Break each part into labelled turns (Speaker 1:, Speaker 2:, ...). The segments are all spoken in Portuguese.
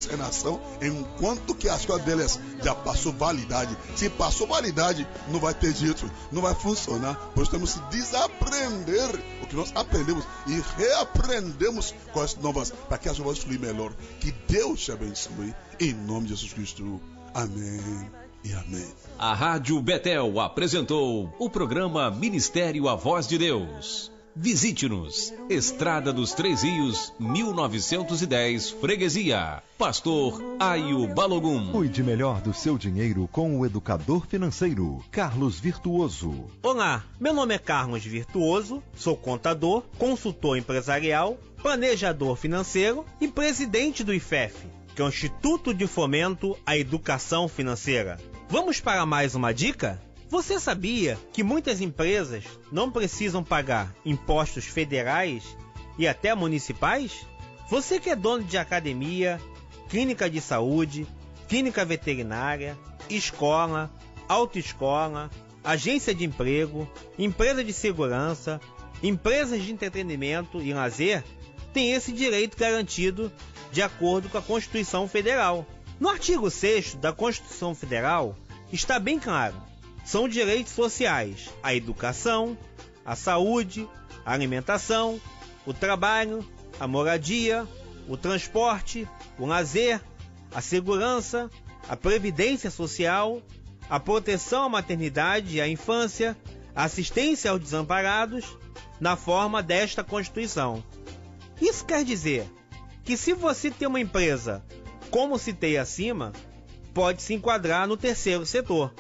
Speaker 1: consternação enquanto que a escola deles já passou validade. Se passou validade, não vai ter jeito, não vai funcionar. Por isso temos que desaprender o que nós aprendemos e reaprendemos coisas novas para que as novas fluem melhor. Que Deus te abençoe em nome de Jesus Cristo. Amém e amém.
Speaker 2: A Rádio Betel apresentou o programa Ministério A Voz de Deus. Visite-nos, Estrada dos Três Rios, 1910, Freguesia. Pastor Aio Balogun.
Speaker 3: Cuide melhor do seu dinheiro com o educador financeiro, Carlos Virtuoso.
Speaker 4: Olá, meu nome é Carlos Virtuoso, sou contador, consultor empresarial, planejador financeiro e presidente do IFEF, que é o Instituto de Fomento à Educação Financeira. Vamos para mais uma dica? Você sabia que muitas empresas não precisam pagar impostos federais e até municipais? Você que é dono de academia, clínica de saúde, clínica veterinária, escola, autoescola, agência de emprego, empresa de segurança, empresas de entretenimento e lazer, tem esse direito garantido de acordo com a Constituição Federal. No artigo 6º da Constituição Federal está bem claro. São direitos sociais: a educação, a saúde, a alimentação, o trabalho, a moradia, o transporte, o lazer, a segurança, a previdência social, a proteção à maternidade e à infância, a assistência aos desamparados, na forma desta Constituição. Isso quer dizer que se você tem uma empresa, como citei acima, pode se enquadrar no terceiro setor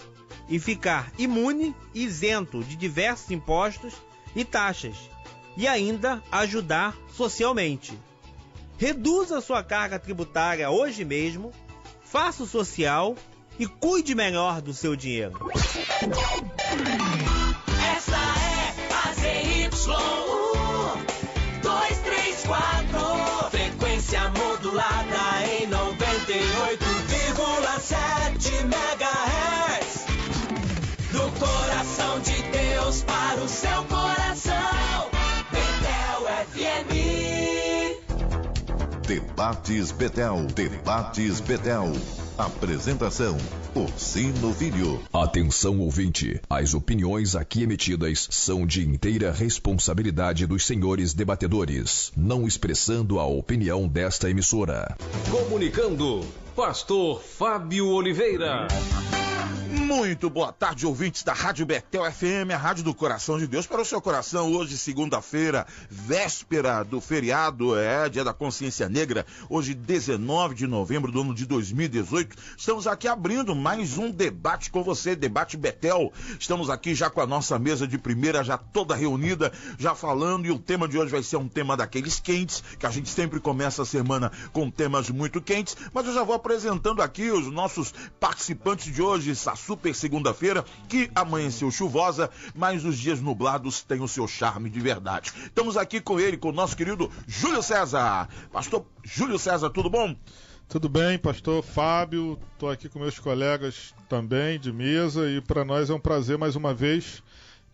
Speaker 4: e ficar imune e isento de diversos impostos e taxas, e ainda ajudar socialmente. Reduza sua carga tributária hoje mesmo, faça o social e cuide melhor do seu dinheiro.
Speaker 5: Essa é a ZYU 234, frequência modulada em 98,7 MHz. Do coração de Deus para o seu coração, Betel FM.
Speaker 3: Debates Betel. Debates Betel. Apresentação: Orsino Filho.
Speaker 2: Atenção, ouvinte. As opiniões aqui emitidas são de inteira responsabilidade dos senhores debatedores, não expressando a opinião desta emissora. Comunicando, Pastor Fábio Oliveira.
Speaker 6: Muito boa tarde, ouvintes da Rádio Betel FM, a rádio do coração de Deus para o seu coração. Hoje, segunda-feira, véspera do feriado, Dia da Consciência Negra. Hoje, 19 de novembro do ano de 2018. Estamos aqui abrindo mais um debate com você, Debate Betel. Estamos aqui já com a nossa mesa de primeira, já toda reunida, já falando, e o tema de hoje vai ser um tema daqueles quentes, que a gente sempre começa a semana com temas muito quentes, mas eu já vou apresentando aqui os nossos participantes de hoje, essa super segunda-feira, que amanheceu chuvosa, mas os dias nublados têm o seu charme de verdade. Estamos aqui com ele, com o nosso querido Júlio César. Pastor Júlio César, tudo bom?
Speaker 7: Tudo bem, pastor Fábio, estou aqui com meus colegas também de mesa, e para nós é um prazer mais uma vez,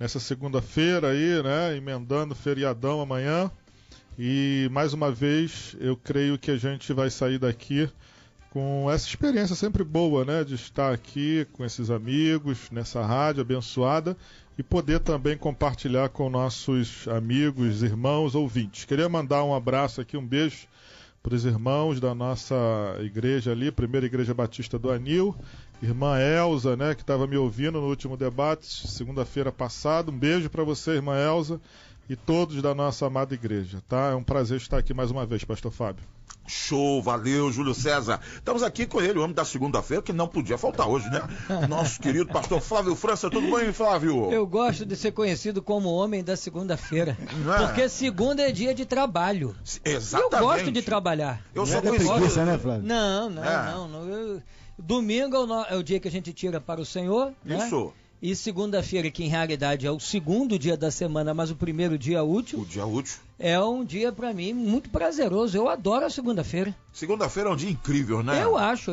Speaker 7: nessa segunda-feira aí, né, emendando feriadão amanhã, e mais uma vez eu creio que a gente vai sair daqui com essa experiência sempre boa, né, de estar aqui com esses amigos, nessa rádio abençoada, e poder também compartilhar com nossos amigos, irmãos, ouvintes. Queria mandar um abraço aqui, um beijo para os irmãos da nossa igreja ali, Primeira Igreja Batista do Anil, irmã Elza, né, que estava me ouvindo no último debate, segunda-feira passada. Um beijo para você, irmã Elza, e todos da nossa amada igreja, tá? É um prazer estar aqui mais uma vez, pastor Fábio.
Speaker 6: Show, valeu, Júlio César. Estamos aqui com ele, o homem da segunda-feira, que não podia faltar hoje, né? Nosso querido pastor Flávio França. Tudo bem, Flávio?
Speaker 8: Eu gosto de ser conhecido como homem da segunda-feira, porque segunda é dia de trabalho.
Speaker 6: Exatamente.
Speaker 8: Eu gosto de trabalhar.
Speaker 6: Eu sou preguiça,
Speaker 9: né, Flávio?
Speaker 8: Não. Domingo é o dia que a gente tira para o Senhor, né?
Speaker 6: Isso.
Speaker 8: E segunda-feira, que em realidade é o segundo dia da semana, mas o primeiro dia útil.
Speaker 6: O dia útil.
Speaker 8: é um dia para mim muito prazeroso. Eu adoro a segunda-feira.
Speaker 6: Segunda-feira é um dia incrível, né?
Speaker 8: Eu acho.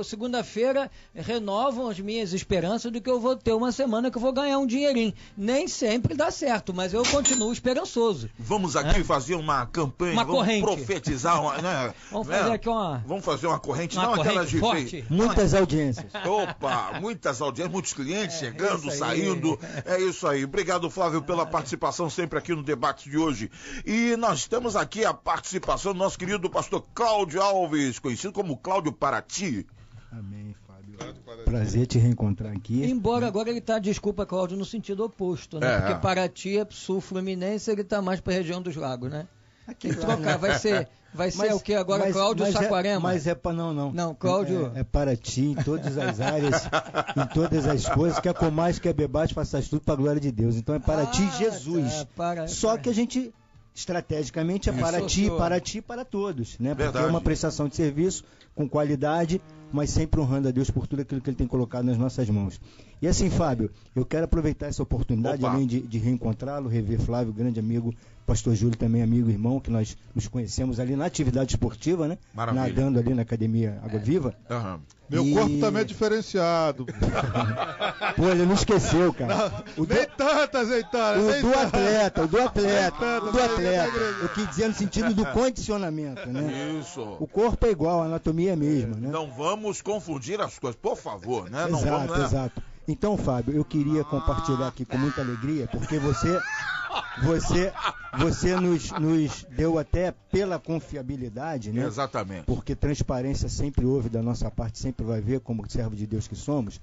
Speaker 8: Segunda-feira renovam as minhas esperanças de que eu vou ter uma semana que eu vou ganhar um dinheirinho. Nem sempre dá certo, mas eu continuo esperançoso.
Speaker 6: Vamos aqui fazer uma campanha,
Speaker 8: uma
Speaker 6: vamos
Speaker 8: corrente.
Speaker 6: profetizar, né?
Speaker 8: Vamos fazer aqui
Speaker 6: Vamos fazer uma corrente,
Speaker 8: uma
Speaker 6: não
Speaker 8: corrente
Speaker 6: aquela de
Speaker 8: forte.
Speaker 9: Muitas audiências.
Speaker 6: Opa, muitas audiências, muitos clientes chegando, saindo. É isso aí. Obrigado, Flávio, pela participação sempre aqui no debate de hoje. E nós temos aqui a participação do nosso querido pastor Cláudio Alves, conhecido como Cláudio Paraty.
Speaker 9: Amém, Fábio. Prazer te reencontrar aqui.
Speaker 8: Embora agora ele tá, desculpa, Cláudio, no sentido oposto, né? Porque Paraty é sul-fluminense, ele tá mais pra região dos lagos, né? Aqui trocar, vai ser o que agora, Cláudio Saquarema?
Speaker 9: Mas é para não.
Speaker 8: Não, Cláudio.
Speaker 9: É para ti, em todas as áreas, em todas as coisas, quer comais, quer bebais, faças tudo para a glória de Deus. Então é para ti, Jesus. Só que a gente, estrategicamente, é para ti, para todos, né? Porque é uma prestação de serviço com qualidade, mas sempre honrando a Deus por tudo aquilo que Ele tem colocado nas nossas mãos. E assim, Fábio, eu quero aproveitar essa oportunidade, além de reencontrá-lo, rever Flávio, grande amigo, pastor Júlio também amigo, irmão, que nós nos conhecemos ali na atividade esportiva, né?
Speaker 6: Maravilha.
Speaker 9: Nadando ali na Academia Água Viva.
Speaker 7: Meu corpo também é diferenciado.
Speaker 9: Pô, ele não esqueceu, cara.
Speaker 7: Nem tanto, azeitado.
Speaker 9: O do atleta. Eu quis dizer no sentido do condicionamento, né?
Speaker 6: Isso.
Speaker 9: O corpo é igual, a anatomia é a mesma, né?
Speaker 6: Não vamos confundir as coisas, por favor, né?
Speaker 9: Exato. Então, Fábio, eu queria compartilhar aqui com muita alegria, porque você nos deu até pela confiabilidade, né?
Speaker 6: Exatamente.
Speaker 9: Porque transparência sempre houve da nossa parte, sempre vai ver, como servo de Deus que somos,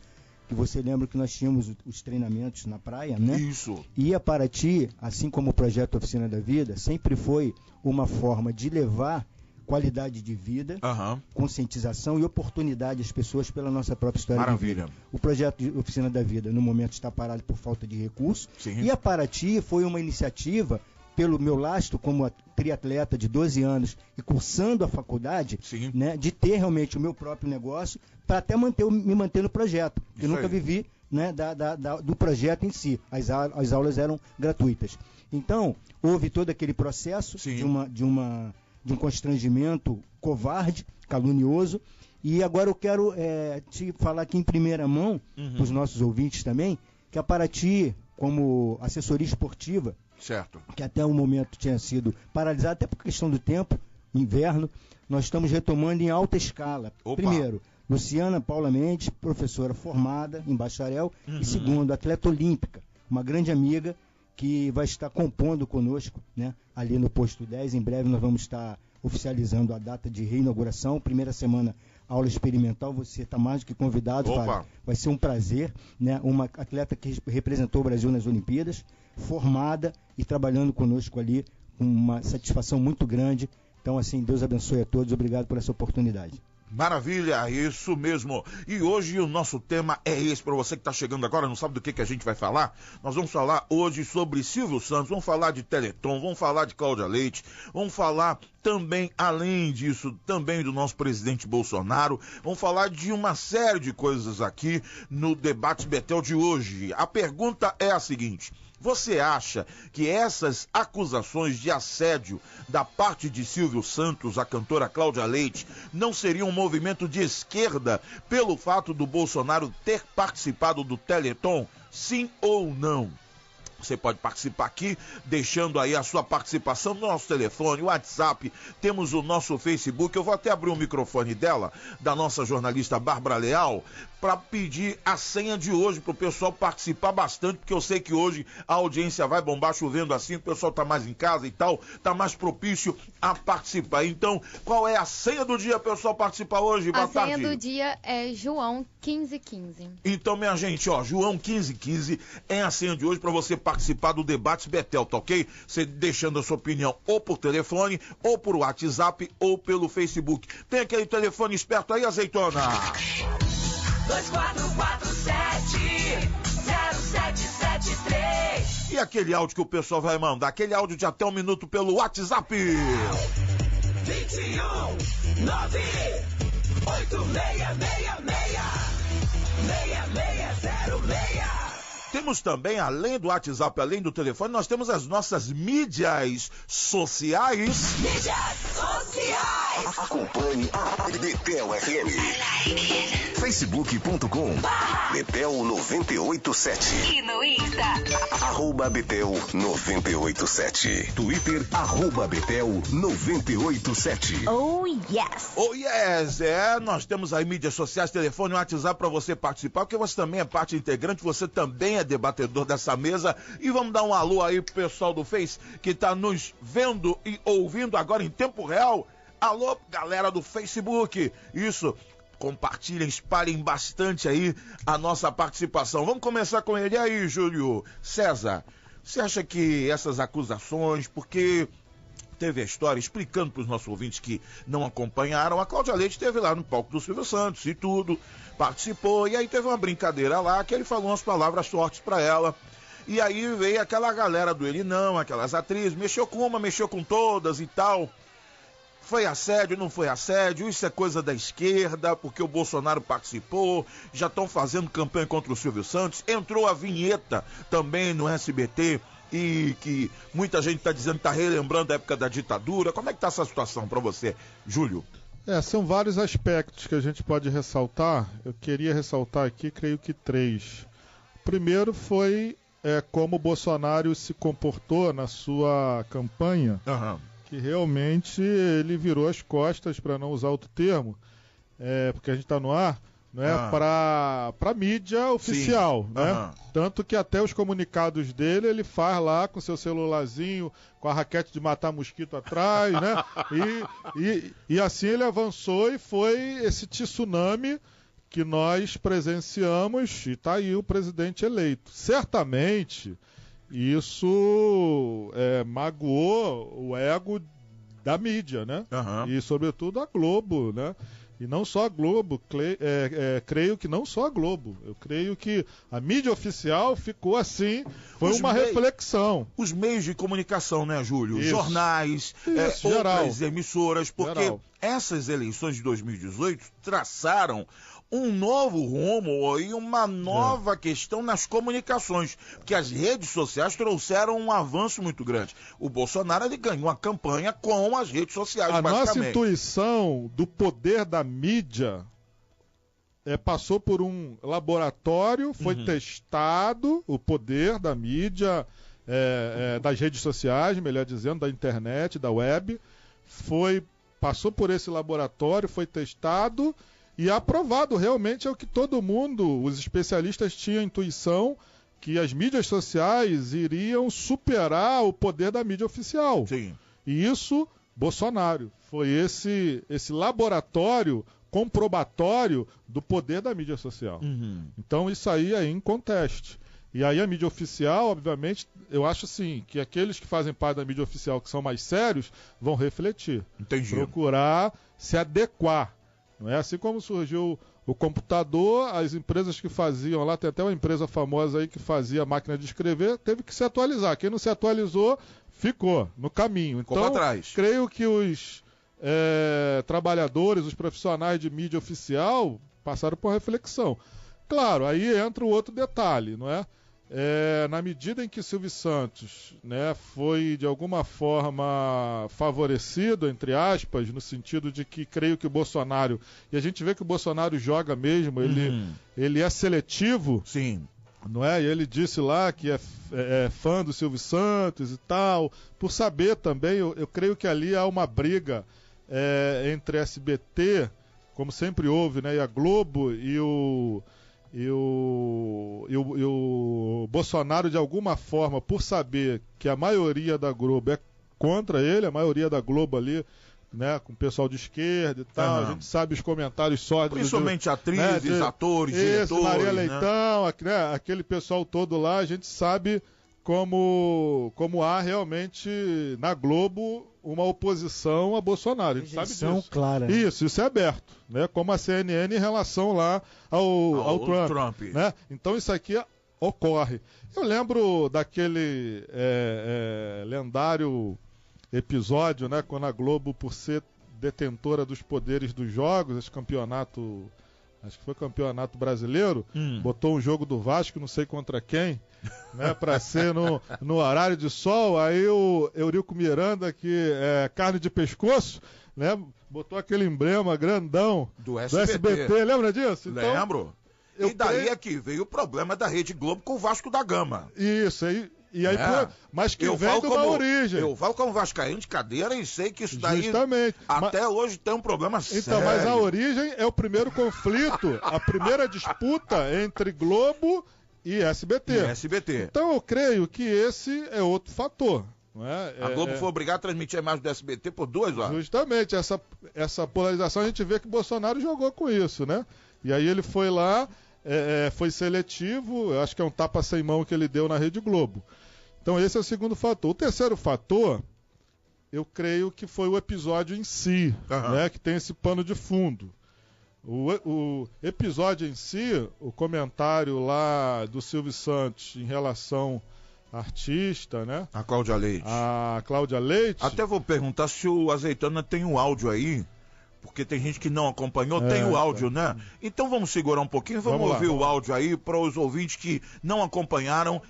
Speaker 9: que você lembra que nós tínhamos os treinamentos na praia, né?
Speaker 6: Isso.
Speaker 9: E a Paraty, assim como o projeto Oficina da Vida, sempre foi uma forma de levar qualidade de vida, conscientização e oportunidade às pessoas pela nossa própria história.
Speaker 6: Maravilha.
Speaker 9: De vida. O projeto de Oficina da Vida, no momento, está parado por falta de recursos.
Speaker 6: Sim.
Speaker 9: E a Paraty foi uma iniciativa, pelo meu lastro como triatleta de 12 anos e cursando a faculdade, né, de ter realmente o meu próprio negócio, para até me manter no projeto. Eu nunca vivi, né, do projeto em si. As aulas eram gratuitas. Então, houve todo aquele processo de um constrangimento covarde, calunioso, e agora eu quero te falar aqui em primeira mão, para os nossos ouvintes também, que a Paraty, como assessoria esportiva, que até o momento tinha sido paralisada, até por questão do tempo, inverno, nós estamos retomando em alta escala. Primeiro, Luciana Paula Mendes, professora formada em bacharel, e segundo, atleta olímpica, uma grande amiga, que vai estar compondo conosco, né, ali no Posto 10. Em breve nós vamos estar oficializando a data de reinauguração. Primeira semana, aula experimental. Você está mais do que convidado, Fábio. Vai ser um prazer, né? Uma atleta que representou o Brasil nas Olimpíadas, formada e trabalhando conosco ali, com uma satisfação muito grande. Então, assim, Deus abençoe a todos. Obrigado por essa oportunidade.
Speaker 6: Maravilha, isso mesmo. E hoje o nosso tema é esse. Para você que está chegando agora, não sabe do que a gente vai falar, nós vamos falar hoje sobre Silvio Santos, vamos falar de Teleton, vamos falar de Cláudia Leite, vamos falar também, além disso, também do nosso presidente Bolsonaro, vamos falar de uma série de coisas aqui no Debate Betel de hoje. A pergunta é a seguinte: você acha que essas acusações de assédio da parte de Silvio Santos, a cantora Cláudia Leite, não seriam um movimento de esquerda pelo fato do Bolsonaro ter participado do Teleton? Sim ou não? Você pode participar aqui, deixando aí a sua participação no nosso telefone, WhatsApp, temos o nosso Facebook. Eu vou até abrir o microfone dela, da nossa jornalista Bárbara Leal, para pedir a senha de hoje para o pessoal participar bastante, porque eu sei que hoje a audiência vai bombar, chovendo assim, o pessoal está mais em casa e tal, está mais propício a participar. Então, qual é a senha do dia, pessoal, participar hoje? Boa tarde.
Speaker 10: A senha do dia é João 1515.
Speaker 6: Então, minha gente, ó, João 1515 é a senha de hoje para você participar do Debate Betel, tá ok? Você deixando a sua opinião ou por telefone, ou por WhatsApp, ou pelo Facebook. Tem aquele telefone esperto aí, azeitona?
Speaker 5: 2447-0773.
Speaker 6: E aquele áudio que o pessoal vai mandar, aquele áudio de até 1 minuto pelo WhatsApp.
Speaker 5: 21 98666 6606.
Speaker 6: Tem temos também, além do WhatsApp, além do telefone, nós temos as nossas mídias sociais.
Speaker 5: Mídias sociais.
Speaker 11: Acompanhe a Betel FM. Facebook.com Betel 987.
Speaker 5: E no Insta
Speaker 11: Betel 987. Twitter Betel 987.
Speaker 5: Oh yes.
Speaker 6: Oh yes, nós temos aí mídias sociais, telefone, WhatsApp para você participar, porque você também é parte integrante, você também é debatedor dessa mesa. E vamos dar um alô aí pro pessoal do Face que tá nos vendo e ouvindo agora em tempo real. Alô, galera do Facebook. Isso, compartilhem, espalhem bastante aí a nossa participação. Vamos começar com ele aí, Júlio César. Você acha que essas acusações, porque teve a história, explicando para os nossos ouvintes que não acompanharam, a Cláudia Leite esteve lá no palco do Silvio Santos e tudo, participou, e aí teve uma brincadeira lá, que ele falou umas palavras fortes para ela, e aí veio aquela galera do Ele Não, aquelas atrizes, mexeu com uma, mexeu com todas e tal. Foi assédio, não foi assédio, isso é coisa da esquerda, porque o Bolsonaro participou, já estão fazendo campanha contra o Silvio Santos, entrou a vinheta também no SBT, e que muita gente está dizendo que está relembrando a época da ditadura. Como é que está essa situação para você, Júlio?
Speaker 7: São vários aspectos que a gente pode ressaltar. Eu queria ressaltar aqui, creio que 3. O primeiro foi como o Bolsonaro se comportou na sua campanha, que realmente ele virou as costas, para não usar outro termo, porque a gente está no ar, para mídia oficial, né? Tanto que até os comunicados dele ele faz lá com seu celularzinho, com a raquete de matar mosquito atrás, né? E assim ele avançou e foi esse tsunami que nós presenciamos, e está aí o presidente eleito. Certamente isso magoou o ego da mídia, né? E sobretudo a Globo, né? E não só a Globo, creio que não só a Globo. Eu creio que a mídia oficial ficou assim, foi uma reflexão.
Speaker 6: Os meios de comunicação, né, Júlio?
Speaker 7: Isso.
Speaker 6: Jornais, outras emissoras, porque essas eleições de 2018 traçaram um novo rumo e uma nova questão nas comunicações, porque as redes sociais trouxeram um avanço muito grande. O Bolsonaro, ele ganhou a campanha com as redes sociais, basicamente.
Speaker 7: A nossa intuição do poder da mídia passou por um laboratório, foi testado o poder da mídia, das redes sociais, melhor dizendo, da internet, da web, passou por esse laboratório, foi testado e aprovado. Realmente é o que todo mundo, os especialistas tinham intuição, que as mídias sociais iriam superar o poder da mídia oficial.
Speaker 6: Sim.
Speaker 7: E isso, Bolsonaro, foi esse laboratório comprobatório do poder da mídia social. Então isso aí é inconteste. E aí a mídia oficial, obviamente, eu acho assim, que aqueles que fazem parte da mídia oficial, que são mais sérios, vão refletir.
Speaker 6: Entendi.
Speaker 7: Procurar se adequar. Não é assim como surgiu o computador, as empresas que faziam lá, tem até uma empresa famosa aí que fazia a máquina de escrever, teve que se atualizar. Quem não se atualizou, ficou no caminho. Então,
Speaker 6: ficou pra trás.
Speaker 7: Creio que os trabalhadores, os profissionais de mídia oficial passaram por reflexão. Claro, aí entra o outro detalhe, não é? Na medida em que Silvio Santos, né, foi de alguma forma favorecido, entre aspas, no sentido de que creio que o Bolsonaro, e a gente vê que o Bolsonaro joga mesmo, ele é seletivo.
Speaker 6: Sim.
Speaker 7: Não é? E ele disse lá que é fã do Silvio Santos e tal, por saber também, eu creio que ali há uma briga entre a SBT, como sempre houve, né, e a Globo e o Bolsonaro, de alguma forma, por saber que a maioria da Globo é contra ele, a maioria da Globo ali, né, com o pessoal de esquerda e tal, a gente sabe os comentários sórdidos.
Speaker 6: Principalmente atrizes, atores, diretores.
Speaker 7: Maria Leitão, né, aquele pessoal todo lá, a gente sabe como há realmente na Globo uma oposição a Bolsonaro. A gente sabe disso.
Speaker 9: Clara.
Speaker 7: Isso é aberto, né? Como a CNN em relação lá ao Trump. Né? Então isso aqui ocorre. Eu lembro daquele lendário episódio, né? Quando a Globo, por ser detentora dos poderes dos jogos, esse campeonato acho que foi campeonato brasileiro, botou um jogo do Vasco, não sei contra quem, né, para ser no horário de sol. Aí o Eurico Miranda, que é carne de pescoço, né, botou aquele emblema grandão do SBT. Lembra disso?
Speaker 6: Então, lembro. E daí é que veio o problema da Rede Globo com o Vasco da Gama.
Speaker 7: Isso, aí. E aí, mas que vem de uma origem.
Speaker 6: Eu falo como vascaíno de cadeira e sei que isso daí
Speaker 7: justamente.
Speaker 6: Até hoje tem um problema sério.
Speaker 7: Então, mas a origem é o primeiro conflito, a primeira disputa entre Globo e SBT. Então eu creio que esse é outro fator. Não é?
Speaker 6: A Globo foi obrigada a transmitir a imagem do SBT por 2 horas.
Speaker 7: Justamente, essa polarização a gente vê que Bolsonaro jogou com isso, né? E aí ele foi lá, foi seletivo, eu acho que é um tapa sem mão que ele deu na Rede Globo. Então esse é o segundo fator. O terceiro fator, eu creio que foi o episódio em si, né, que tem esse pano de fundo. O episódio em si, o comentário lá do Silvio Santos em relação à artista, né?
Speaker 6: A Cláudia Leite. Até vou perguntar se o Azeitona tem um áudio aí, porque tem gente que não acompanhou, tem o áudio, né? Então vamos segurar um pouquinho, vamos ouvir o áudio aí para os ouvintes que não acompanharam,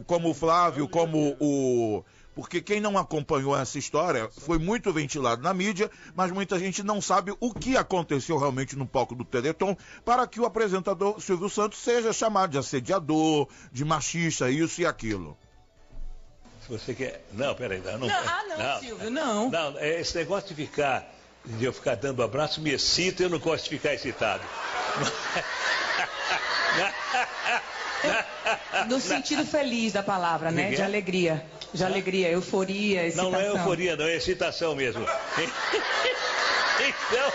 Speaker 6: como o Flávio, como o... Porque quem não acompanhou essa história foi muito ventilado na mídia, mas muita gente não sabe o que aconteceu realmente no palco do Teleton para que o apresentador Silvio Santos seja chamado de assediador, de machista, isso e aquilo.
Speaker 12: Se você quer... Não, peraí. Não,
Speaker 13: Silvio, não.
Speaker 12: Não, esse negócio de eu ficar dando abraço me excita, eu não gosto de ficar excitado.
Speaker 13: No sentido feliz da palavra, né? De alegria. De alegria, euforia, excitação.
Speaker 12: Não é euforia, não, é excitação mesmo. Então...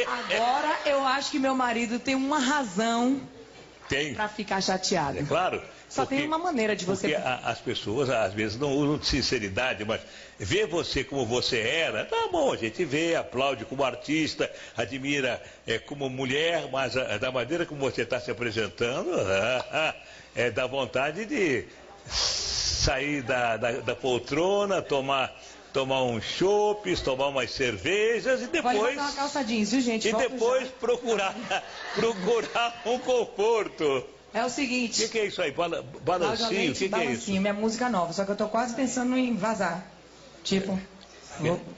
Speaker 13: Agora eu acho que meu marido tem uma razão para ficar chateado.
Speaker 12: É claro.
Speaker 13: Só tem uma maneira de você...
Speaker 12: Porque as pessoas, às vezes, não usam de sinceridade, mas vê você como você era, tá bom, a gente vê, aplaude como artista, admira como mulher, mas da maneira como você está se apresentando, dá vontade de sair da poltrona, tomar uns chopes, tomar umas cervejas e depois...
Speaker 13: Pode botar uma calça jeans, viu, gente?
Speaker 12: E depois procurar um conforto.
Speaker 13: É o seguinte...
Speaker 12: O que é isso aí? Balancinho? O que é isso?
Speaker 13: Minha música nova, só que eu tô quase pensando em vazar. Tipo,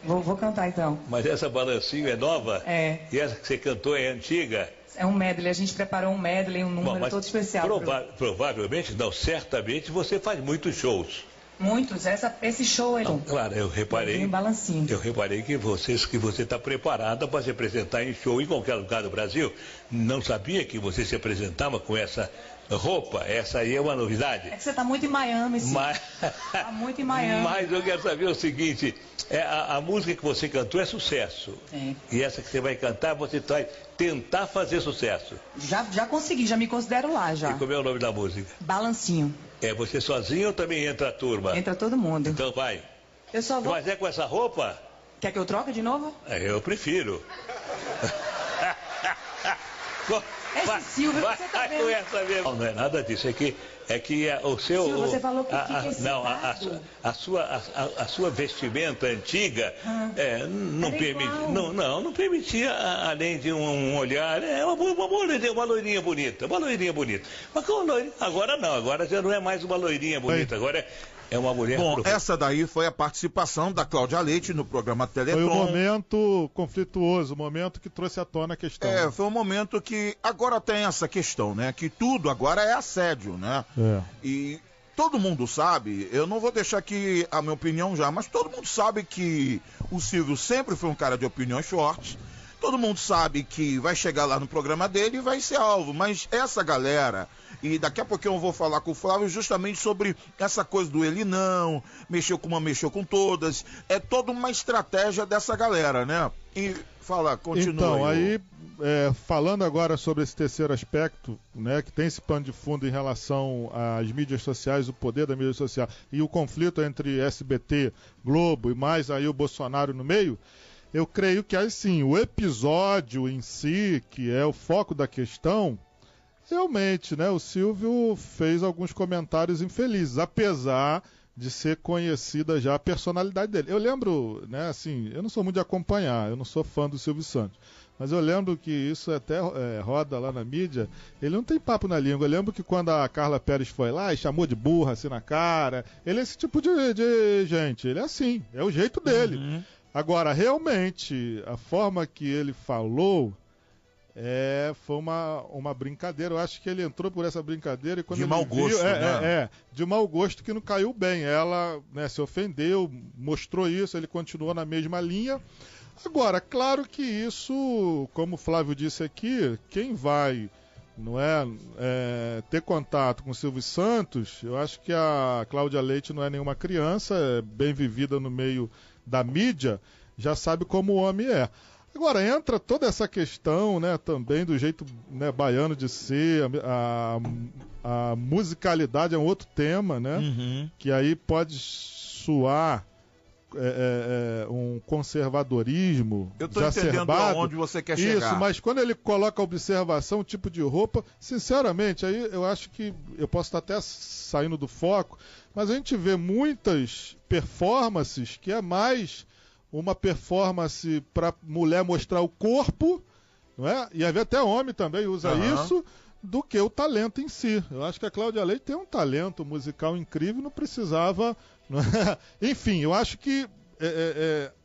Speaker 13: vou cantar então.
Speaker 12: Mas essa Balancinho é nova?
Speaker 13: É.
Speaker 12: E essa que você cantou é antiga?
Speaker 13: É um medley, a gente preparou um medley, um número todo especial.
Speaker 12: Provavelmente, não, certamente você faz muitos shows.
Speaker 13: Muitos, esse show aí.
Speaker 12: Claro, eu reparei.
Speaker 13: Balancinho.
Speaker 12: Eu reparei que você está preparada para se apresentar em show em qualquer lugar do Brasil. Não sabia que você se apresentava com essa roupa. Essa aí é uma novidade.
Speaker 13: É que você está muito em Miami, sim. Está muito em Miami.
Speaker 12: Mas eu quero saber o seguinte: a música que você cantou é sucesso.
Speaker 13: É.
Speaker 12: E essa que você vai cantar, você vai tentar fazer sucesso.
Speaker 13: Já consegui, já me considero lá já.
Speaker 12: E como é o nome da música?
Speaker 13: Balancinho.
Speaker 12: É você sozinho ou também entra a turma?
Speaker 13: Entra todo mundo.
Speaker 12: Então vai.
Speaker 13: Eu só vou...
Speaker 12: Mas é com essa roupa?
Speaker 13: Quer que eu troque de novo?
Speaker 12: Eu prefiro.
Speaker 13: Silvio, você tá vendo?
Speaker 12: Não é nada disso, é que o seu...
Speaker 13: Silvio, você falou que fica
Speaker 12: não, a sua vestimenta antiga não permitia, além de um olhar, uma loirinha bonita. Mas agora não, agora já não é mais uma loirinha bonita, agora é uma mulher...
Speaker 6: Bom, essa daí foi a participação da Cláudia Leite no programa Teleton.
Speaker 7: Foi um momento conflituoso, um momento que trouxe à tona a questão.
Speaker 6: Foi um momento que agora tem essa questão, né? Que tudo agora é assédio, né? E todo mundo sabe, eu não vou deixar aqui a minha opinião já, mas todo mundo sabe que o Silvio sempre foi um cara de opiniões fortes. Todo mundo sabe que vai chegar lá no programa dele e vai ser alvo, mas essa galera, e daqui a pouquinho eu vou falar com o Flávio justamente sobre essa coisa do ele não, mexeu com uma, mexeu com todas, é toda uma estratégia dessa galera, né? E continua.
Speaker 7: Então, aí, falando agora sobre esse terceiro aspecto, né, que tem esse pano de fundo em relação às mídias sociais, o poder da mídia social e o conflito entre SBT, Globo e mais aí o Bolsonaro no meio, eu creio que, assim, o episódio em si, que é o foco da questão, realmente, né, o Silvio fez alguns comentários infelizes, apesar de ser conhecida já a personalidade dele. Eu lembro, né, assim, eu não sou muito de acompanhar, eu não sou fã do Silvio Santos, mas eu lembro que isso até roda lá na mídia, ele não tem papo na língua. Eu lembro que quando a Carla Pérez foi lá e chamou de burra assim na cara, ele é esse tipo de gente, ele é assim, é o jeito dele.
Speaker 6: Uhum.
Speaker 7: Agora, realmente, a forma que ele falou foi uma brincadeira. Eu acho que ele entrou por essa brincadeira e quando
Speaker 6: de
Speaker 7: ele
Speaker 6: mau
Speaker 7: viu,
Speaker 6: gosto, né?
Speaker 7: De mau gosto que não caiu bem. Ela, né, se ofendeu, mostrou isso, ele continuou na mesma linha. Agora, claro que isso, como o Flávio disse aqui, quem vai ter contato com o Silvio Santos, eu acho que a Cláudia Leite não é nenhuma criança, é bem vivida no meio da mídia, já sabe como o homem é. Agora, entra toda essa questão, né, também do jeito, né, baiano de ser, a musicalidade é um outro tema, né, que aí pode soar um conservadorismo
Speaker 6: eu tô entendendo aonde você quer chegar.
Speaker 7: Isso, mas quando ele coloca a observação, o tipo de roupa, sinceramente, aí eu acho que eu posso estar até saindo do foco, mas a gente vê muitas performances que é mais uma performance para mulher mostrar o corpo, não é? E aí até homem também usa isso, do que o talento em si. Eu acho que a Cláudia Leite tem um talento musical incrível, não precisava... Enfim, eu acho que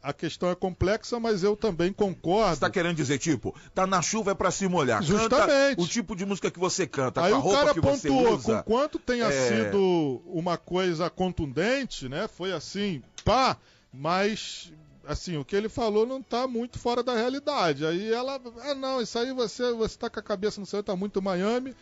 Speaker 7: a questão é complexa, mas eu também concordo. Você
Speaker 6: está querendo dizer, tipo, tá na chuva é pra se molhar.
Speaker 7: Justamente.
Speaker 6: Canta o tipo de música que você canta,
Speaker 7: aí
Speaker 6: com a roupa que você usa.
Speaker 7: Aí o cara pontuou, com quanto tenha sido uma coisa contundente, né? Foi assim, pá, mas... Assim, o que ele falou não está muito fora da realidade. Aí ela, não, isso aí você está com a cabeça no céu, está muito Miami.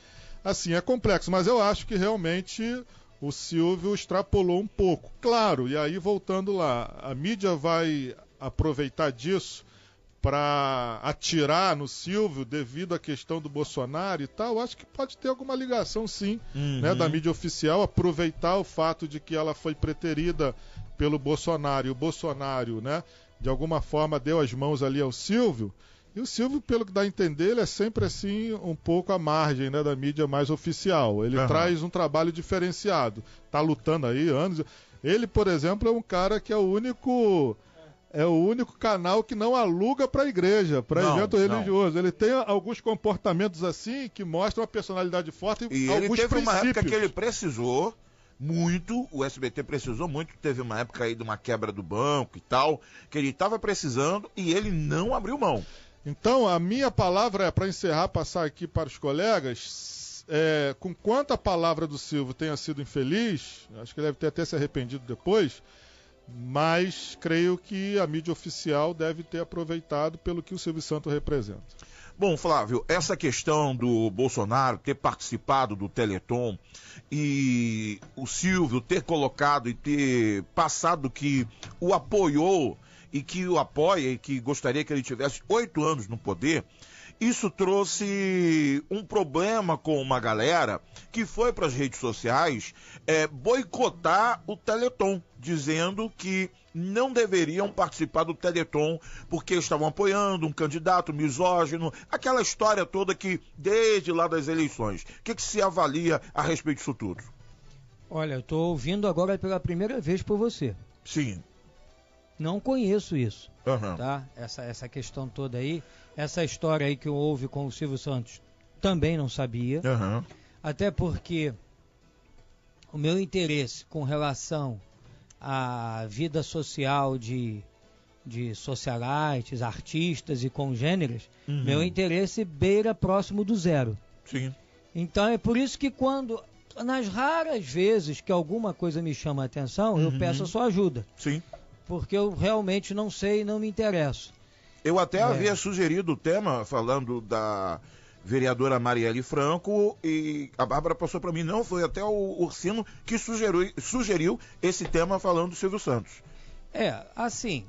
Speaker 7: Assim, é complexo, mas eu acho que realmente o Silvio extrapolou um pouco. Claro, e aí voltando lá, a mídia vai aproveitar disso para atirar no Silvio devido à questão do Bolsonaro e tal. Eu acho que pode ter alguma ligação, sim, né, da mídia oficial, aproveitar o fato de que ela foi preterida pelo Bolsonaro, e o Bolsonaro, né, de alguma forma deu as mãos ali ao Silvio, e o Silvio, pelo que dá a entender, ele é sempre assim, um pouco à margem, né, da mídia mais oficial. Ele traz um trabalho diferenciado, tá lutando aí anos. Ele, por exemplo, é um cara que é o único canal que não aluga para a igreja, para evento religioso. Ele tem alguns comportamentos assim que mostram uma personalidade forte
Speaker 6: e
Speaker 7: alguns
Speaker 6: ele teve
Speaker 7: princípios.
Speaker 6: uma época que ele precisou muito, o SBT precisou muito, teve uma época aí de uma quebra do banco e tal, que ele estava precisando e ele não abriu mão.
Speaker 7: Então, a minha palavra é, para encerrar, passar aqui para os colegas, com quanto a palavra do Silvio tenha sido infeliz, acho que ele deve ter até se arrependido depois, mas creio que a mídia oficial deve ter aproveitado pelo que o Silvio Santos representa.
Speaker 6: Bom, Flávio, essa questão do Bolsonaro ter participado do Teleton e o Silvio ter colocado e ter passado que o apoiou e que o apoia e que gostaria que ele tivesse 8 anos no poder, isso trouxe um problema com uma galera que foi para as redes sociais boicotar o Teleton, dizendo que não deveriam participar do Teleton porque estavam apoiando um candidato misógino, aquela história toda que desde lá das eleições. O que se avalia a respeito disso tudo?
Speaker 8: Olha, eu estou ouvindo agora pela primeira vez por você.
Speaker 6: Sim.
Speaker 8: Não conheço isso, tá? Essa questão toda aí, essa história aí que houve com o Silvio Santos, também não sabia. Até porque o meu interesse com relação à vida social de socialites, artistas e congêneres, meu interesse beira próximo do zero.
Speaker 6: Sim.
Speaker 8: Então é por isso que nas raras vezes que alguma coisa me chama a atenção, eu peço a sua ajuda.
Speaker 6: Sim.
Speaker 8: Porque eu realmente não sei e não me interesso.
Speaker 6: Eu até havia sugerido o tema, falando da vereadora Marielle Franco, e a Bárbara passou para mim, não, foi até o Ursino que sugeriu esse tema falando do Silvio Santos.
Speaker 8: Assim,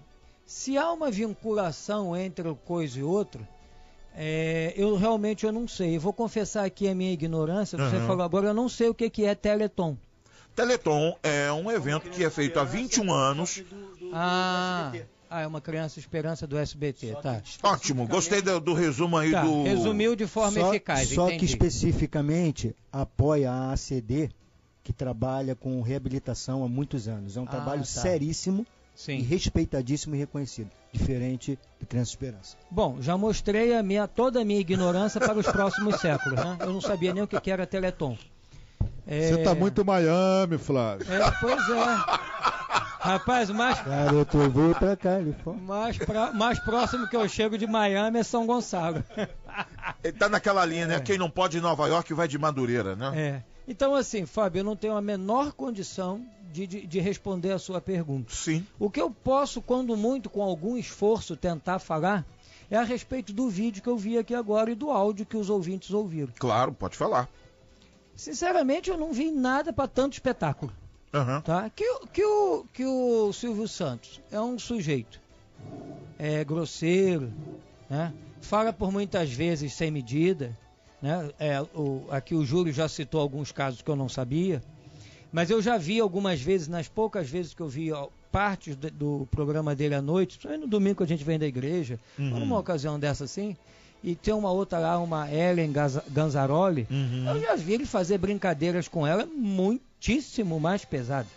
Speaker 8: se há uma vinculação entre uma coisa e outra, eu realmente não sei. Eu vou confessar aqui a minha ignorância, você falou agora, eu não sei o que é Teleton.
Speaker 6: Teleton é um evento que é feito há 21 anos.
Speaker 8: É uma criança esperança do SBT, tá.
Speaker 6: Ótimo, gostei do resumo aí do...
Speaker 8: Resumiu de forma eficaz,
Speaker 9: Só
Speaker 8: entendi.
Speaker 9: que especificamente apoia a ACD, que trabalha com reabilitação há muitos anos. É um trabalho seríssimo, e respeitadíssimo e reconhecido, diferente do Criança Esperança.
Speaker 8: Bom, já mostrei toda a minha ignorância para os próximos séculos, né? Eu não sabia nem o que era Teleton.
Speaker 7: Você tá muito Miami, Flávio.
Speaker 8: Pois é. Rapaz,
Speaker 9: garoto, eu vou pra Califórnia.
Speaker 8: Mais próximo que eu chego de Miami é São Gonçalo.
Speaker 6: Ele tá naquela linha, né? Quem não pode ir em Nova York vai de Madureira, né?
Speaker 8: Então, assim, Fábio, eu não tenho a menor condição de responder a sua pergunta.
Speaker 6: Sim.
Speaker 8: O que eu posso, quando muito, com algum esforço, tentar falar é a respeito do vídeo que eu vi aqui agora e do áudio que os ouvintes ouviram.
Speaker 6: Claro, pode falar.
Speaker 8: Sinceramente, eu não vi nada para tanto espetáculo.
Speaker 6: Uhum.
Speaker 8: Tá? Que o Silvio Santos é um sujeito grosseiro, né? Fala por muitas vezes sem medida, né? Aqui o Júlio já citou alguns casos que eu não sabia, mas eu já vi algumas vezes, nas poucas vezes que eu vi partes do programa dele à noite, principalmente no domingo que a gente vem da igreja, ou numa ocasião dessa assim, e tem uma outra lá, uma Ellen Ganzaroli, eu já vi ele fazer brincadeiras com ela muitíssimo mais pesadas,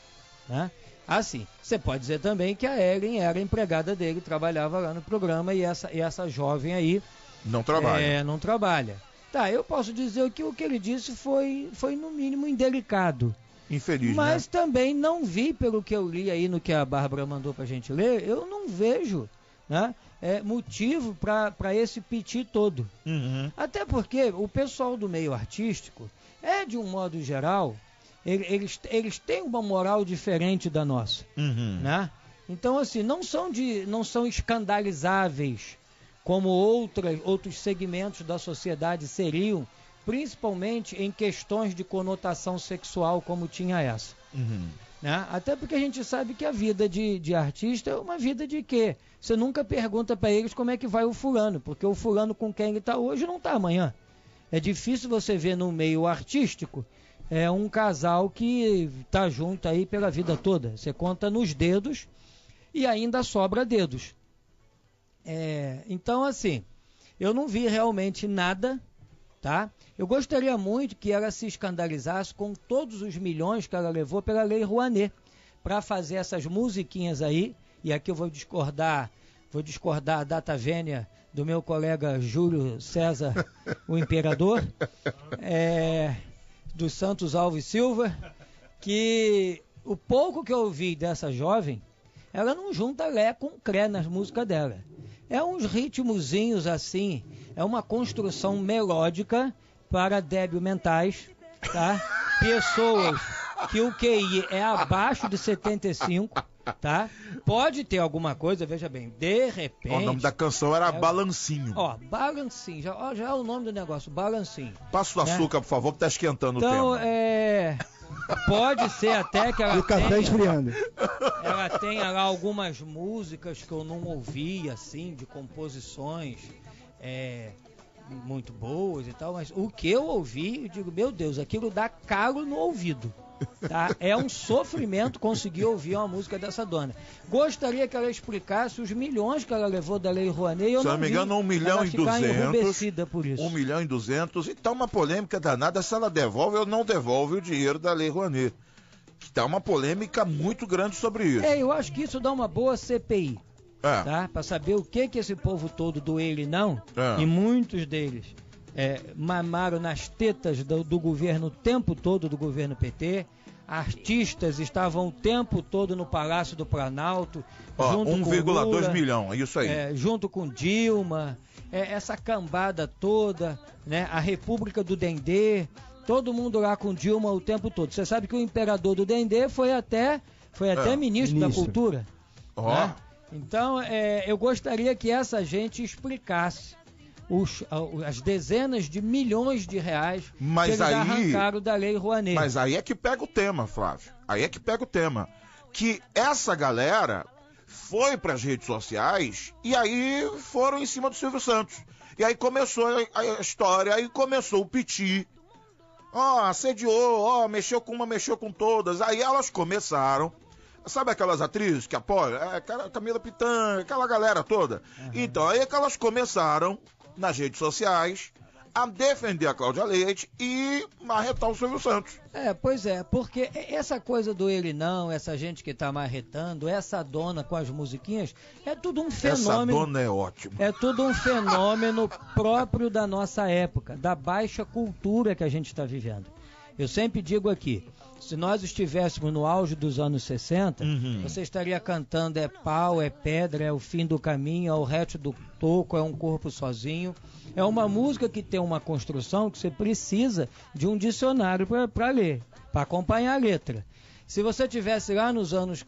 Speaker 8: né? Assim, você pode dizer também que a Ellen era empregada dele, trabalhava lá no programa, e essa jovem aí
Speaker 6: não trabalha.
Speaker 8: Não trabalha. Tá, eu posso dizer que o que ele disse foi no mínimo indelicado.
Speaker 6: Infeliz,
Speaker 8: mas também não vi, pelo que eu li aí no que a Bárbara mandou pra gente ler, eu não vejo, né, motivo para esse piti todo. Até porque o pessoal do meio artístico de um modo geral, eles têm uma moral diferente da nossa, né? Então, assim, não são escandalizáveis como outros segmentos da sociedade seriam, principalmente em questões de conotação sexual, como tinha essa. Né? Até porque a gente sabe que a vida de artista é uma vida de quê? Você nunca pergunta para eles como é que vai o fulano, porque o fulano com quem ele está hoje não está amanhã. É difícil você ver no meio artístico um casal que está junto aí pela vida toda. Você conta nos dedos e ainda sobra dedos. Então, assim, eu não vi realmente nada, tá? Eu gostaria muito que ela se escandalizasse com todos os milhões que ela levou pela Lei Rouanet para fazer essas musiquinhas aí, e aqui eu vou discordar a data vênia do meu colega Júlio César, o Imperador, dos Santos Alves Silva, que o pouco que eu ouvi dessa jovem, ela não junta lé com cré nas músicas dela. É uns ritmozinhos assim, é uma construção melódica para débil mentais, tá? Pessoas que o QI é abaixo de 75, tá? Pode ter alguma coisa, veja bem, de repente...
Speaker 6: O nome da canção era Balancinho.
Speaker 8: Balancinho, já é o nome do negócio, Balancinho.
Speaker 6: Passa o açúcar, por favor, que tá esquentando o
Speaker 8: tema.
Speaker 6: Então,
Speaker 8: pode ser até que ela
Speaker 9: o café esfriando.
Speaker 8: Ela tenha lá algumas músicas que eu não ouvi, assim, de composições muito boas e tal, mas o que eu ouvi, eu digo, meu Deus, aquilo dá calo no ouvido, tá? É um sofrimento conseguir ouvir uma música dessa dona. Gostaria que ela explicasse os milhões que ela levou da Lei Rouanet.
Speaker 6: Se não me engano, 1 milhão e 200.
Speaker 8: Por isso.
Speaker 6: 1 milhão e 200. E tá uma polêmica danada se ela devolve ou não devolve o dinheiro da Lei Rouanet. Tá uma polêmica muito grande sobre isso.
Speaker 8: Eu acho que isso dá uma boa CPI. Tá? Para saber o que esse povo todo do ele não, e muitos deles mamaram nas tetas do governo o tempo todo, do governo PT. Artistas estavam o tempo todo no Palácio do Planalto, junto
Speaker 6: 1,2 milhão, é isso aí.
Speaker 8: Junto com Dilma, essa cambada toda, né? A República do Dendê, todo mundo lá com Dilma o tempo todo. Você sabe que o imperador do Dendê foi até ministro da Cultura. Né? Então, eu gostaria que essa gente explicasse as dezenas de milhões de reais que eles arrancaram da Lei Rouanet.
Speaker 6: Mas aí é que pega o tema, Flávio. Aí é que pega o tema. Que essa galera foi para as redes sociais e aí foram em cima do Silvio Santos. E aí começou a história, aí começou o piti. Assediou, mexeu com uma, mexeu com todas. Aí elas começaram... Sabe aquelas atrizes que apoiam? Camila Pitanga, aquela galera toda. Então, aí é que elas começaram, nas redes sociais, a defender a Cláudia Leite e marretar o Silvio Santos.
Speaker 8: Pois é, porque essa coisa do ele não, essa gente que tá marretando, essa dona com as musiquinhas, é tudo um fenômeno.
Speaker 6: Essa dona é ótima.
Speaker 8: É tudo um fenômeno próprio da nossa época, da baixa cultura que a gente está vivendo. Eu sempre digo aqui, se nós estivéssemos no auge dos anos 60, você estaria cantando é pau, é pedra, é o fim do caminho, é o reto do toco, é um corpo sozinho. É uma música que tem uma construção que você precisa de um dicionário para ler, para acompanhar a letra. Se você tivesse lá nos anos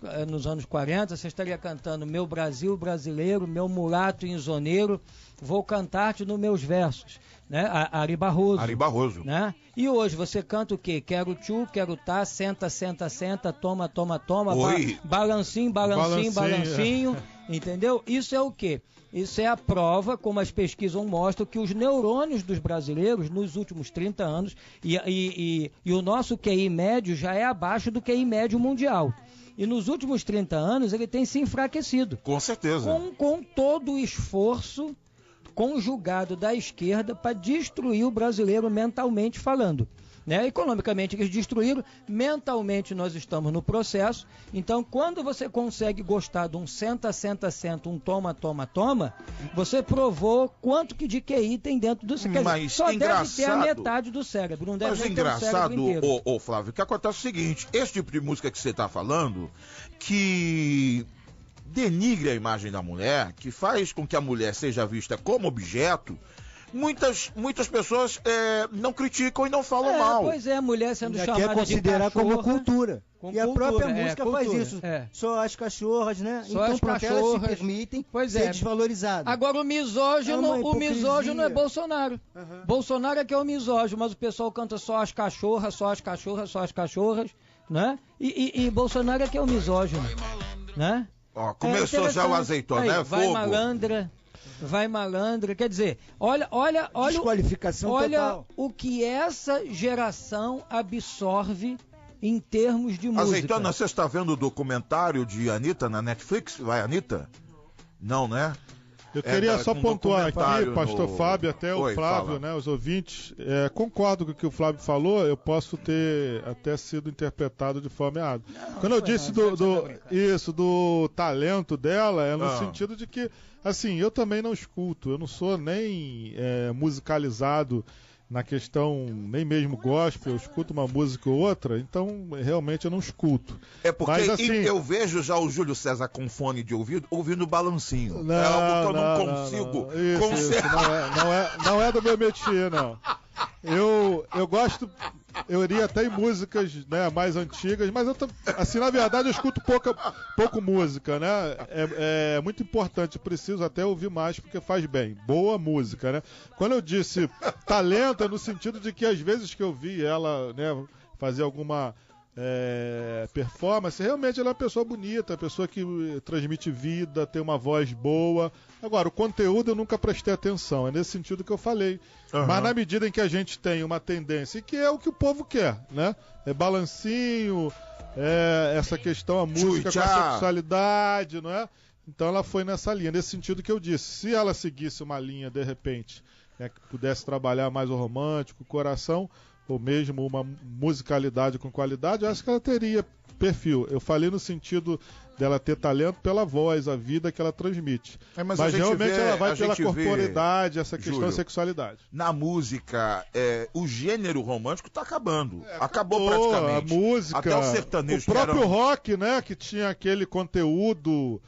Speaker 8: 40, você estaria cantando meu Brasil brasileiro, meu mulato insoneiro, vou cantar-te nos meus versos. Né? Ari Barroso. Né? E hoje você canta o quê? Quero tchu, quero tá, senta, senta, senta, toma, toma, toma, balancinho, entendeu? Isso é o quê? Isso é a prova, como as pesquisas mostram, que os neurônios dos brasileiros, nos últimos 30 anos, e o nosso QI médio já é abaixo do QI médio mundial. E nos últimos 30 anos ele tem se enfraquecido.
Speaker 6: Com certeza.
Speaker 8: Com todo o esforço conjugado da esquerda para destruir o brasileiro mentalmente falando. Né? Economicamente eles destruíram, mentalmente nós estamos no processo. Então quando você consegue gostar de um senta, senta, senta, um toma, toma, toma, você provou quanto que de QI tem dentro do cérebro. Só deve ter a metade do cérebro, não deve ter o cérebro inteiro.
Speaker 6: Ô Flávio, o que acontece é o seguinte, esse tipo de música que você está falando, que denigre a imagem da mulher, que faz com que a mulher seja vista como objeto, muitas pessoas não criticam e não falam mal.
Speaker 8: Pois é, a mulher sendo chamada
Speaker 9: quer considerar
Speaker 8: de cachorra,
Speaker 9: como cultura. E a própria música faz isso. Só as cachorras, né?
Speaker 8: Só
Speaker 9: então,
Speaker 8: pronto,
Speaker 9: elas se permitem ser desvalorizadas.
Speaker 8: Agora, o misógino é Bolsonaro. Bolsonaro é que é o misógino, mas o pessoal canta só as cachorras, só as cachorras, só as cachorras, né? E Bolsonaro é que é o misógino, né?
Speaker 6: Ó, começou já o azeitona, né?
Speaker 8: Vai malandra, quer dizer, olha
Speaker 9: desqualificação total.
Speaker 8: O que essa geração absorve em termos de música.
Speaker 6: Azeitona, você está vendo o documentário de Anitta na Netflix? Vai, Anitta? Não, né?
Speaker 7: Eu queria só pontuar aqui, pastor Fábio, até o Flávio, né, os ouvintes, concordo com o que o Flávio falou, eu posso ter até sido interpretado de forma errada. Quando eu disse do talento dela, é no sentido de que, assim, eu também não escuto, eu não sou nem musicalizado na questão, nem mesmo gospel, eu escuto uma música ou outra, então realmente eu não escuto.
Speaker 6: É porque mas, assim, eu vejo já o Júlio César com fone de ouvido, ouvindo balancinho. É algo que eu não consigo conservar.
Speaker 7: Não é do meu métier, não. Eu gosto, eu iria até em músicas, né, mais antigas, mas assim, na verdade eu escuto pouco música, né? É muito importante, preciso até ouvir mais porque faz bem. Boa música, né? Quando eu disse talento, é no sentido de que às vezes que eu vi ela, né, fazer alguma performance, realmente ela é uma pessoa bonita, uma pessoa que transmite vida, tem uma voz boa. Agora, o conteúdo eu nunca prestei atenção, é nesse sentido que eu falei. Mas na medida em que a gente tem uma tendência, e que é o que o povo quer, né? É balancinho, essa questão, a música com a sexualidade, não é? Então ela foi nessa linha, nesse sentido que eu disse. Se ela seguisse uma linha, de repente, que pudesse trabalhar mais o romântico, o coração, ou mesmo uma musicalidade com qualidade, eu acho que ela teria perfil. Eu falei no sentido dela ter talento pela voz, a vida que ela transmite. Mas realmente ela vai pela corporeidade, essa questão da sexualidade.
Speaker 6: Na música, o gênero romântico está acabando. Acabou praticamente.
Speaker 7: A música,
Speaker 6: até o sertanejo.
Speaker 7: O próprio rock, né, que tinha aquele conteúdo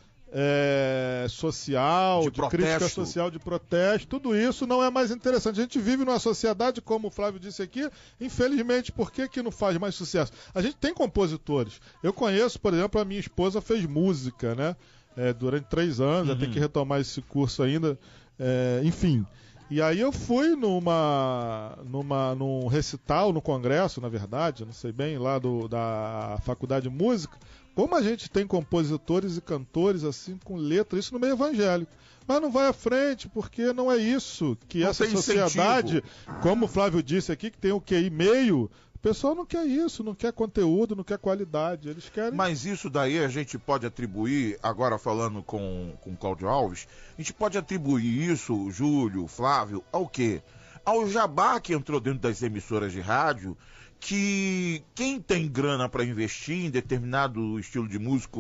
Speaker 7: social, de crítica social, de protesto, tudo isso não é mais interessante. A gente vive numa sociedade, como o Flávio disse aqui, infelizmente, por que não faz mais sucesso? A gente tem compositores. Eu conheço, por exemplo, a minha esposa fez música, né? Durante 3 anos, eu tenho que retomar esse curso ainda, enfim. E aí eu fui num recital, no congresso, na verdade, não sei bem, lá da Faculdade de Música. Como a gente tem compositores e cantores assim com letra, isso no meio evangélico. Mas não vai à frente, porque não é isso que não essa sociedade, como o Flávio disse aqui, que tem o QI meio, o pessoal não quer isso, não quer conteúdo, não quer qualidade, eles querem...
Speaker 6: Mas isso daí a gente pode atribuir, agora falando com o Cláudio Alves, a gente pode atribuir isso, Júlio, Flávio, ao quê? ao jabá que entrou dentro das emissoras de rádio, que quem tem grana para investir em determinado estilo de músico,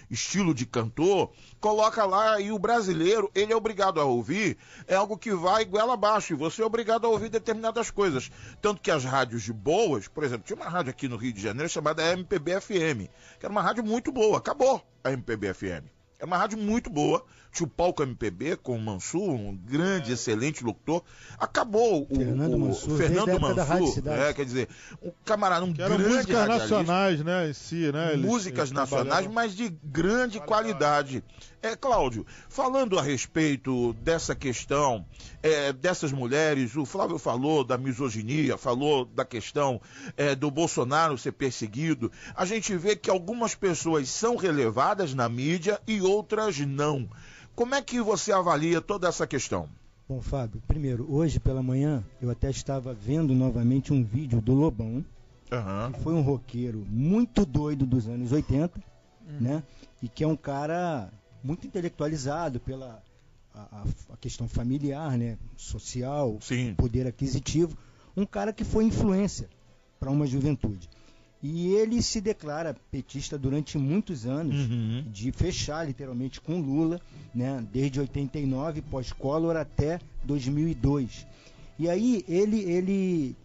Speaker 6: estilo de cantor, coloca lá e o brasileiro, ele é obrigado a ouvir, é algo que vai goela abaixo, e você é obrigado a ouvir determinadas coisas. Tanto que as rádios de boas, por exemplo, tinha uma rádio aqui no Rio de Janeiro chamada MPB FM, que era uma rádio muito boa, acabou a MPB FM. É uma rádio muito boa, tinha o Palco MPB com o Mansur, um grande, excelente locutor. Acabou o Fernando Mansur, quer dizer, um camarada, um grande
Speaker 7: músicas nacionais, né, em si, né?
Speaker 6: Músicas nacionais, mas de grande qualidade. Cláudio, falando a respeito dessa questão, dessas mulheres, o Flávio falou da misoginia, falou da questão do Bolsonaro ser perseguido. A gente vê que algumas pessoas são relevadas na mídia e outras não. Como é que você avalia toda essa questão?
Speaker 9: Bom, Fábio, primeiro, hoje pela manhã eu até estava vendo novamente um vídeo do Lobão, que foi um roqueiro muito doido dos anos 80, né? E que é um cara muito intelectualizado pela a questão familiar, né? Social,
Speaker 6: sim,
Speaker 9: poder aquisitivo. Um cara que foi influência para uma juventude. E ele se declara petista durante muitos anos, de fechar literalmente com Lula, né? Desde 89, pós-Collor, até 2002. E aí ele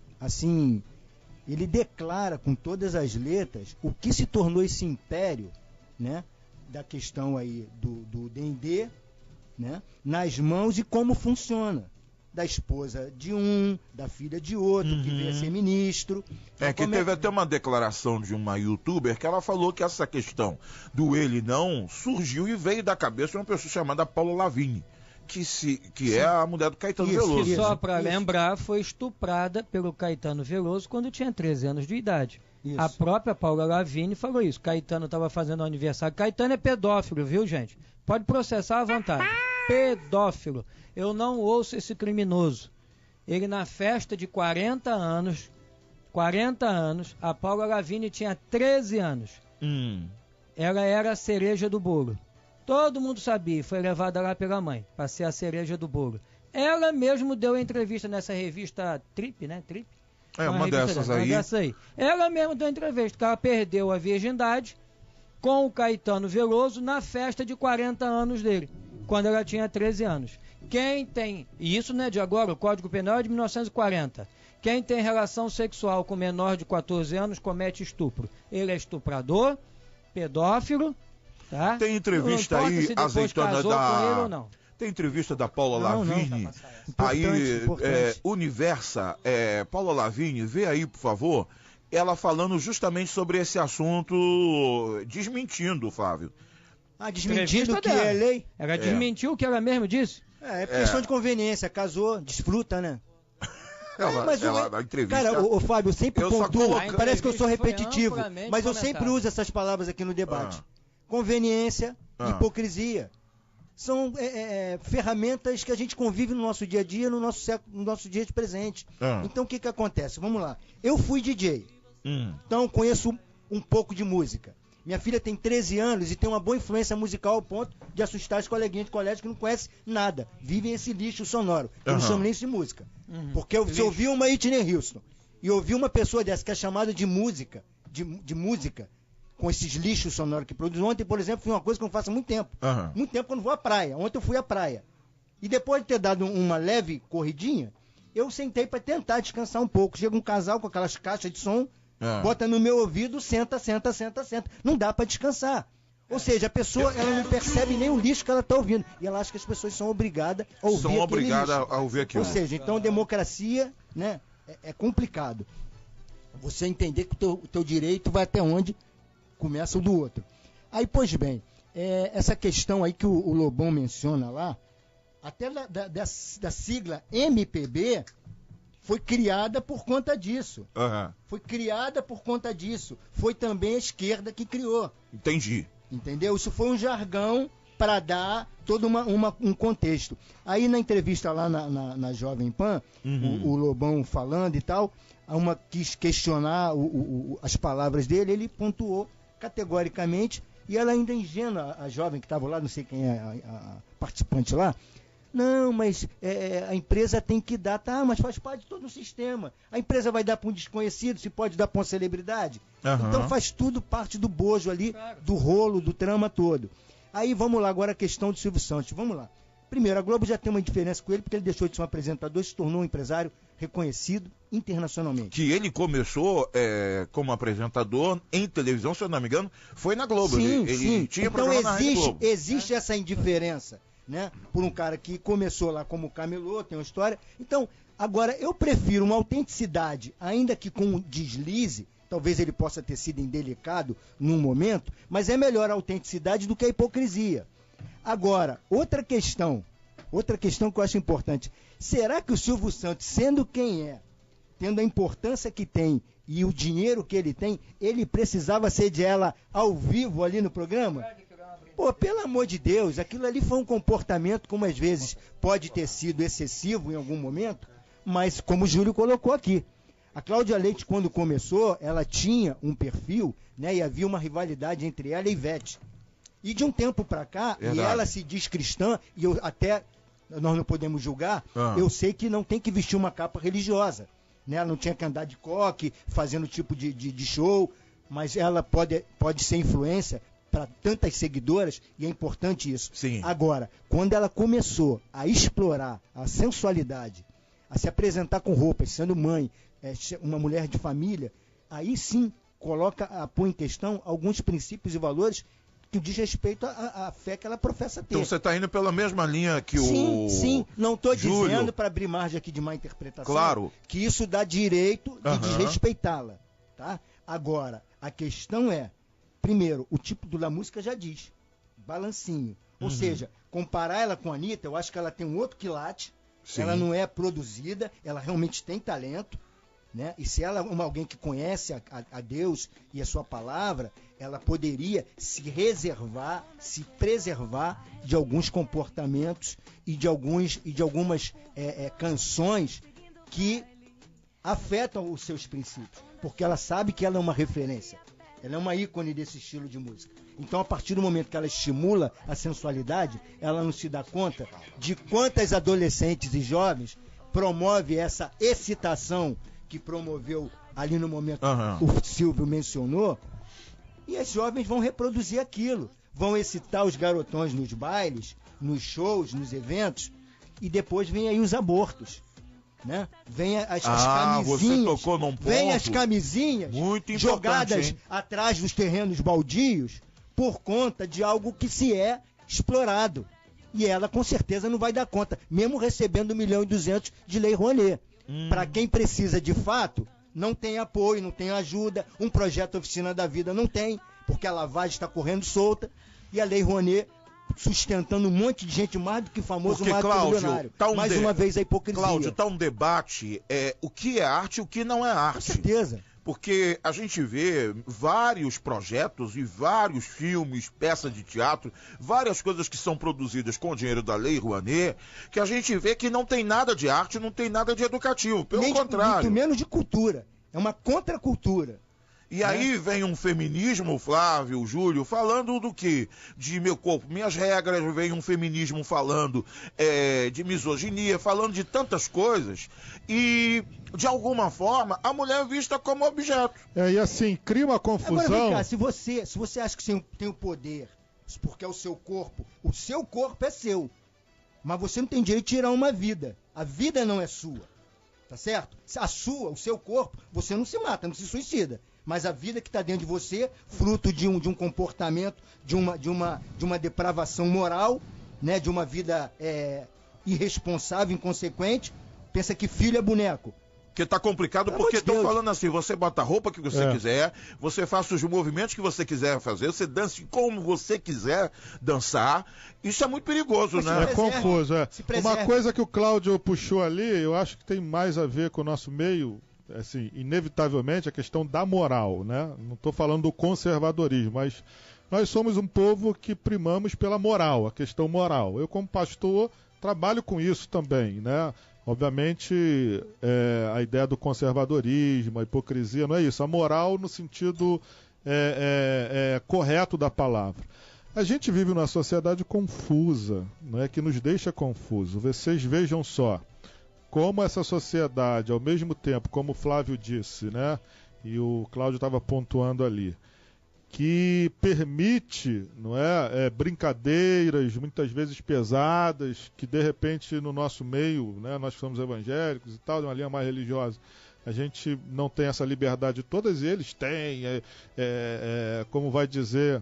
Speaker 9: declara com todas as letras o que se tornou esse império, né? Da questão aí do Dendê, né? Nas mãos e como funciona. Da esposa de um, da filha de outro, que veio a ser ministro.
Speaker 6: Que teve até uma declaração de uma youtuber que ela falou que essa questão do ele não surgiu e veio da cabeça de uma pessoa chamada Paula Lavigne, que é a mulher do Caetano Veloso.
Speaker 8: Que só para lembrar, foi estuprada pelo Caetano Veloso quando tinha 13 anos de idade. Isso. A própria Paula Lavigne falou isso. Caetano estava fazendo aniversário. Caetano é pedófilo, viu, gente? Pode processar à vontade. Pedófilo. Eu não ouço esse criminoso. Ele, na festa de 40 anos, a Paula Lavigne tinha 13 anos. Ela era a cereja do bolo. Todo mundo sabia, foi levada lá pela mãe, para ser a cereja do bolo. Ela mesmo deu entrevista nessa revista Trip, né? Trip?
Speaker 6: Uma dessas aí.
Speaker 8: Ela mesmo deu entrevista, que ela perdeu a virgindade com o Caetano Veloso na festa de 40 anos dele, quando ela tinha 13 anos. Quem tem, e isso não é de agora, o Código Penal é de 1940. Quem tem relação sexual com menor de 14 anos comete estupro. Ele é estuprador, pedófilo, tá?
Speaker 6: Tem entrevista aí, azeitona da... Tem entrevista da Paula Lavigne,
Speaker 9: importante.
Speaker 6: Universa, Paula Lavigne, vê aí, por favor, ela falando justamente sobre esse assunto, desmentindo, Flávio.
Speaker 9: Desmentindo que é lei?
Speaker 8: Ela desmentiu o que ela mesmo disse?
Speaker 9: É questão de conveniência, casou, desfruta, né?
Speaker 6: A entrevista...
Speaker 9: Cara, o Fábio, eu sempre pontuo, parece que eu sou repetitivo, mas eu sempre uso essas palavras aqui no debate. Conveniência, hipocrisia. São ferramentas que a gente convive no nosso dia a dia, no nosso dia de presente. Então o que acontece? Vamos lá. Eu fui DJ, então conheço um pouco de música. Minha filha tem 13 anos e tem uma boa influência musical ao ponto de assustar as coleguinhas de colégio que não conhecem nada. Vivem esse lixo sonoro. Eu não chamo nem isso de música. Porque se eu ouvir uma Whitney Houston e ouvir uma pessoa dessa que é chamada de música, de música, com esses lixos sonoros que produz. Ontem, por exemplo, foi uma coisa que eu não faço há muito tempo. Muito tempo que eu não vou à praia. Ontem eu fui à praia. E depois de ter dado uma leve corridinha, eu sentei para tentar descansar um pouco. Chega um casal com aquelas caixas de som, bota no meu ouvido, senta. Não dá para descansar. Ou seja, a pessoa ela não percebe nem o lixo que ela está ouvindo. E ela acha que as pessoas são obrigadas a ouvir aquilo.
Speaker 6: São obrigadas a ouvir aquilo.
Speaker 9: Ou seja, então democracia, né, é complicado. Você entender que o teu direito vai até onde começa o do outro. Aí, pois bem, essa questão aí que o Lobão menciona lá, até da sigla MPB, foi criada por conta disso. Foi criada por conta disso. Foi também a esquerda que criou.
Speaker 6: Entendi.
Speaker 9: Entendeu? Isso foi um jargão para dar todo um contexto. Aí na entrevista lá na Jovem Pan, o Lobão falando e tal, uma quis questionar as palavras dele, ele pontuou categoricamente, e ela ainda ingênua, a jovem que estava lá, não sei quem é a participante lá, Não, mas a empresa tem que dar, tá, mas faz parte de todo um sistema. A empresa vai dar para um desconhecido, se pode dar para uma celebridade. Então faz tudo parte do bojo ali, do rolo, do trama todo. Aí vamos lá, agora a questão do Silvio Santos. Vamos lá. Primeiro, a Globo já tem uma diferença com ele, porque ele deixou de ser um apresentador e se tornou um empresário reconhecido internacionalmente.
Speaker 6: Que ele começou como apresentador em televisão, se eu não me engano, foi na Globo.
Speaker 9: Sim,
Speaker 6: ele tinha
Speaker 9: então
Speaker 6: programa na Rede Globo.
Speaker 9: existe essa indiferença, né? Por um cara que começou lá como camelô, tem uma história. Então, agora, eu prefiro uma autenticidade, ainda que com um deslize, talvez ele possa ter sido indelicado num momento, mas é melhor a autenticidade do que a hipocrisia. Agora, outra questão que eu acho importante. Será que o Silvio Santos, sendo quem é, tendo a importância que tem e o dinheiro que ele tem, ele precisava sediar ela ao vivo ali no programa? Pô, pelo amor de Deus, aquilo ali foi um comportamento, como às vezes pode ter sido excessivo em algum momento, mas como o Júlio colocou aqui. A Cláudia Leite, quando começou, ela tinha um perfil, né, e havia uma rivalidade entre ela e Ivete. E de um tempo para cá, e ela se diz cristã, e nós não podemos julgar, eu sei que não tem que vestir uma capa religiosa. Né? Ela não tinha que andar de coque, fazendo tipo de show, mas ela pode ser influência para tantas seguidoras, e é importante isso.
Speaker 6: Sim.
Speaker 9: Agora, quando ela começou a explorar a sensualidade, a se apresentar com roupas, sendo mãe, uma mulher de família, aí sim põe em questão alguns princípios e valores que diz respeito à fé que ela professa ter.
Speaker 6: Então você está indo pela mesma linha que
Speaker 9: Sim, não estou dizendo, para abrir margem aqui de má interpretação, que isso dá direito de desrespeitá-la. Tá? Agora, a questão é, primeiro, o tipo da música já diz, balancinho. Ou seja, comparar ela com a Anitta, eu acho que ela tem um outro quilate, ela não é produzida, ela realmente tem talento, né? E se ela é alguém que conhece a Deus e a sua palavra, ela poderia se reservar, se preservar de alguns comportamentos e de algumas canções que afetam os seus princípios, porque ela sabe que ela é uma referência, ela é uma ícone desse estilo de música. Então, a partir do momento que ela estimula a sensualidade, ela não se dá conta de quantas adolescentes e jovens promove essa excitação que promoveu ali no momento que o Silvio mencionou, e as jovens vão reproduzir aquilo, vão excitar os garotões nos bailes, nos shows, nos eventos, e depois vem aí os abortos, né? Vem as camisinhas,
Speaker 6: você tocou num ponto
Speaker 9: vem as camisinhas
Speaker 6: muito
Speaker 9: jogadas atrás dos terrenos baldios por conta de algo que se é explorado. E ela com certeza não vai dar conta, mesmo recebendo 1,2 milhão de Lei Rouanet. Para quem precisa de fato, não tem apoio, não tem ajuda, um projeto Oficina da Vida não tem, porque a lavagem está correndo solta, e a Lei Rouanet sustentando um monte de gente mais do que famoso,
Speaker 6: porque,
Speaker 9: mais do que milionário.
Speaker 6: Mais
Speaker 9: uma vez a hipocrisia.
Speaker 6: Cláudio, está um debate, o que é arte e o que não é arte.
Speaker 9: Com certeza.
Speaker 6: Porque a gente vê vários projetos e vários filmes, peças de teatro, várias coisas que são produzidas com o dinheiro da Lei Rouanet, que a gente vê que não tem nada de arte, não tem nada de educativo. Pelo contrário.
Speaker 9: Muito menos de cultura. É uma contracultura.
Speaker 6: E aí vem um feminismo, Flávio, Júlio, falando do quê? De meu corpo, minhas regras, vem um feminismo falando de misoginia, falando de tantas coisas, e de alguma forma a mulher é vista como objeto.
Speaker 7: E assim, cria uma confusão.
Speaker 9: Agora vem cá, se você acha que você tem o poder, porque é o seu corpo é seu, mas você não tem direito de tirar uma vida. A vida não é sua, tá certo? O seu corpo, você não se mata, não se suicida. Mas a vida que está dentro de você, fruto de um comportamento, de uma depravação moral, né, de uma vida irresponsável, inconsequente, pensa que filho é boneco.
Speaker 6: Porque tá complicado, porque estão falando assim, você bota a roupa que você quiser, você faça os movimentos que você quiser fazer, você dance como você quiser dançar. Isso é muito perigoso, né?
Speaker 7: É confuso, Uma coisa que o Cláudio puxou ali, eu acho que tem mais a ver com o nosso meio, assim, inevitavelmente a questão da moral, né? Não estou falando do conservadorismo, mas nós somos um povo que primamos pela moral, a questão moral. Eu, como pastor, trabalho com isso também, né? Obviamente, a ideia do conservadorismo, a hipocrisia, não é isso. A moral no sentido correto da palavra. A gente vive numa sociedade confusa, não é, que nos deixa confuso. Vocês vejam só como essa sociedade, ao mesmo tempo, como o Flávio disse, né, e o Cláudio estava pontuando ali, que permite, não é, brincadeiras muitas vezes pesadas, que de repente no nosso meio, né, nós somos evangélicos e tal, de uma linha mais religiosa, a gente não tem essa liberdade. Todos eles têm, como vai dizer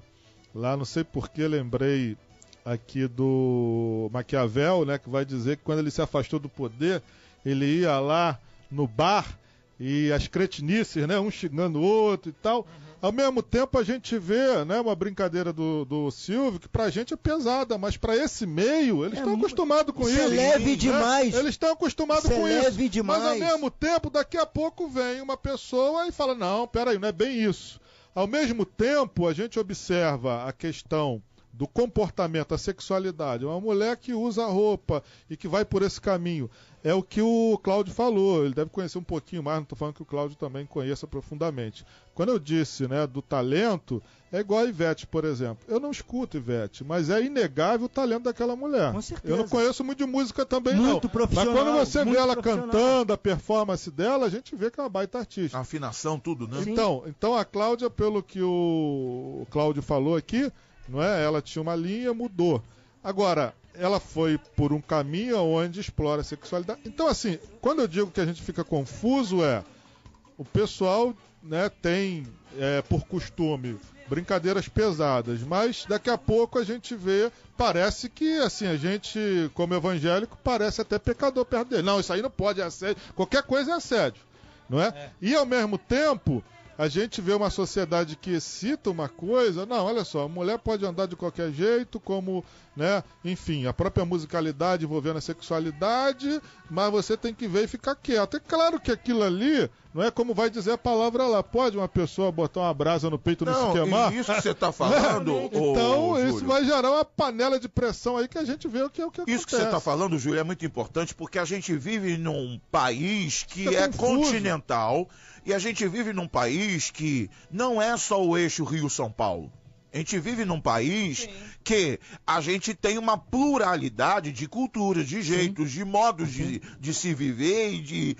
Speaker 7: lá, não sei por que lembrei aqui do Maquiavel, né, que vai dizer que quando ele se afastou do poder, ele ia lá no bar e as cretinices, né, um xingando o outro e tal. Ao mesmo tempo a gente vê, né, uma brincadeira do Silvio que pra gente é pesada, mas pra esse meio eles estão acostumados com isso.
Speaker 9: É leve, né, demais.
Speaker 7: Eles estão acostumados com isso.
Speaker 9: Leve demais.
Speaker 7: Mas ao mesmo tempo, daqui a pouco vem uma pessoa e fala, não, peraí, não é bem isso. Ao mesmo tempo, a gente observa a questão do comportamento, a sexualidade. Uma mulher que usa roupa e que vai por esse caminho. É o que o Cláudio falou. Ele deve conhecer um pouquinho mais, não estou falando que o Cláudio também conheça profundamente. Quando eu disse, né, do talento, é igual a Ivete, por exemplo. Eu não escuto Ivete, mas é inegável o talento daquela mulher.
Speaker 9: Com certeza.
Speaker 7: Eu não conheço muito de música também,
Speaker 9: muito
Speaker 7: não.
Speaker 9: Profissional,
Speaker 7: mas quando você vê ela cantando, a performance dela, a gente vê que é uma baita artista.
Speaker 6: A afinação, tudo, né?
Speaker 7: Então a Cláudia, pelo que o Cláudio falou aqui, não é? Ela tinha uma linha, mudou. Agora, ela foi por um caminho onde explora a sexualidade. Então, assim, quando eu digo que a gente fica confuso, o pessoal, né, tem, por costume, brincadeiras pesadas, mas daqui a pouco a gente vê, parece que, assim, a gente, como evangélico, parece até pecador perto dele. Não, isso aí não pode, é assédio. Qualquer coisa é assédio, não é? E, ao mesmo tempo, a gente vê uma sociedade que excita uma coisa. Não, olha só, a mulher pode andar de qualquer jeito, como, né, enfim, a própria musicalidade envolvendo a sexualidade, mas você tem que ver e ficar quieto. É claro que aquilo ali, não é como vai dizer a palavra lá, pode uma pessoa botar uma brasa no peito e não se queimar?
Speaker 6: Isso que você está falando,
Speaker 7: então, isso
Speaker 6: Júlio,
Speaker 7: vai gerar uma panela de pressão aí que a gente vê o que acontece.
Speaker 6: Isso que você está falando, Júlio, é muito importante, porque a gente vive num país que é continental, e a gente vive num país que não é só o eixo Rio-São Paulo. A gente vive num país que a gente tem uma pluralidade de culturas, de jeitos, de modos de se viver e de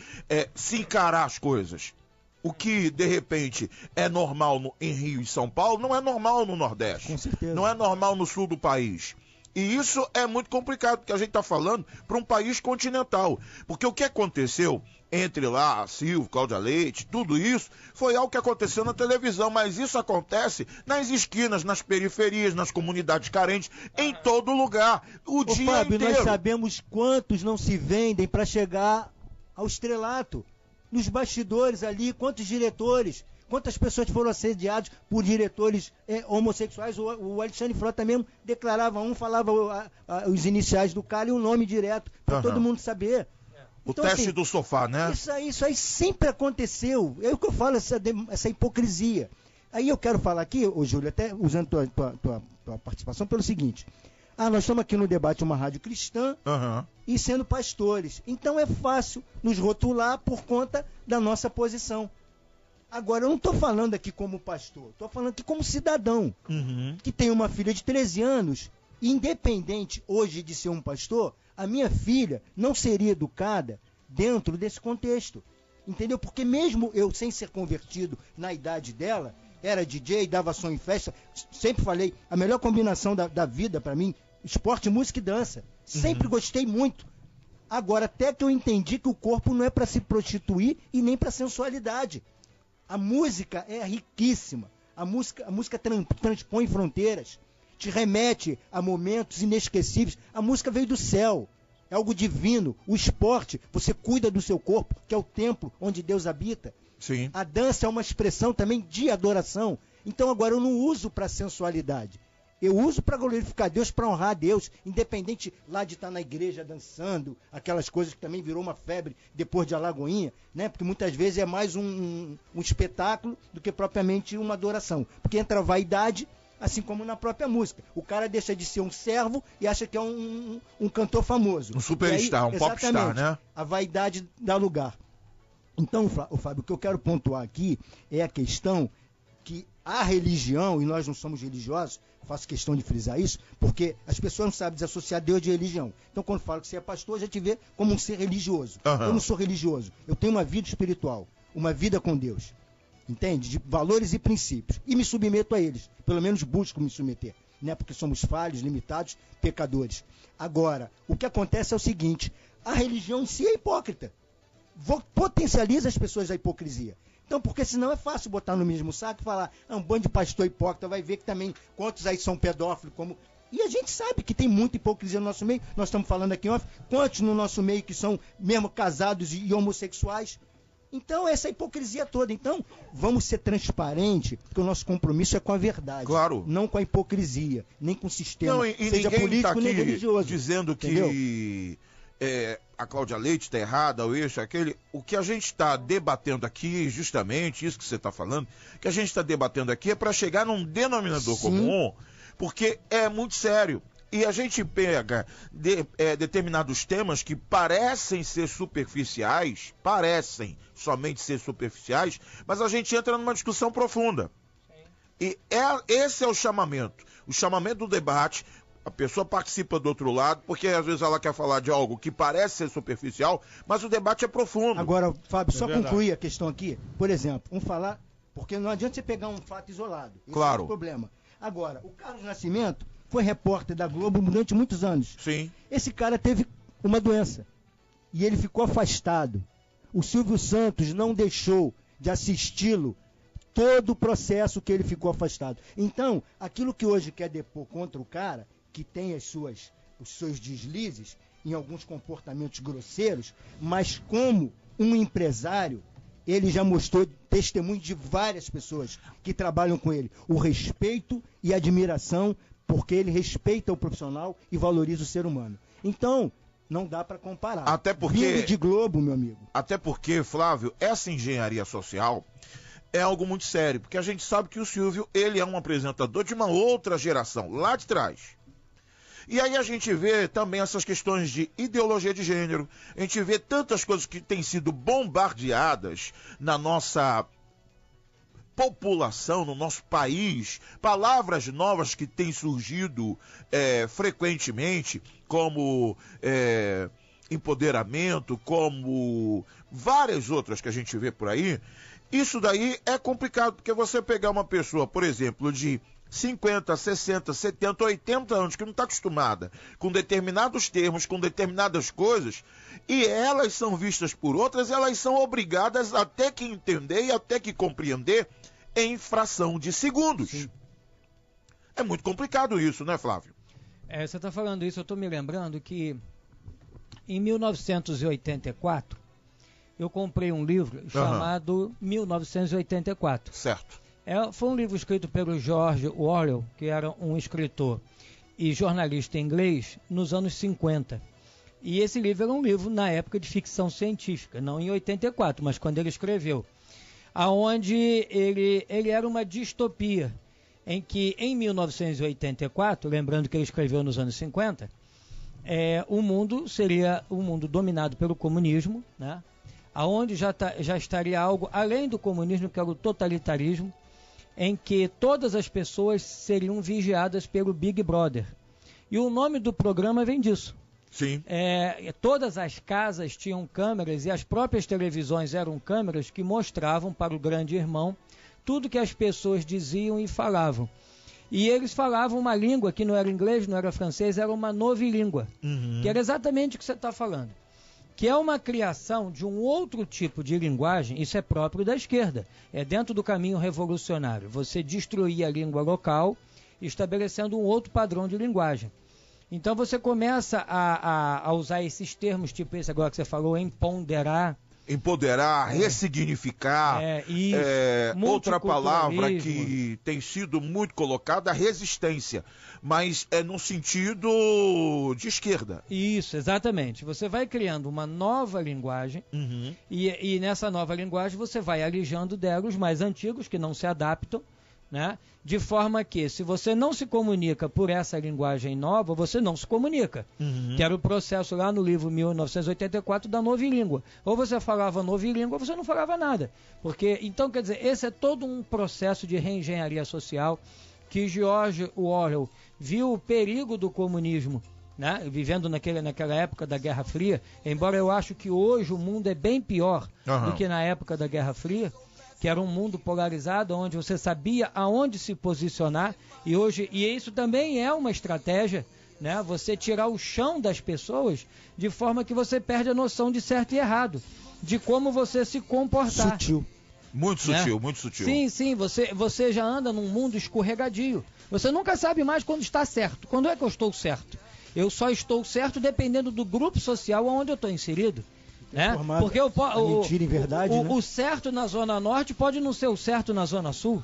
Speaker 6: se encarar as coisas. O que, de repente, é normal em Rio e São Paulo, não é normal no Nordeste.
Speaker 9: Com certeza.
Speaker 6: Não é normal no sul do país. E isso é muito complicado, porque a gente está falando para um país continental. Porque o que aconteceu entre lá, Silvio, Cláudia Leite, tudo isso, foi algo que aconteceu na televisão, mas isso acontece nas esquinas, nas periferias, nas comunidades carentes, em todo lugar, o dia
Speaker 9: Fábio,
Speaker 6: inteiro.
Speaker 9: nós sabemos quantos não se vendem para chegar ao estrelato. Nos bastidores ali, quantos diretores, quantas pessoas foram assediadas por diretores homossexuais. O Alexandre Frota mesmo declarava falava os iniciais do cara e o nome direto, para todo mundo saber.
Speaker 6: Então, o teste do sofá, né?
Speaker 9: Isso aí sempre aconteceu. É o que eu falo, essa hipocrisia. Aí eu quero falar aqui, Júlio, até usando tua participação, pelo seguinte. Nós estamos aqui no debate, uma rádio cristã, e sendo pastores. Então é fácil nos rotular por conta da nossa posição. Agora, eu não estou falando aqui como pastor, estou falando aqui como cidadão, que tem uma filha de 13 anos, independente hoje de ser um pastor, a minha filha não seria educada dentro desse contexto. Entendeu? Porque mesmo eu, sem ser convertido na idade dela, era DJ, dava som em festa, sempre falei, a melhor combinação da vida para mim, esporte, música e dança. Sempre gostei muito. Agora, até que eu entendi que o corpo não é para se prostituir e nem para sensualidade. A música é riquíssima. A música transpõe fronteiras, te remete a momentos inesquecíveis. A música veio do céu, é algo divino. O esporte, você cuida do seu corpo, que é o templo onde Deus habita.
Speaker 6: Sim.
Speaker 9: A dança é uma expressão também de adoração. Então agora eu não uso para sensualidade. Eu uso para glorificar Deus, para honrar a Deus, independente lá de estar na igreja dançando, aquelas coisas que também virou uma febre depois de Alagoinha, né? Porque muitas vezes é mais um espetáculo do que propriamente uma adoração. Porque entra a vaidade, assim como na própria música. O cara deixa de ser um servo e acha que é um cantor famoso.
Speaker 6: Um superstar, um popstar, né?
Speaker 9: A vaidade dá lugar. Então, Fábio, o que eu quero pontuar aqui é a questão que a religião, e nós não somos religiosos, faço questão de frisar isso, porque as pessoas não sabem desassociar Deus de religião. Então, quando falo que você é pastor, já te vê como um ser religioso. Eu não sou religioso, eu tenho uma vida espiritual, uma vida com Deus, entende? De valores e princípios, e me submeto a eles, pelo menos busco me submeter, né? Porque somos falhos, limitados, pecadores. Agora, o que acontece é o seguinte, a religião em si é hipócrita, potencializa as pessoas da hipocrisia. Então, porque senão é fácil botar no mesmo saco e falar, um bando de pastor hipócrita, vai ver que também quantos aí são pedófilos, como... E a gente sabe que tem muita hipocrisia no nosso meio, nós estamos falando aqui, quantos no nosso meio que são mesmo casados e homossexuais. Então, essa hipocrisia toda. Então, vamos ser transparentes, porque o nosso compromisso é com a verdade.
Speaker 6: Claro.
Speaker 9: Não com a hipocrisia, nem com o sistema,
Speaker 6: não, e
Speaker 9: seja político nem religioso.
Speaker 6: Dizendo que a Cláudia Leite está errada, ou isso, aquele. O que a gente está debatendo aqui, justamente isso que você está falando, que a gente está debatendo aqui é para chegar num denominador comum, porque é muito sério. E a gente pega determinados temas que parecem ser superficiais, somente ser superficiais, mas a gente entra numa discussão profunda. Sim. E esse é o chamamento do debate. A pessoa participa do outro lado, porque às vezes ela quer falar de algo que parece ser superficial, mas o debate é profundo.
Speaker 9: Agora, Fábio, só concluir a questão aqui. Por exemplo, vamos falar, porque não adianta você pegar um fato isolado. Esse
Speaker 6: claro.
Speaker 9: É o problema. Agora, o Carlos Nascimento foi repórter da Globo durante muitos anos.
Speaker 6: Sim.
Speaker 9: Esse cara teve uma doença e ele ficou afastado. O Silvio Santos não deixou de assisti-lo todo o processo que ele ficou afastado. Então, aquilo que hoje quer depor contra o cara, que tem os seus deslizes em alguns comportamentos grosseiros, mas como um empresário, ele já mostrou testemunho de várias pessoas que trabalham com ele, o respeito e admiração, porque ele respeita o profissional e valoriza o ser humano. Então, não dá para comparar.
Speaker 6: Até porque...
Speaker 9: Vindo de Globo, meu amigo.
Speaker 6: Até porque, Flávio, essa engenharia social é algo muito sério, porque a gente sabe que o Silvio, ele é um apresentador de uma outra geração, lá de trás. E aí a gente vê também essas questões de ideologia de gênero, a gente vê tantas coisas que têm sido bombardeadas na nossa população, no nosso país, palavras novas que têm surgido frequentemente, como empoderamento, como várias outras que a gente vê por aí. Isso daí é complicado, porque você pegar uma pessoa, por exemplo, de 50, 60, 70, 80 anos, que não está acostumada com determinados termos, com determinadas coisas, e elas são vistas por outras, elas são obrigadas até que entender e até que compreender em fração de segundos. Sim. É muito complicado isso, né, Flávio?
Speaker 8: Você está falando isso, eu estou me lembrando que em 1984, eu comprei um livro chamado 1984.
Speaker 6: Certo.
Speaker 8: Foi um livro escrito pelo George Orwell, que era um escritor e jornalista inglês nos anos 50. E esse livro era um livro na época de ficção científica, não em 84, mas quando ele escreveu. Aonde ele era uma distopia, em que em 1984, lembrando que ele escreveu nos anos 50, o mundo seria um mundo dominado pelo comunismo, né? Aonde já estaria algo além do comunismo, que era o totalitarismo, em que todas as pessoas seriam vigiadas pelo Big Brother. E o nome do programa vem disso.
Speaker 6: Sim.
Speaker 8: Todas as casas tinham câmeras e as próprias televisões eram câmeras que mostravam para o grande irmão tudo que as pessoas diziam e falavam. E eles falavam uma língua que não era inglês, não era francês, era uma novilíngua, que era exatamente o que você está falando. Que é uma criação de um outro tipo de linguagem, isso é próprio da esquerda, é dentro do caminho revolucionário, você destruir a língua local, estabelecendo um outro padrão de linguagem. Então você começa a usar esses termos, tipo esse agora que você falou, empoderar,
Speaker 6: ressignificar, outra palavra que tem sido muito colocada, resistência, mas é no sentido de esquerda.
Speaker 8: Isso, exatamente. Você vai criando uma nova linguagem e nessa nova linguagem você vai alijando dela os mais antigos que não se adaptam, né? De forma que, se você não se comunica por essa linguagem nova, você não se comunica. Que era o processo lá no livro 1984 da novilíngua. Ou você falava novilíngua, ou você não falava nada. Porque, então, quer dizer, esse é todo um processo de reengenharia social que George Orwell viu o perigo do comunismo, né? Vivendo naquela época da Guerra Fria, embora eu acho que hoje o mundo é bem pior do que na época da Guerra Fria, que era um mundo polarizado, onde você sabia aonde se posicionar, e isso também é uma estratégia, né? Você tirar o chão das pessoas de forma que você perde a noção de certo e errado, de como você se comportar.
Speaker 9: Sutil.
Speaker 6: Muito sutil, muito sutil.
Speaker 8: Sim, você já anda num mundo escorregadio. Você nunca sabe mais quando está certo. Quando é que eu estou certo? Eu só estou certo dependendo do grupo social onde eu estou inserido. Né? Porque
Speaker 9: mentira em verdade, né?
Speaker 8: O certo na Zona Norte pode não ser o certo na Zona Sul.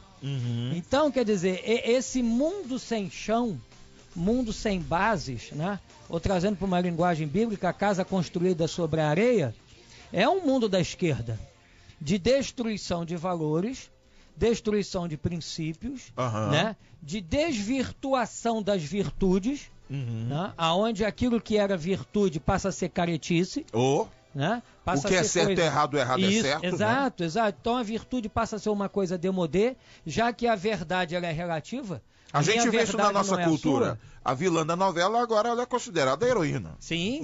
Speaker 8: Então, quer dizer, esse mundo sem chão, mundo sem bases, né? Ou trazendo para uma linguagem bíblica, a casa construída sobre a areia, é um mundo da esquerda, de destruição de valores, destruição de princípios, né? De desvirtuação das virtudes, né? Aonde aquilo que era virtude passa a ser caretice. Né?
Speaker 6: O que é certo é errado, o errado é certo.
Speaker 8: Exato, exato. Então a virtude passa a ser uma coisa demodê, já que a verdade ela é relativa.
Speaker 6: A gente vê isso na nossa cultura. A vilã da novela agora ela é considerada a heroína.
Speaker 8: Sim,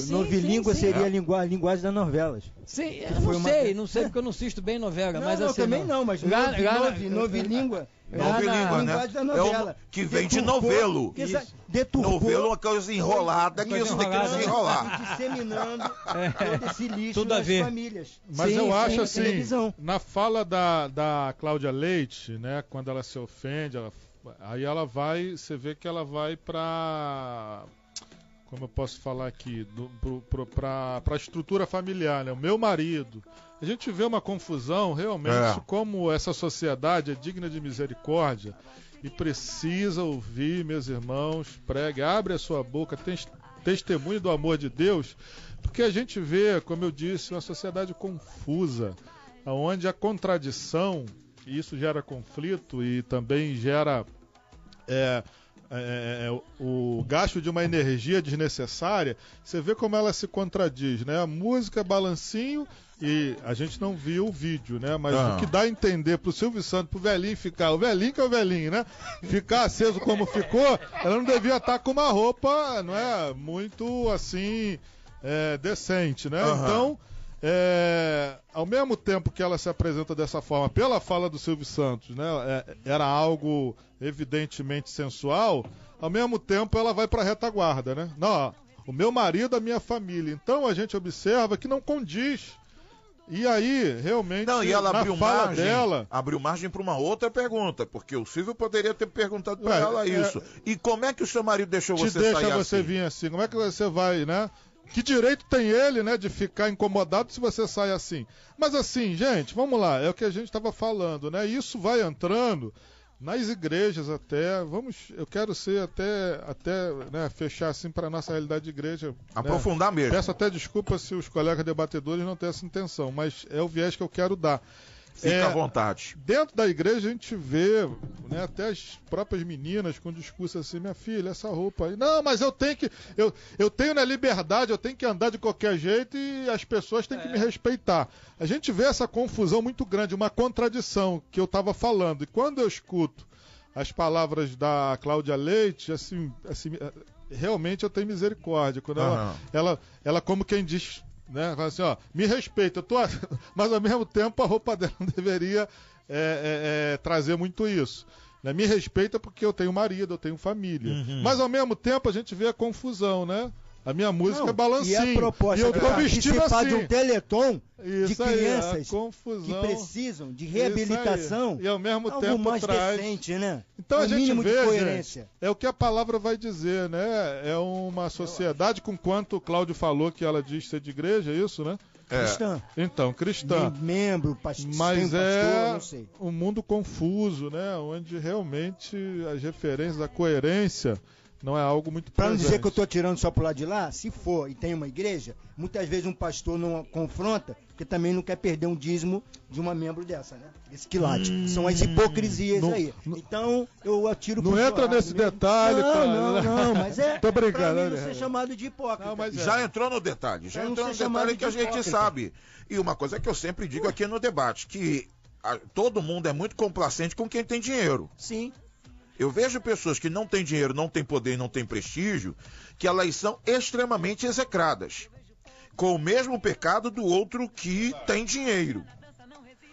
Speaker 9: novilíngua seria a linguagem das novelas.
Speaker 8: Sim, eu não sei porque eu não assisto bem novela. Mas
Speaker 9: eu
Speaker 8: assim,
Speaker 9: também não, mas novilíngua.
Speaker 6: Novilíngua, né? Que vem de novelo. Novelo é uma coisa enrolada que você tem que desenrolar.
Speaker 9: Disseminando todo esse lixo nas famílias.
Speaker 7: Mas eu acho assim, na fala da Cláudia Leite, né, quando ela se ofende, aí ela vai, você vê que ela vai para, como eu posso falar aqui, para a estrutura familiar, né? O meu marido. A gente vê uma confusão realmente como essa sociedade é digna de misericórdia e precisa ouvir, meus irmãos, pregue, abre a sua boca, testemunho do amor de Deus, porque a gente vê, como eu disse, uma sociedade confusa, onde a contradição, e isso gera conflito e também gera o gasto de uma energia desnecessária. Você vê como ela se contradiz, né? A música é balancinho e a gente não viu o vídeo, né? Mas o que dá a entender pro Silvio Santos, pro velhinho ficar, o velhinho que é o velhinho, né? Ficar aceso como ficou, ela não devia estar com uma roupa, não é? Muito assim, decente, né? Então, ao mesmo tempo que ela se apresenta dessa forma, pela fala do Silvio Santos, né, era algo evidentemente sensual, ao mesmo tempo ela vai para a retaguarda, né? Não, o meu marido, a minha família. Então a gente observa que não condiz. E aí, realmente,
Speaker 6: e ela
Speaker 7: abriu
Speaker 6: margem para uma outra pergunta, porque o Silvio poderia ter perguntado para ela isso. E como é que o seu marido deixou você sair assim?
Speaker 7: Deixa você vir assim, como é que você vai, né? Que direito tem ele, né, de ficar incomodado se você sai assim? Mas assim, gente, vamos lá, é o que a gente estava falando, né? Isso vai entrando nas igrejas até, eu quero ser até né, fechar assim para nossa realidade de igreja.
Speaker 6: Aprofundar
Speaker 7: né?
Speaker 6: mesmo.
Speaker 7: Peço até desculpa se os colegas debatedores não têm essa intenção, mas é o viés que eu quero dar.
Speaker 6: Fica à vontade.
Speaker 7: Dentro da igreja a gente vê, né, até as próprias meninas com discurso assim, minha filha, essa roupa aí. Não, mas eu tenho na liberdade, eu tenho que andar de qualquer jeito e as pessoas têm que me respeitar. A gente vê essa confusão muito grande, uma contradição que eu estava falando. E quando eu escuto as palavras da Cláudia Leite, assim realmente eu tenho misericórdia. Quando ela como quem diz, né, fala assim, ó, me respeita, mas ao mesmo tempo a roupa dela não deveria trazer muito isso. Né? Me respeita porque eu tenho marido, eu tenho família. Mas ao mesmo tempo a gente vê a confusão, né? A minha música é balancinho.
Speaker 9: E a proposta
Speaker 7: e eu tô vestindo assim.
Speaker 9: De um teleton
Speaker 7: isso
Speaker 9: de crianças
Speaker 7: que
Speaker 9: precisam de reabilitação.
Speaker 7: E ao mesmo
Speaker 9: algo
Speaker 7: tempo
Speaker 9: mais
Speaker 7: traz.
Speaker 9: Decente, né?
Speaker 7: Então a gente vê,
Speaker 9: de coerência.
Speaker 7: Gente, é o que a palavra vai dizer, né? É uma sociedade, com quanto o Cláudio falou que ela diz ser de igreja, é isso, né?
Speaker 9: Cristã.
Speaker 7: Então, cristã.
Speaker 9: Membro, pastor,
Speaker 7: mas
Speaker 9: pastor, não sei.
Speaker 7: Um mundo confuso, né? Onde realmente as referências, a coerência não é algo muito
Speaker 9: Para não
Speaker 7: presente.
Speaker 9: dizer que eu estou tirando só pro lado de lá, se for e tem uma igreja, muitas vezes um pastor não confronta, porque também não quer perder um dízimo de uma membro dessa, né? Esse quilate. São as hipocrisias aí. Então, eu atiro pro
Speaker 7: Não entra nesse detalhe, cara.
Speaker 9: Não, mas é
Speaker 7: Tô brincando,
Speaker 9: pra mim não ser chamado de hipócrita.
Speaker 7: Não, mas
Speaker 6: Já entrou no detalhe, já entrou no detalhe que a gente sabe. E uma coisa que eu sempre digo aqui no debate, que todo mundo é muito complacente com quem tem dinheiro.
Speaker 9: Sim.
Speaker 6: Eu vejo pessoas que não têm dinheiro, não têm poder, não têm prestígio, que elas são extremamente execradas, com o mesmo pecado do outro que tem dinheiro.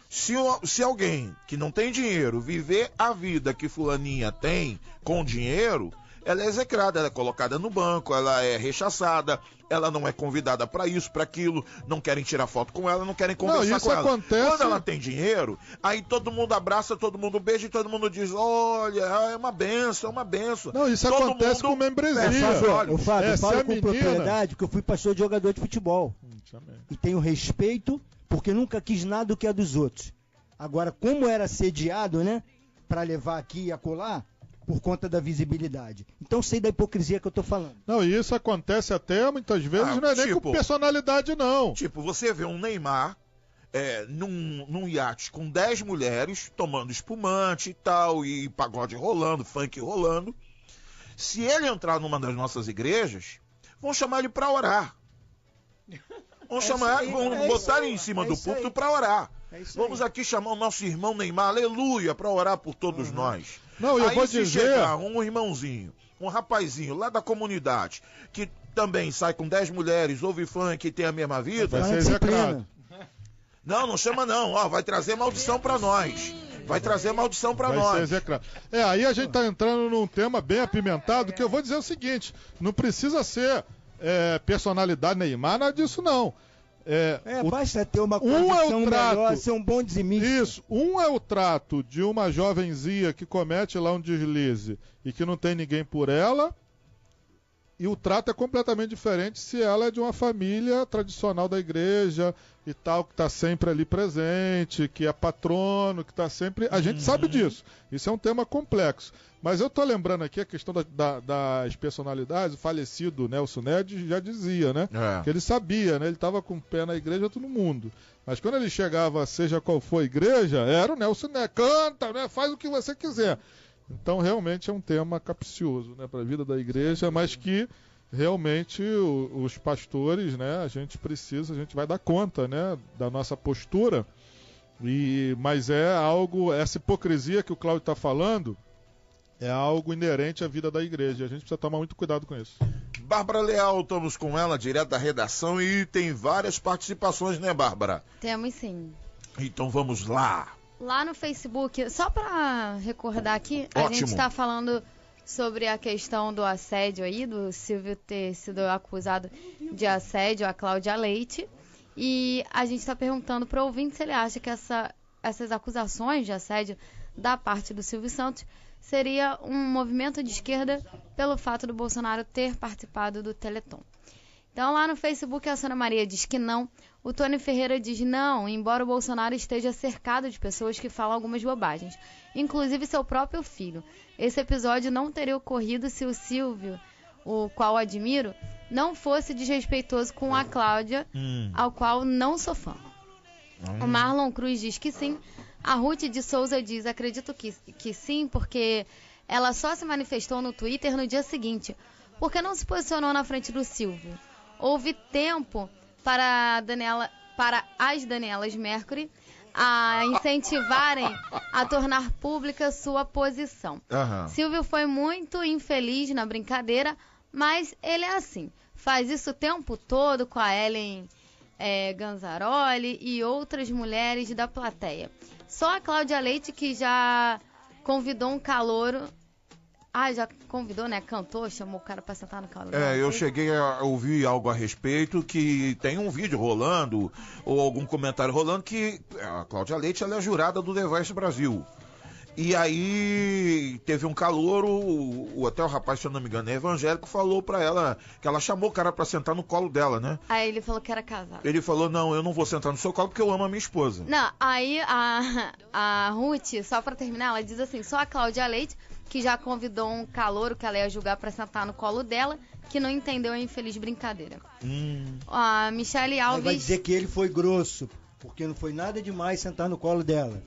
Speaker 6: Se alguém que não tem dinheiro viver a vida que fulaninha tem com dinheiro, ela é execrada, ela é colocada no banco, ela é rechaçada, ela não é convidada para isso, para aquilo, não querem tirar foto com ela, não querem conversar com ela.
Speaker 7: Acontece...
Speaker 6: Quando ela tem dinheiro, aí todo mundo abraça, todo mundo beija e todo mundo diz, olha, é uma benção, é uma benção.
Speaker 7: Não, isso
Speaker 6: todo
Speaker 7: acontece com membresia.
Speaker 9: Eu falo com
Speaker 7: menina...
Speaker 9: propriedade que eu fui pastor de jogador de futebol. E tenho respeito, porque nunca quis nada do que é dos outros. Agora, como era sediado, né, para levar aqui e acolá, por conta da visibilidade. Então sei da hipocrisia que eu tô falando.
Speaker 7: Não, e isso acontece até muitas vezes, não é nem com personalidade, não.
Speaker 6: Tipo, você vê um Neymar num iate com 10 mulheres, tomando espumante e tal, e pagode rolando, funk rolando. Se ele entrar numa das nossas igrejas, vão chamar ele para orar. Vão botar ele em cima do púlpito para orar. Vamos aqui chamar o nosso irmão Neymar, aleluia, para orar por todos nós.
Speaker 7: Não, eu vou dizer...
Speaker 6: chegar um irmãozinho, um rapazinho lá da comunidade, que também sai com 10 mulheres, ouve funk e tem a mesma vida...
Speaker 7: Vai ser execrado.
Speaker 6: Não chama não, vai trazer maldição para nós. Vai trazer maldição para nós.
Speaker 7: Vai ser execrado. Aí a gente tá entrando num tema bem apimentado, que eu vou dizer o seguinte, não precisa ser personalidade Neymar, nada disso não.
Speaker 9: Basta ter uma condição melhor, ser um bom dizimista.
Speaker 7: Isso, é o trato de uma jovenzinha que comete lá um deslize e que não tem ninguém por ela, e o trato é completamente diferente se ela é de uma família tradicional da igreja e tal, que está sempre ali presente, que é patrono, que está sempre... A gente sabe disso, isso é um tema complexo. Mas eu tô lembrando aqui a questão das personalidades, o falecido Nelson Ned já dizia, né? Que ele sabia, né? Ele estava com o pé na igreja todo mundo. Mas quando ele chegava, seja qual for a igreja, era o Nelson Ned, canta, né? Faz o que você quiser. Então realmente é um tema capcioso, né? Para a vida da igreja, mas que realmente os pastores, né? A gente vai dar conta, né? Da nossa postura. Mas é algo, essa hipocrisia que o Cláudio está falando, é algo inerente à vida da igreja. A gente precisa tomar muito cuidado com isso.
Speaker 6: Bárbara Leal, estamos com ela, direto da redação, e tem várias participações, né, Bárbara?
Speaker 10: Temos sim.
Speaker 6: Então vamos lá.
Speaker 10: Lá no Facebook, só para recordar aqui,
Speaker 6: Ótimo.
Speaker 10: A gente está falando sobre a questão do assédio aí, do Silvio ter sido acusado de assédio a Cláudia Leite. E a gente está perguntando para o ouvinte se ele acha que essas acusações de assédio da parte do Silvio Santos seria um movimento de esquerda pelo fato do Bolsonaro ter participado do Teleton. Então lá no Facebook a Sônia Maria diz que não, o Tony Ferreira diz não, embora o Bolsonaro esteja cercado de pessoas que falam algumas bobagens, inclusive seu próprio filho. Esse episódio não teria ocorrido se o Silvio, o qual admiro, não fosse desrespeitoso com a Cláudia, ao qual não sou fã. O Marlon Cruz diz que sim. A Ruth de Souza diz, acredito que sim, porque ela só se manifestou no Twitter no dia seguinte. Por que não se posicionou na frente do Silvio? Houve tempo para as Danielas Mercury a incentivarem a tornar pública sua posição. Silvio foi muito infeliz na brincadeira, mas ele é assim. Faz isso o tempo todo com a Ellen Ganzaroli e outras mulheres da plateia. Só a Cláudia Leite que já convidou um calouro. Já convidou, né? Cantou, chamou o cara pra sentar no calouro.
Speaker 6: Eu cheguei a ouvir algo a respeito, que tem um vídeo rolando, ou algum comentário rolando, que a Cláudia Leite ela é jurada do The Voice Brasil. E aí teve um calouro, até o rapaz, se eu não me engano, é evangélico, falou pra ela, que ela chamou o cara pra sentar no colo dela, né?
Speaker 10: Aí ele falou que era casado.
Speaker 6: Ele falou, não, eu não vou sentar no seu colo porque eu amo a minha esposa.
Speaker 10: Não, aí a Ruth, só pra terminar, ela diz assim, só a Cláudia Leite, que já convidou um calouro que ela ia julgar para sentar no colo dela, que não entendeu a infeliz brincadeira. A Michele Alves...
Speaker 9: Vai dizer que ele foi grosso, porque não foi nada demais sentar no colo dela.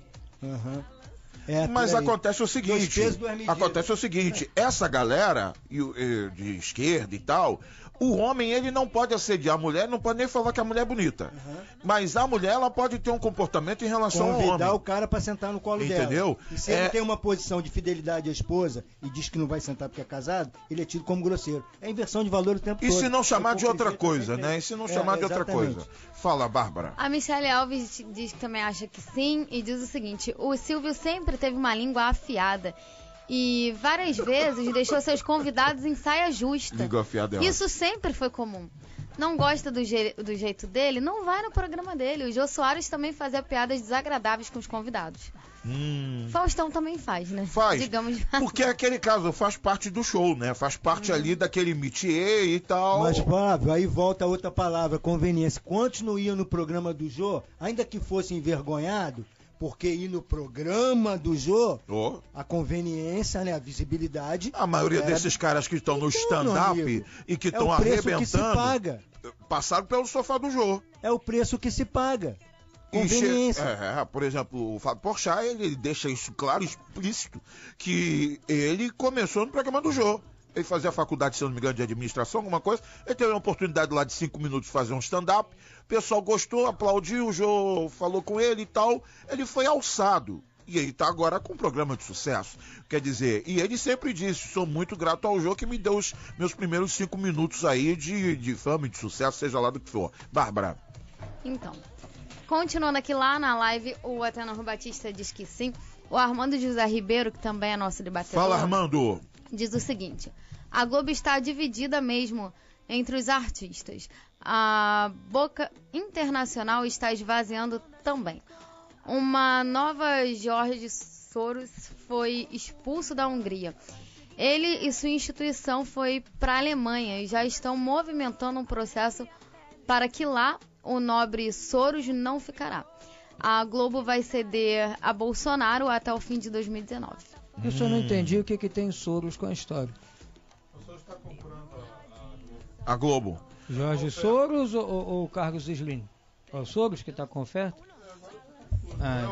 Speaker 6: Mas acontece o seguinte, essa galera de esquerda e tal, o homem ele não pode assediar a mulher, não pode nem falar que a mulher é bonita. Mas a mulher ela pode ter um comportamento em relação ao homem.
Speaker 9: Convidar o cara pra sentar no colo dela.
Speaker 6: Entendeu?
Speaker 9: E se ele tem uma posição de fidelidade à esposa e diz que não vai sentar porque é casado, ele é tido como grosseiro. É inversão de valor o tempo todo.
Speaker 6: E se não chamar de outra coisa, né? E se não chamar de outra coisa. Fala, Bárbara.
Speaker 10: A Michele Alves diz que também acha que sim e diz o seguinte: o Silvio sempre teve uma língua afiada e várias vezes deixou seus convidados em saia justa.
Speaker 6: Língua afiada.
Speaker 10: Isso sempre foi comum. Não gosta do jeito dele, não vai no programa dele. O Jô Soares também fazia piadas desagradáveis com os convidados. Faustão também faz, né?
Speaker 6: Faz.
Speaker 10: Digamos.
Speaker 6: Porque é aquele caso, faz parte do show, né? Faz parte ali daquele métier e tal.
Speaker 9: Mas, Flávio, aí volta outra palavra, conveniência. Quantos não iam no programa do Jô, ainda que fosse envergonhado, porque ir no programa do Jô, a conveniência, né, a visibilidade...
Speaker 6: A maioria desses caras que estão no stand-up e que estão arrebentando,
Speaker 9: que se paga.
Speaker 6: Passaram pelo sofá do Jô.
Speaker 9: É o preço que se paga. Conveniência.
Speaker 6: Por exemplo, o Fábio Porchat, ele deixa isso claro, explícito, que ele começou no programa do Jô. Ele fazia a faculdade, se não me engano, de administração, alguma coisa. Ele teve uma oportunidade lá de 5 minutos de fazer um stand-up. O pessoal gostou, aplaudiu, o Jô falou com ele e tal. Ele foi alçado. E ele tá agora com um programa de sucesso. Quer dizer, e ele sempre disse, sou muito grato ao Jô que me deu os meus primeiros 5 minutos aí de fama e de sucesso, seja lá do que for. Bárbara.
Speaker 10: Então, continuando aqui lá na live, o Atenor Batista diz que sim. O Armando José Ribeiro, que também é nosso debatedor...
Speaker 6: Fala, Armando!
Speaker 10: Diz o seguinte: a Globo está dividida mesmo entre os artistas. A boca internacional está esvaziando também. Uma nova Jorge Soros foi expulso da Hungria. Ele e sua instituição foi para a Alemanha e já estão movimentando um processo para que lá o nobre Soros não ficará. A Globo vai ceder a Bolsonaro até o fim de 2019.
Speaker 8: Eu só não entendi o que tem Soros com a história.
Speaker 7: O Soros está comprando
Speaker 6: a Globo.
Speaker 8: Jorge Soros ou Carlos Slim? É o Soros que está com oferta?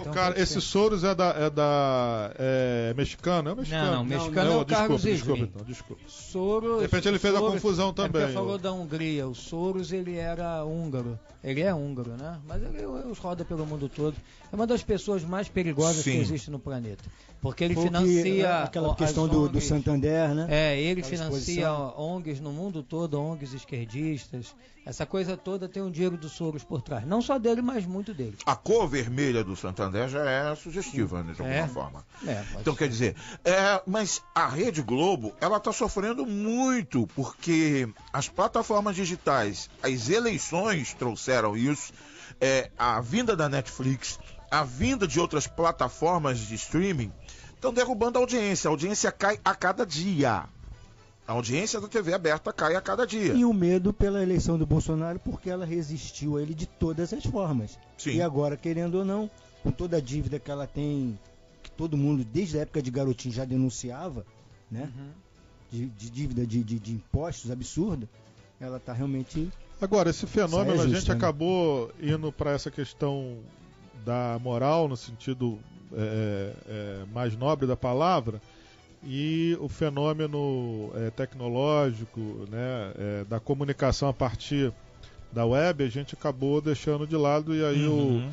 Speaker 7: Então cara, esse Soros é mexicano? É mexicano?
Speaker 8: Não, mexicano é o Carlos Slim.
Speaker 7: Desculpa.
Speaker 8: Soros,
Speaker 7: de repente ele fez a confusão também.
Speaker 8: Você falou da Hungria. O Soros, ele era húngaro. Ele é húngaro, né? Mas ele roda pelo mundo todo. É uma das pessoas mais perigosas que existe no planeta. Porque ele financia...
Speaker 9: Aquela questão do Santander, né?
Speaker 8: Ele financia ONGs no mundo todo, ONGs esquerdistas. Essa coisa toda tem um dinheiro do Soros por trás. Não só dele, mas muito dele.
Speaker 6: A cor vermelha do Santander já é sugestiva, né, de alguma forma. Então, quer dizer, mas a Rede Globo, ela está sofrendo muito, porque as plataformas digitais, as eleições trouxeram isso, a vinda da Netflix, a vinda de outras plataformas de streaming, estão derrubando a audiência. A audiência cai a cada dia. A audiência da TV aberta cai a cada dia.
Speaker 9: E o medo pela eleição do Bolsonaro, porque ela resistiu a ele de todas as formas.
Speaker 6: Sim.
Speaker 9: E agora, querendo ou não, com toda a dívida que ela tem, que todo mundo, desde a época de Garotinho, já denunciava, né? De dívida de impostos absurda, ela está realmente...
Speaker 7: Agora, esse fenômeno, a gente acabou indo para essa questão da moral, no sentido mais nobre da palavra, e o fenômeno tecnológico, né, da comunicação a partir da web, a gente acabou deixando de lado, e aí o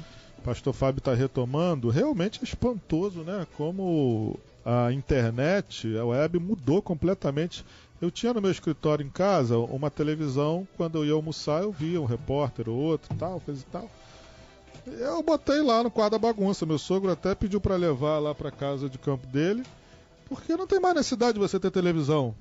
Speaker 7: pastor Fábio está retomando. Realmente é espantoso, né, como a internet, a web mudou completamente. Eu tinha no meu escritório em casa uma televisão, quando eu ia almoçar eu via um repórter ou outro, tal, coisa e tal. Eu botei lá no quadro da bagunça. Meu sogro até pediu para levar lá para casa de campo dele, porque não tem mais necessidade de você ter televisão.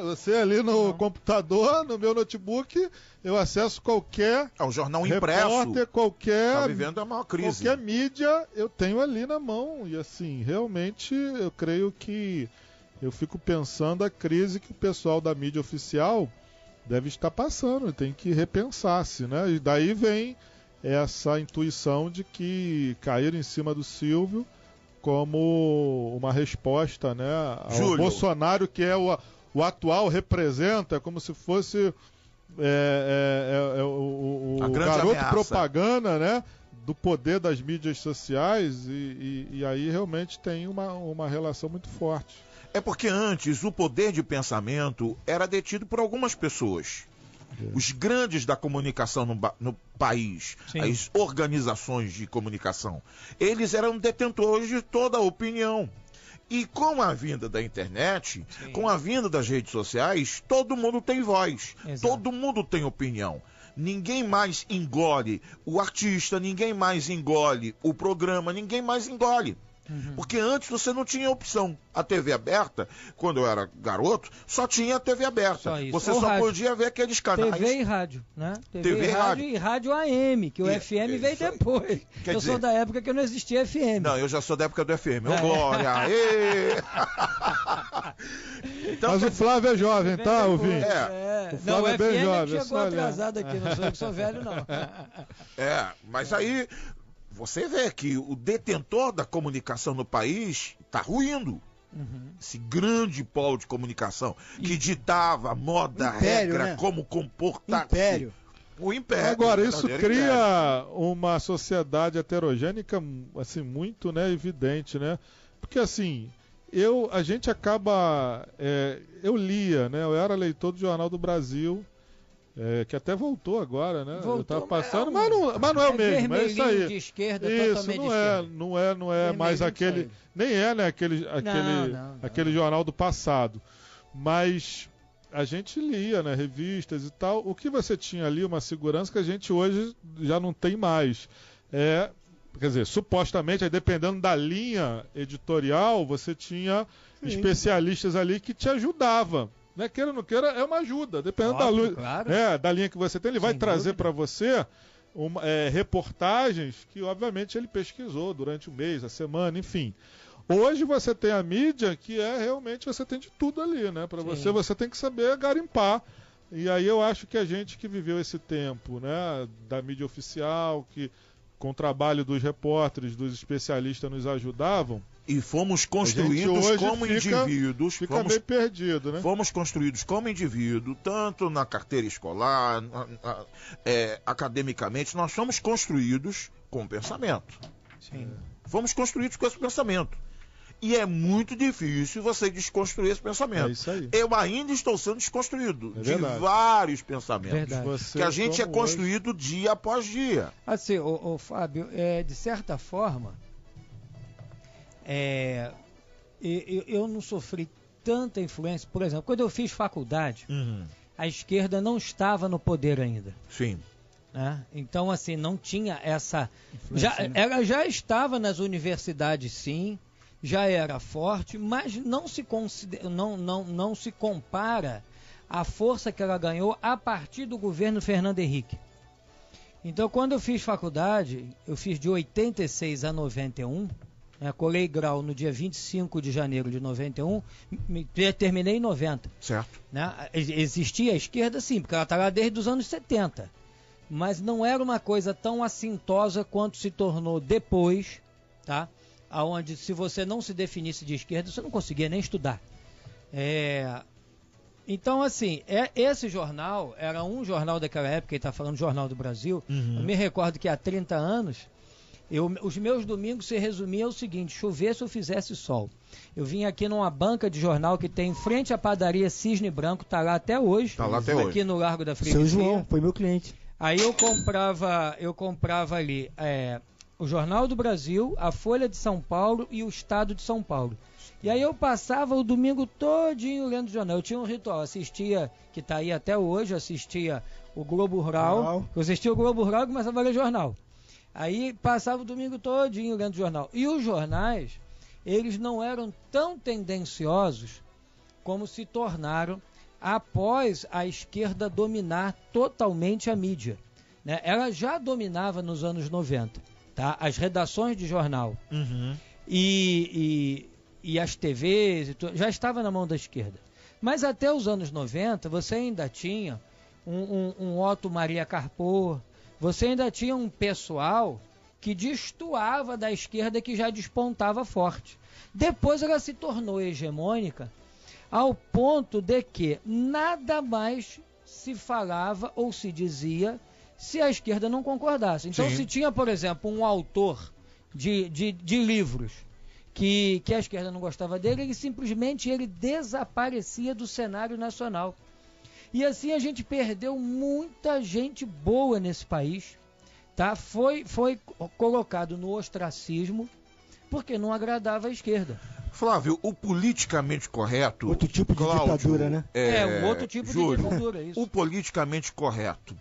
Speaker 7: Você ali no computador, no meu notebook, eu acesso qualquer
Speaker 6: o jornal impresso,
Speaker 7: repórter, qualquer,
Speaker 6: tá vivendo a maior crise.
Speaker 7: Qualquer mídia eu tenho ali na mão. E assim, realmente eu creio que eu fico pensando a crise que o pessoal da mídia oficial deve estar passando. Tem que repensar-se, né? E daí vem essa intuição de que caíram em cima do Silvio como uma resposta, né, ao Bolsonaro, que é o atual representa, como se fosse o garoto ameaça. Propaganda, né, do poder das mídias sociais, e aí realmente tem uma relação muito forte.
Speaker 6: É porque antes o poder de pensamento era detido por algumas pessoas. Os grandes da comunicação no país, sim, as organizações de comunicação, eles eram detentores de toda a opinião. E com a vinda da internet, sim, com a vinda das redes sociais, todo mundo tem voz, exato, todo mundo tem opinião. Ninguém mais engole o artista, ninguém mais engole o programa, ninguém mais engole. Porque antes você não tinha opção. A TV aberta, quando eu era garoto, só tinha a TV aberta. Você só rádio. Podia ver aqueles canais.
Speaker 8: TV e rádio, né? TV e rádio e rádio AM, que o FM veio depois. Eu sou da época que não existia FM.
Speaker 6: Não, eu já sou da época do FM. Glória!
Speaker 7: Então, mas o Flávio é jovem, tá, ouvinte?
Speaker 8: O Flávio é bem jovem. Chegou atrasado aqui, não sou eu que sou velho, não.
Speaker 6: Mas aí você vê que o detentor da comunicação no país está ruindo. Esse grande polo de comunicação que ditava moda, regra, né? Como comportar-se. O império.
Speaker 7: Agora, isso cria uma sociedade heterogênica, assim, muito, né, evidente, né? Porque, assim, a gente acaba... eu lia, né? Eu era leitor do Jornal do Brasil, que até voltou agora, né?
Speaker 8: Voltou,
Speaker 7: eu tava passando, mas não é o mesmo, é isso aí.
Speaker 8: De esquerda,
Speaker 7: isso,
Speaker 8: totalmente
Speaker 7: não
Speaker 8: de esquerda.
Speaker 7: Não é mais aquele... Nem é, né? Aquele jornal do passado. Mas a gente lia, né? Revistas e tal. O que você tinha ali, uma segurança que a gente hoje já não tem mais. Quer dizer, supostamente, dependendo da linha editorial, você tinha especialistas ali que te ajudavam. Né? Queira ou não queira, é uma ajuda. Dependendo da linha que você tem, ele vai trazer para você reportagens que, obviamente, ele pesquisou durante o mês, a semana, enfim. Hoje você tem a mídia que realmente você tem de tudo ali, né? Para você tem que saber garimpar. E aí eu acho que a gente que viveu esse tempo, né, da mídia oficial, que com o trabalho dos repórteres, dos especialistas nos ajudavam.
Speaker 6: E fomos construídos como indivíduos.
Speaker 7: Fica meio perdido, né?
Speaker 6: Fomos construídos como indivíduo, tanto na carteira escolar, academicamente, nós fomos construídos com pensamento.
Speaker 8: Sim.
Speaker 6: Fomos construídos com esse pensamento. E é muito difícil você desconstruir esse pensamento.
Speaker 7: É isso aí.
Speaker 6: Eu ainda estou sendo desconstruído de vários pensamentos.
Speaker 8: Verdade.
Speaker 6: Que a gente é construído dia após dia.
Speaker 8: Assim, o Fábio, de certa forma, eu não sofri tanta influência. Por exemplo, quando eu fiz faculdade, a esquerda não estava no poder ainda.
Speaker 6: Sim.
Speaker 8: Né? Então, assim, não tinha essa... Ela já estava nas universidades, sim, já era forte, mas não se compara à força que ela ganhou a partir do governo Fernando Henrique. Então, quando eu fiz faculdade, eu fiz de 86 a 91, colei grau no dia 25 de janeiro de 91, terminei em 90.
Speaker 6: Certo.
Speaker 8: Né? Existia a esquerda, sim, porque ela está lá desde os anos 70. Mas não era uma coisa tão assintosa quanto se tornou depois, tá? Onde se você não se definisse de esquerda, você não conseguia nem estudar. Então, assim, esse jornal era um jornal daquela época, ele está falando Jornal do Brasil. Eu me recordo que há 30 anos, os meus domingos se resumiam ao seguinte: chovesse ou fizesse sol. Eu vim aqui numa banca de jornal que tem em frente à padaria Cisne Branco, está lá até hoje.
Speaker 6: Está lá até
Speaker 8: aqui
Speaker 6: hoje.
Speaker 8: No Largo da Freguesia.
Speaker 9: Seu João, foi meu cliente.
Speaker 8: Aí eu comprava ali o Jornal do Brasil, a Folha de São Paulo e o Estado de São Paulo. E aí eu passava o domingo todinho lendo o jornal. Eu tinha um ritual, assistia, que está aí até hoje, assistia o Globo Rural. Eu assistia o Globo Rural e começava a ler jornal. Aí passava o domingo todinho lendo o jornal. E os jornais, eles não eram tão tendenciosos como se tornaram após a esquerda dominar totalmente a mídia. Né? Ela já dominava nos anos 90, tá? As redações de jornal e as TVs já estava na mão da esquerda. Mas até os anos 90 você ainda tinha um Otto Maria Carpo, você ainda tinha um pessoal que destoava da esquerda, que já despontava forte. Depois ela se tornou hegemônica ao ponto de que nada mais se falava ou se dizia se a esquerda não concordasse. Então, se tinha, por exemplo, um autor de livros que a esquerda não gostava dele, ele desaparecia do cenário nacional. E assim a gente perdeu muita gente boa nesse país, tá? Foi colocado no ostracismo porque não agradava a esquerda.
Speaker 6: Flávio, o politicamente correto...
Speaker 9: Outro tipo de ditadura, né?
Speaker 8: Um outro tipo de ditadura, isso.
Speaker 6: O politicamente correto,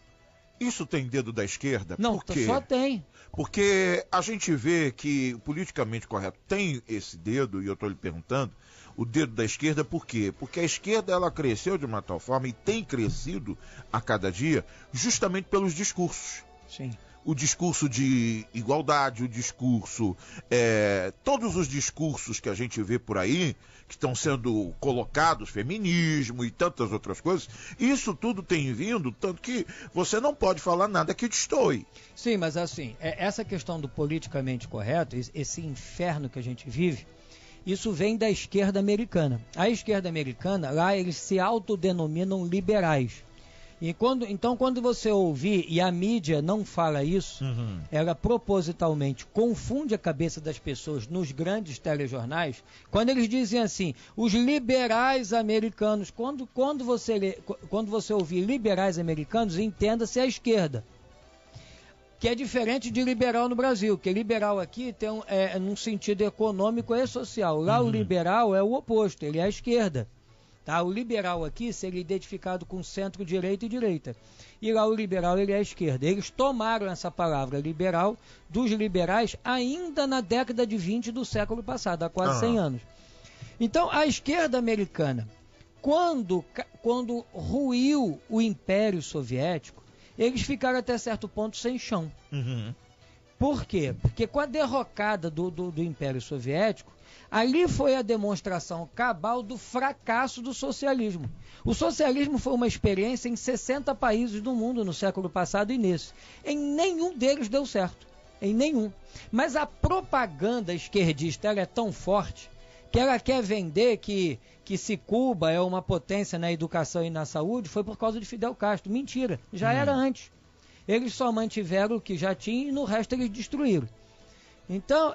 Speaker 6: isso tem dedo da esquerda?
Speaker 8: Não,
Speaker 6: por quê?
Speaker 8: Só tem.
Speaker 6: Porque a gente vê que o politicamente correto tem esse dedo, e eu estou lhe perguntando, o dedo da esquerda, por quê? Porque a esquerda, ela cresceu de uma tal forma, e tem crescido a cada dia, justamente pelos discursos.
Speaker 8: Sim.
Speaker 6: O discurso de igualdade, o discurso, todos os discursos que a gente vê por aí, que estão sendo colocados, feminismo e tantas outras coisas, isso tudo tem vindo, tanto que você não pode falar nada que destoe.
Speaker 8: Sim, mas assim, essa questão do politicamente correto, esse inferno que a gente vive, isso vem da esquerda americana. A esquerda americana, lá eles se autodenominam liberais. Então, quando você ouvir, e a mídia não fala isso, ela propositalmente confunde a cabeça das pessoas nos grandes telejornais, quando eles dizem assim, os liberais americanos, quando você ouvir liberais americanos, entenda-se a esquerda, que é diferente de liberal no Brasil, que liberal aqui tem num sentido econômico e social. Lá o liberal é o oposto, ele é a esquerda. Tá? O liberal aqui seria identificado com centro-direita e direita. E lá o liberal ele é a esquerda. Eles tomaram essa palavra liberal dos liberais ainda na década de 20 do século passado, há quase 100 anos. Então, a esquerda americana, quando ruiu o Império Soviético, eles ficaram até certo ponto sem chão. Por quê? Porque com a derrocada do Império Soviético, ali foi a demonstração cabal do fracasso do socialismo. O socialismo foi uma experiência em 60 países do mundo no século passado e nesse. Em nenhum deles deu certo. Em nenhum. Mas a propaganda esquerdista ela é tão forte que ela quer vender que se Cuba é uma potência na educação e na saúde foi por causa de Fidel Castro. Mentira, já era antes. Eles só mantiveram o que já tinha e no resto eles destruíram. Então,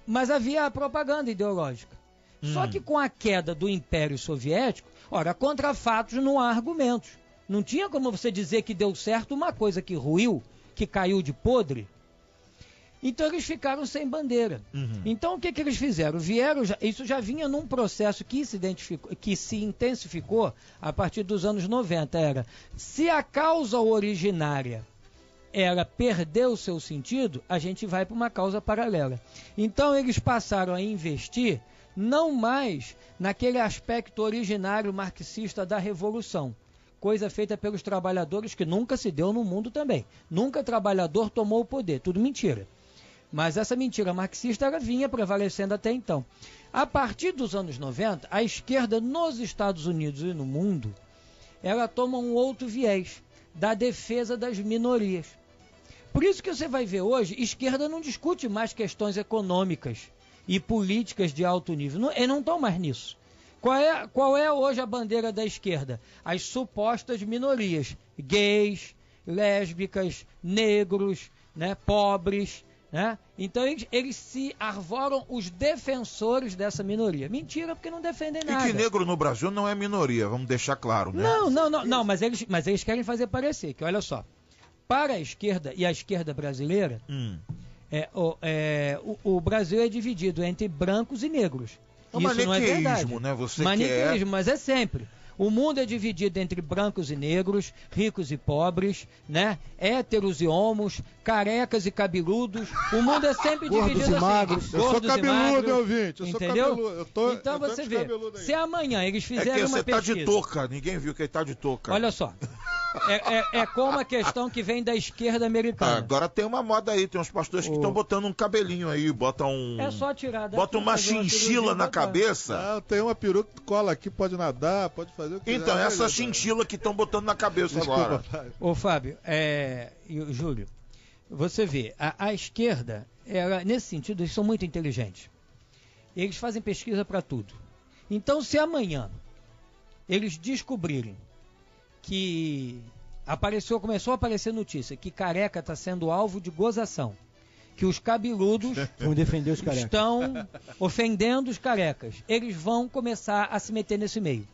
Speaker 8: mas havia a propaganda ideológica. Só que com a queda do Império Soviético, ora, contra fatos não há argumentos. Não tinha como você dizer que deu certo uma coisa que ruiu, que caiu de podre. Então eles ficaram sem bandeira. Então o que eles fizeram? Isso já vinha num processo que se intensificou a partir dos anos 90. Se a causa originária ela perdeu o seu sentido, a gente vai para uma causa paralela. Então eles passaram a investir não mais naquele aspecto originário marxista da revolução, coisa feita pelos trabalhadores que nunca se deu no mundo também. Nunca trabalhador tomou o poder, tudo mentira. Mas essa mentira marxista ela vinha prevalecendo até então. A partir dos anos 90, a esquerda nos Estados Unidos e no mundo, ela toma um outro viés, da defesa das minorias. Por isso que você vai ver hoje, esquerda não discute mais questões econômicas e políticas de alto nível. Eles não estão mais nisso. Qual é hoje a bandeira da esquerda? As supostas minorias, gays, lésbicas, negros, né, pobres, né? Então eles se arvoram os defensores dessa minoria. Mentira, porque não defendem nada.
Speaker 6: E que negro no Brasil não é minoria, vamos deixar claro, né?
Speaker 8: Não, mas eles querem fazer parecer, que olha só, para a esquerda e a esquerda brasileira, o Brasil é dividido entre brancos e negros. Isso não é verdade.
Speaker 6: Né? Você
Speaker 8: maniqueísmo, mas é sempre. O mundo é dividido entre brancos e negros, ricos e pobres, né? Héteros e homos, carecas e cabeludos. O mundo é sempre dividido assim.
Speaker 9: Magros.
Speaker 7: Eu sou cabeludo, ouvinte.
Speaker 8: Entendeu?
Speaker 7: Sou cabeludo.
Speaker 8: Então você vê, se amanhã eles fizerem uma pesquisa...
Speaker 6: você tá de touca, ninguém viu que ele tá de touca.
Speaker 8: Olha só. É como a questão que vem da esquerda americana.
Speaker 6: Agora tem uma moda aí, tem uns pastores que estão botando um cabelinho aí, botam um...
Speaker 8: É só tirar
Speaker 6: bota uma chinchila na cabeça.
Speaker 7: Não, tem uma peruca que cola aqui, pode nadar, pode fazer o que quiser.
Speaker 6: Então, essa chinchila que estão botando na cabeça agora.
Speaker 8: Ô Fábio, e o Júlio, você vê, a esquerda, nesse sentido, eles são muito inteligentes. Eles fazem pesquisa para tudo. Então, se amanhã eles descobrirem que começou a aparecer notícia que careca está sendo alvo de gozação, que os cabeludos
Speaker 9: vão defender os carecas,
Speaker 8: estão ofendendo os carecas, eles vão começar a se meter nesse meio,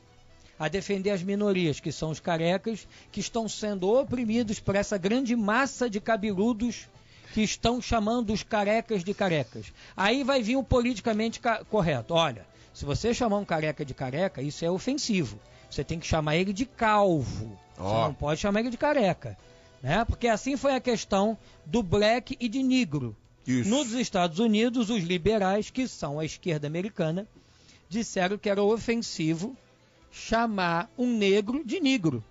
Speaker 8: a defender as minorias, que são os carecas, que estão sendo oprimidos por essa grande massa de cabeludos que estão chamando os carecas de carecas. Aí vai vir o politicamente correto. Olha, se você chamar um careca de careca, isso é ofensivo. Você tem que chamar ele de calvo. Você não pode chamar ele de careca. Né? Porque assim foi a questão do black e de negro. Isso. Nos Estados Unidos, os liberais, que são a esquerda americana, disseram que era ofensivo chamar um negro de negro.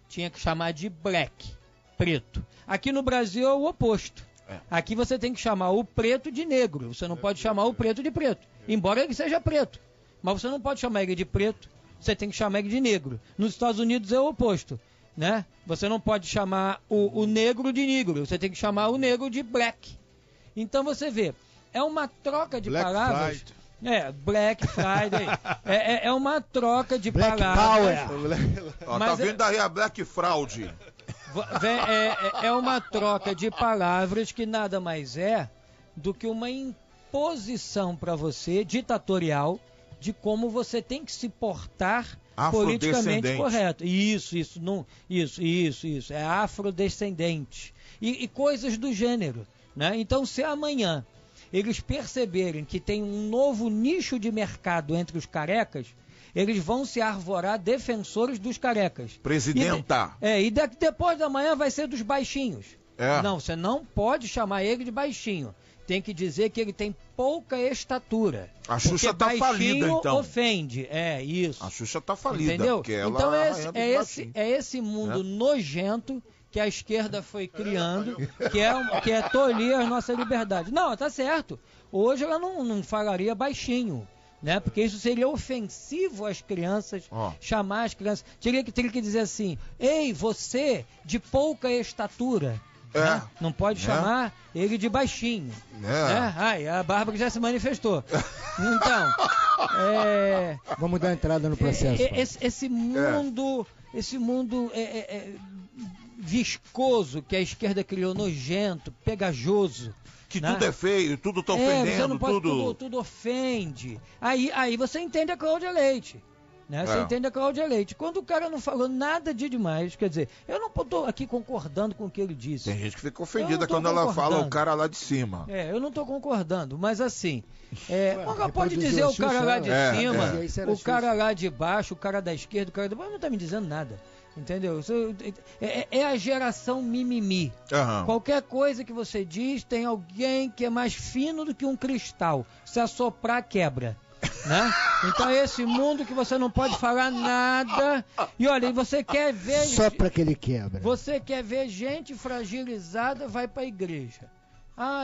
Speaker 8: Tinha que chamar de black, preto. Aqui no Brasil é o oposto. Aqui você tem que chamar o preto de negro. Você não pode chamar o preto de preto. Embora ele seja preto. Mas você não pode chamar ele de preto. Você tem que chamar ele de negro. Nos Estados Unidos é o oposto. Né? Você não pode chamar o negro de negro. Você tem que chamar o negro de black. Então você vê. É uma troca de palavras. Black Friday. É uma troca de
Speaker 6: Black
Speaker 8: palavras.
Speaker 6: Power. Tá vindo daí a Black Fraud.
Speaker 8: É uma troca de palavras que nada mais é do que uma imposição para você, ditatorial, de como você tem que se portar politicamente correto. Isso. É afrodescendente. E coisas do gênero. Né? Então, se amanhã eles perceberem que tem um novo nicho de mercado entre os carecas, eles vão se arvorar defensores dos carecas.
Speaker 6: Presidenta.
Speaker 8: E depois da manhã vai ser dos baixinhos. Não, você não pode chamar ele de baixinho. Tem que dizer que ele tem pouca estatura.
Speaker 6: A Xuxa tá falida, então.
Speaker 8: Ofende. Isso.
Speaker 6: A Xuxa tá falida.
Speaker 8: Entendeu? Então é esse mundo nojento que a esquerda foi criando, que é tolir a nossa liberdade. Não, tá certo. Hoje ela não falaria baixinho. Né? Porque isso seria ofensivo às crianças, chamar as crianças. Teria que dizer assim: ei, você de pouca estatura. Né? Não pode chamar ele de baixinho. Né? A Bárbara já se manifestou. Então,
Speaker 9: vamos dar entrada no processo.
Speaker 8: Esse mundo viscoso que a esquerda criou, nojento, pegajoso.
Speaker 6: Que tudo é feio, tudo tá ofendendo,
Speaker 8: você não pode, tudo ofende. Aí você entende a Cláudia Leite. Né? Você entende a Cláudia Leite. Quando o cara não falou nada de demais, quer dizer, eu não estou aqui concordando com o que ele disse.
Speaker 6: Tem gente que fica ofendida quando ela fala o cara lá de cima.
Speaker 8: Eu não estou concordando, mas assim, pode dizer o cara lá de cima, o cara lá de baixo, o cara da esquerda, o cara não está me dizendo nada. Entendeu? É a geração mimimi. Qualquer coisa que você diz, tem alguém que é mais fino do que um cristal. Se assoprar, quebra. Né? Então é esse mundo que você não pode falar nada. E olha, você quer ver...
Speaker 9: Só para que ele quebra.
Speaker 8: Você quer ver gente fragilizada, vai para a igreja.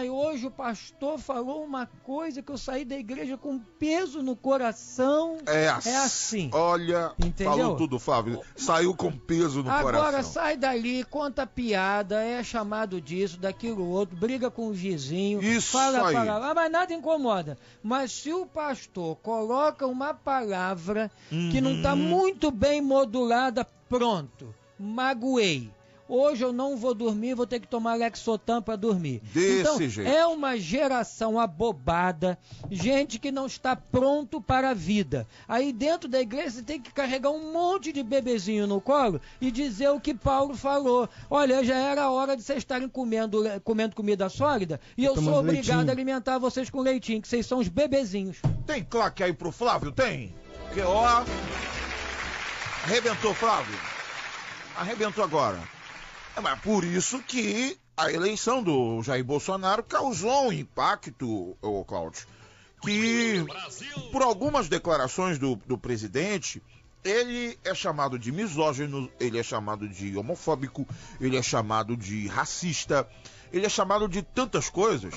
Speaker 8: Hoje o pastor falou uma coisa que eu saí da igreja com peso no coração. É assim.
Speaker 6: Olha, entendeu? Falou tudo, Flávio. Saiu com peso no coração.
Speaker 8: Agora sai dali, conta piada, é chamado disso, daquilo outro, briga com o vizinho.
Speaker 6: Isso
Speaker 8: fala
Speaker 6: aí.
Speaker 8: Mas nada incomoda. Mas se o pastor coloca uma palavra que não está muito bem modulada, pronto, magoei. Hoje eu não vou dormir, vou ter que tomar Lexotan para dormir.
Speaker 6: Desse jeito.
Speaker 8: É uma geração abobada, gente que não está pronto para a vida. Aí dentro da igreja você tem que carregar um monte de bebezinho no colo e dizer o que Paulo falou. Olha, já era a hora de vocês estarem comendo comida sólida e eu sou obrigado a alimentar vocês com leitinho, que vocês são os bebezinhos.
Speaker 6: Tem claque aí pro Flávio? Tem? Porque, arrebentou, Flávio. Arrebentou agora. Mas por isso que a eleição do Jair Bolsonaro causou um impacto, Cláudio, que por algumas declarações do presidente, ele é chamado de misógino, ele é chamado de homofóbico, ele é chamado de racista, ele é chamado de tantas coisas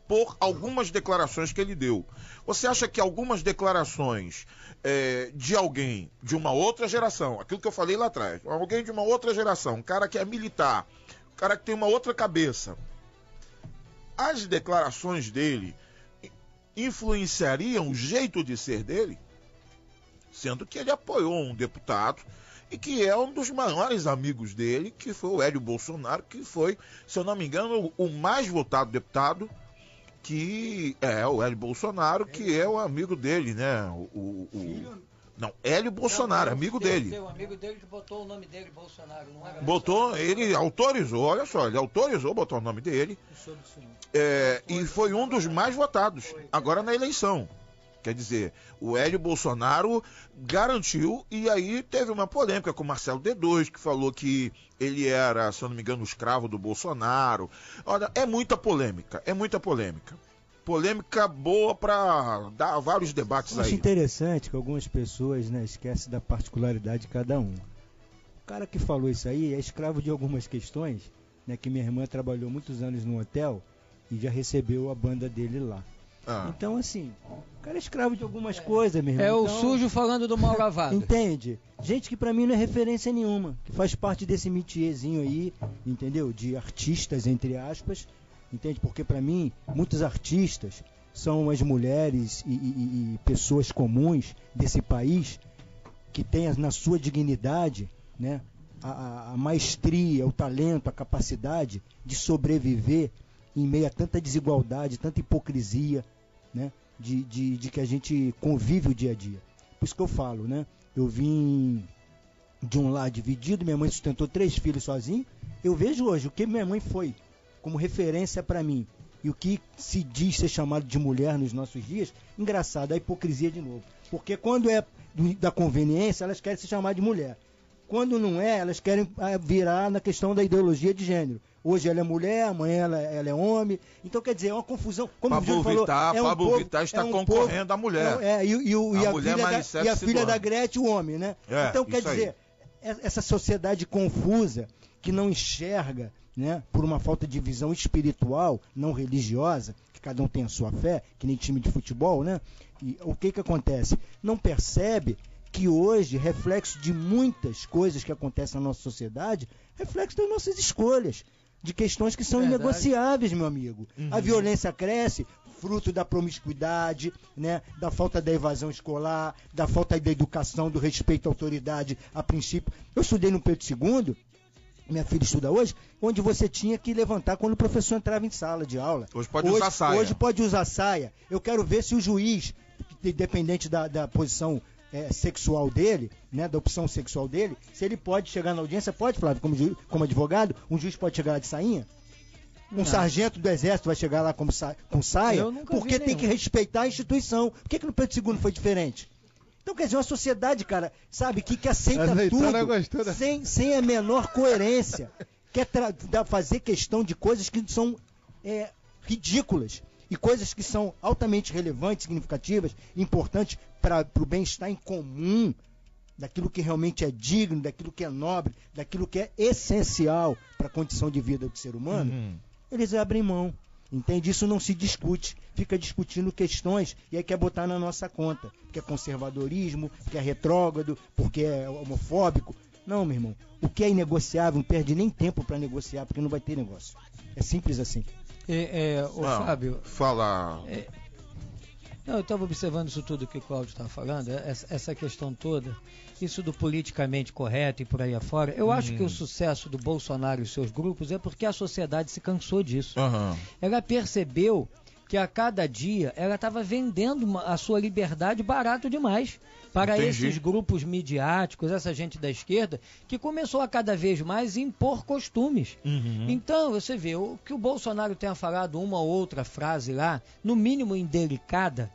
Speaker 6: por algumas declarações que ele deu. Você acha que algumas declarações de alguém de uma outra geração, aquilo que eu falei lá atrás, alguém de uma outra geração, um cara que é militar, cara que tem uma outra cabeça. As declarações dele influenciariam o jeito de ser dele? Sendo que ele apoiou um deputado e que é um dos maiores amigos dele, que foi o Hélio Bolsonaro, que foi, se eu não me engano, o mais votado deputado, que é o Hélio Bolsonaro, que é o amigo dele, né? Não, Hélio Bolsonaro, amigo dele.
Speaker 8: O amigo dele que botou o nome dele, Bolsonaro, não era?
Speaker 6: Botou, ele autorizou, olha só, ele autorizou botar o nome dele. E foi um dos mais votados, agora na eleição. Quer dizer, o Hélio Bolsonaro garantiu, e aí teve uma polêmica com o Marcelo D2, que falou que ele era, se eu não me engano, escravo do Bolsonaro. Olha, é muita polêmica, é muita polêmica. Polêmica boa para dar vários debates aí.
Speaker 9: Acho interessante que algumas pessoas, né, esquecem da particularidade de cada um. O cara que falou isso aí é escravo de algumas questões, né, que minha irmã trabalhou muitos anos no hotel e já recebeu a banda dele lá. Então, assim, o cara é escravo de algumas coisas, meu irmão.
Speaker 8: É o
Speaker 9: então,
Speaker 8: sujo falando do mal lavado.
Speaker 9: Entende? Gente que pra mim não é referência nenhuma, que faz parte desse métierzinho aí, entendeu? De artistas, entre aspas, entende? Porque pra mim, muitos artistas são as mulheres e pessoas comuns desse país que têm na sua dignidade, né, a maestria, o talento, a capacidade de sobreviver em meio a tanta desigualdade, tanta hipocrisia, né, de que a gente convive o dia a dia. Por isso que eu falo, né, eu vim de um lar dividido, minha mãe sustentou 3 filhos sozinha, eu vejo hoje o que minha mãe foi como referência para mim, e o que se diz ser chamado de mulher nos nossos dias, engraçado, a hipocrisia de novo. Porque quando é da conveniência, elas querem se chamar de mulher. Quando não é, elas querem virar na questão da ideologia de gênero. Hoje ela é mulher, amanhã ela é homem. Então, quer dizer, é uma confusão. Como
Speaker 6: Pablo
Speaker 9: o falou,
Speaker 6: Pablo Vittar está concorrendo à mulher.
Speaker 9: E a filha da Gretchen, o homem, né? Então, quer dizer, essa sociedade confusa, que não enxerga, né, por uma falta de visão espiritual, não religiosa, que cada um tem a sua fé, que nem time de futebol, né? E o que acontece? Não percebe que hoje, reflexo de muitas coisas que acontecem na nossa sociedade, reflexo das nossas escolhas, de questões que são inegociáveis, meu amigo. A violência cresce, fruto da promiscuidade, né, da falta da evasão escolar, da falta da educação, do respeito à autoridade, a princípio. Eu estudei no Pedro II, minha filha estuda hoje, onde você tinha que levantar quando o professor entrava em sala de aula.
Speaker 6: Hoje pode usar saia.
Speaker 9: Hoje pode usar saia. Eu quero ver se o juiz, independente da posição sexual dele, né, da opção sexual dele, se ele pode chegar na audiência, pode, Flávio, como advogado, um juiz pode chegar lá de sainha? Um sargento do exército vai chegar lá com saia? Porque tem que respeitar a instituição. Por que no Pedro II foi diferente? Então, quer dizer, uma sociedade, cara, sabe, que aceita tudo sem a menor coerência. Quer fazer questão de coisas que são ridículas. E coisas que são altamente relevantes, significativas, importantes para o bem-estar em comum, daquilo que realmente é digno, daquilo que é nobre, daquilo que é essencial para a condição de vida do ser humano, eles abrem mão. Entende? Isso não se discute. Fica discutindo questões e aí quer botar na nossa conta. Porque é conservadorismo, porque é retrógrado, porque é homofóbico. Não, meu irmão. O que é inegociável, não perde nem tempo para negociar, porque não vai ter negócio. É simples assim.
Speaker 8: Fábio,
Speaker 6: fala.
Speaker 8: Eu estava observando isso tudo que o Cláudio estava falando, essa questão toda, isso do politicamente correto e por aí afora. Eu acho que o sucesso do Bolsonaro e seus grupos é porque a sociedade se cansou disso. Ela percebeu que a cada dia ela estava vendendo a sua liberdade barato demais para esses grupos midiáticos, essa gente da esquerda, que começou a cada vez mais impor costumes. Então, você vê, o que o Bolsonaro tenha falado uma ou outra frase lá, no mínimo indelicada,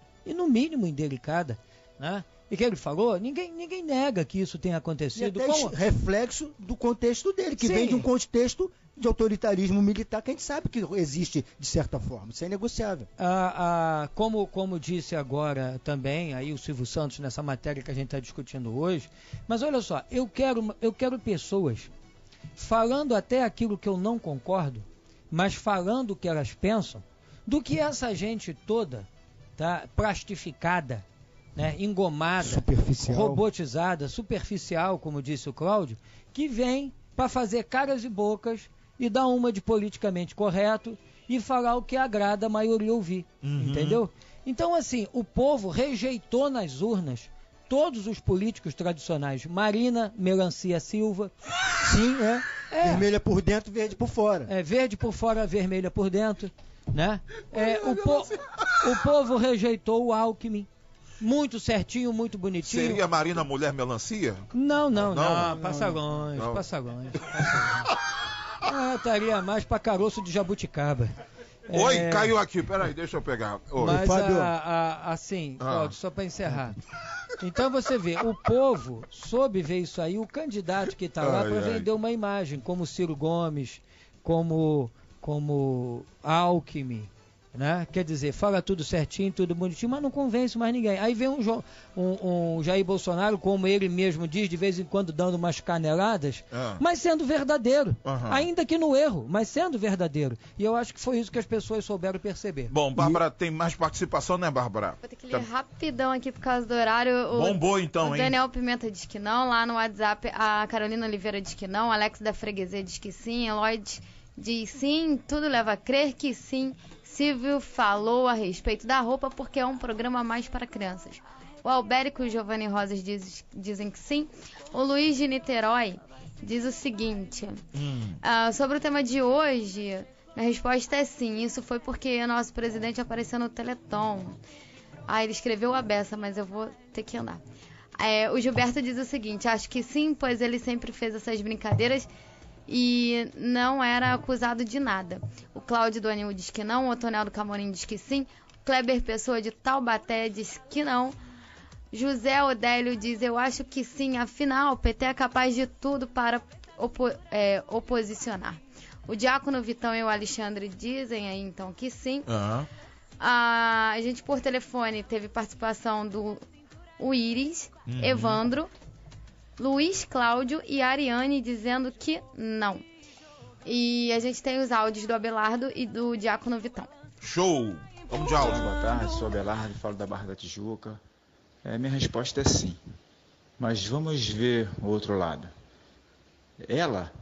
Speaker 8: né? E que ele falou, ninguém nega que isso tenha acontecido.
Speaker 9: E até reflexo do contexto dele, que vem de um contexto de autoritarismo militar que a gente sabe que existe de certa forma. Isso é negociável.
Speaker 8: Como disse agora também aí o Silvio Santos nessa matéria que a gente está discutindo hoje, mas olha só, eu quero pessoas falando até aquilo que eu não concordo, mas falando o que elas pensam, do que essa gente toda, tá, plastificada, né, engomada, robotizada, superficial, como disse o Cláudio, que vem para fazer caras e bocas e dar uma de politicamente correto e falar o que agrada a maioria ouvir, entendeu? Então, assim, o povo rejeitou nas urnas todos os políticos tradicionais. Marina Melancia Silva.
Speaker 9: Sim, vermelha por dentro, verde por fora.
Speaker 8: Verde por fora, vermelha por dentro, né? O povo rejeitou o Alckmin. Muito certinho, muito bonitinho.
Speaker 6: Seria a Marina Mulher Melancia?
Speaker 8: Não, passa longe. Estaria mais pra caroço de jabuticaba.
Speaker 6: Oi, caiu aqui, peraí, deixa eu pegar. Oi.
Speaker 8: Mas assim, Cláudio, só para encerrar. Então você vê, o povo soube ver isso aí, o candidato que está lá para vender uma imagem, como Ciro Gomes, como Alckmin, né? Quer dizer, fala tudo certinho, tudo bonitinho, mas não convence mais ninguém. Aí vem um Jair Bolsonaro, como ele mesmo diz, de vez em quando dando umas caneladas, mas sendo verdadeiro, ainda que no erro, mas sendo verdadeiro. E eu acho que foi isso que as pessoas souberam perceber.
Speaker 6: Bom, Bárbara, tem mais participação, né, Bárbara?
Speaker 10: Vou ter que ler rapidão aqui por causa do horário.
Speaker 6: Bombou então, hein?
Speaker 10: Daniel Pimenta diz que não, lá no WhatsApp a Carolina Oliveira diz que não, Alex da Freguesia diz que sim, Lloyd diz sim, tudo leva a crer que sim. Silvio falou a respeito da roupa porque é um programa mais para crianças. O Albérico e o Giovanni Rosas dizem que sim. O Luiz de Niterói diz o seguinte: sobre o tema de hoje, a resposta é sim. Isso foi porque o nosso presidente apareceu no Teleton. Ele escreveu a beça, mas eu vou ter que andar. O Gilberto diz o seguinte: acho que sim, pois ele sempre fez essas brincadeiras e não era acusado de nada. O Cláudio do Anil diz que não, o Otonel do Camorim diz que sim, o Kleber Pessoa de Taubaté diz que não, José Odélio diz, eu acho que sim, afinal, o PT é capaz de tudo para oposicionar. O Diácono Vitão e o Alexandre dizem aí, então, que sim. A gente, por telefone, teve participação do Iris, Evandro, Luiz Cláudio e Ariane dizendo que não. E a gente tem os áudios do Abelardo e do Diácono Vitão.
Speaker 6: Show! Vamos de áudio.
Speaker 14: Boa tarde, sou Abelardo, falo da Barra da Tijuca. Minha resposta é sim. Mas vamos ver o outro lado. Ela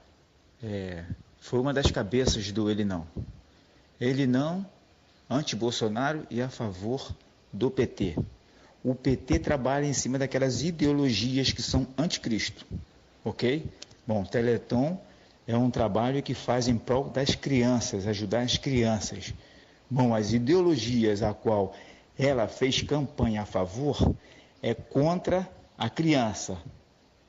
Speaker 14: foi uma das cabeças do Ele Não. Ele Não, anti-Bolsonaro e a favor do PT. O PT trabalha em cima daquelas ideologias que são anticristo, ok? Bom, Teleton é um trabalho que faz em prol das crianças, ajudar as crianças. Bom, as ideologias a qual ela fez campanha a favor é contra a criança,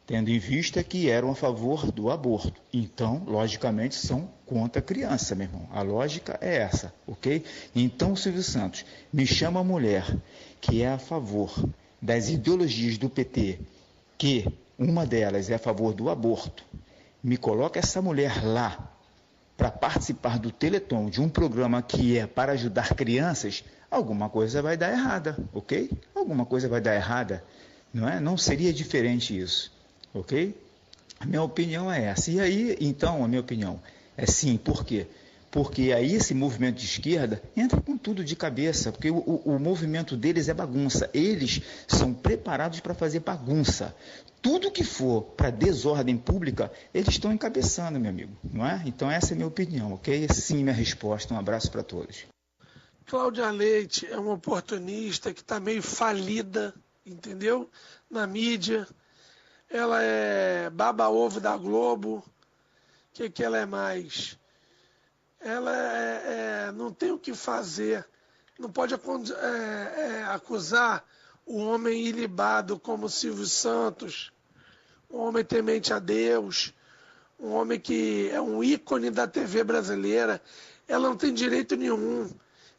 Speaker 14: tendo em vista que eram a favor do aborto. Então, logicamente, são contra a criança, meu irmão. A lógica é essa, ok? Então, Silvio Santos, me chama a mulher que é a favor das ideologias do PT, que uma delas é a favor do aborto, me coloca essa mulher lá para participar do Teleton, de um programa que é para ajudar crianças, alguma coisa vai dar errada, ok? Alguma coisa vai dar errada, não é? Não seria diferente isso, ok? A minha opinião é essa. E aí, então, a minha opinião é sim. Por quê? Porque aí esse movimento de esquerda entra com tudo de cabeça, porque o movimento deles é bagunça. Eles são preparados para fazer bagunça. Tudo que for para desordem pública, eles estão encabeçando, meu amigo, não é? Então essa é a minha opinião, ok? Sim, minha resposta. Um abraço para todos.
Speaker 15: Cláudia Leite é uma oportunista que está meio falida, entendeu? Na mídia. Ela é baba-ovo da Globo. O que ela é mais? Ela não tem o que fazer. Não pode acusar o homem ilibado como Silvio Santos, um homem temente a Deus, um homem que é um ícone da TV brasileira. Ela não tem direito nenhum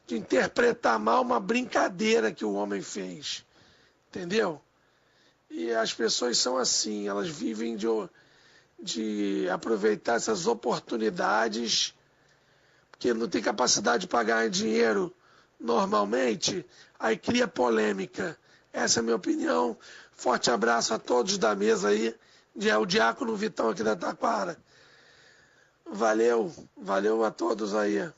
Speaker 15: de interpretar mal uma brincadeira que o homem fez. Entendeu? E as pessoas são assim, elas vivem de aproveitar essas oportunidades, porque não tem capacidade de pagar em dinheiro normalmente, aí cria polêmica. Essa é a minha opinião. Forte abraço a todos da mesa aí. O Diácono Vitão aqui da Taquara. Valeu a todos aí.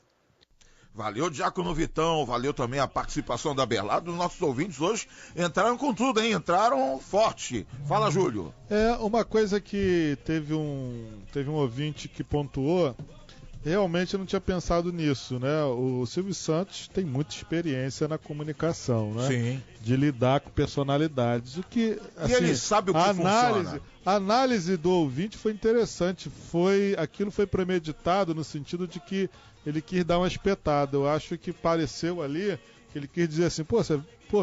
Speaker 6: Valeu, Diácono Vitão, valeu também a participação da Abelardo. Os nossos ouvintes hoje entraram com tudo, hein? Entraram forte. Fala, Júlio.
Speaker 7: Uma coisa que teve um ouvinte que pontuou realmente eu não tinha pensado nisso, né? O Silvio Santos tem muita experiência na comunicação, né?
Speaker 6: Sim.
Speaker 7: De lidar com personalidades. O que, assim,
Speaker 6: e ele sabe o que funciona.
Speaker 7: A análise do ouvinte foi interessante. Aquilo foi premeditado no sentido de que ele quis dar uma espetada. Eu acho que pareceu ali que ele quis dizer assim,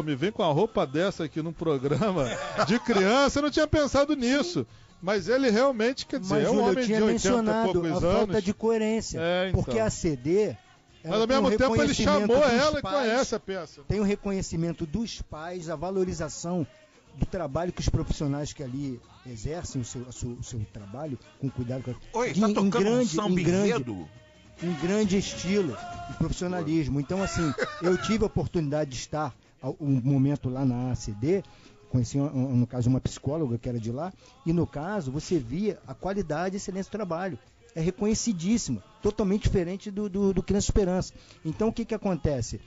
Speaker 7: me vem com a roupa dessa aqui num programa de criança, eu não tinha pensado nisso. Mas ele realmente, quer dizer, é um homem de 80 e poucos anos.
Speaker 9: A falta de coerência.
Speaker 7: Então.
Speaker 9: Porque a CD...
Speaker 7: Mas ao mesmo tempo ele chamou ela e conhece a peça.
Speaker 9: Tem o reconhecimento dos pais, a valorização do trabalho que os profissionais que ali exercem o seu trabalho, com cuidado com
Speaker 6: Oi, tá tocando um samba enredo?
Speaker 9: Em grande estilo e profissionalismo. Então, assim, eu tive a oportunidade de estar um momento lá na ACD, conheci, no caso, uma psicóloga que era de lá, e no caso, você via a qualidade e excelência do trabalho. É reconhecidíssima, totalmente diferente do Criança Esperança. Então, o que acontece?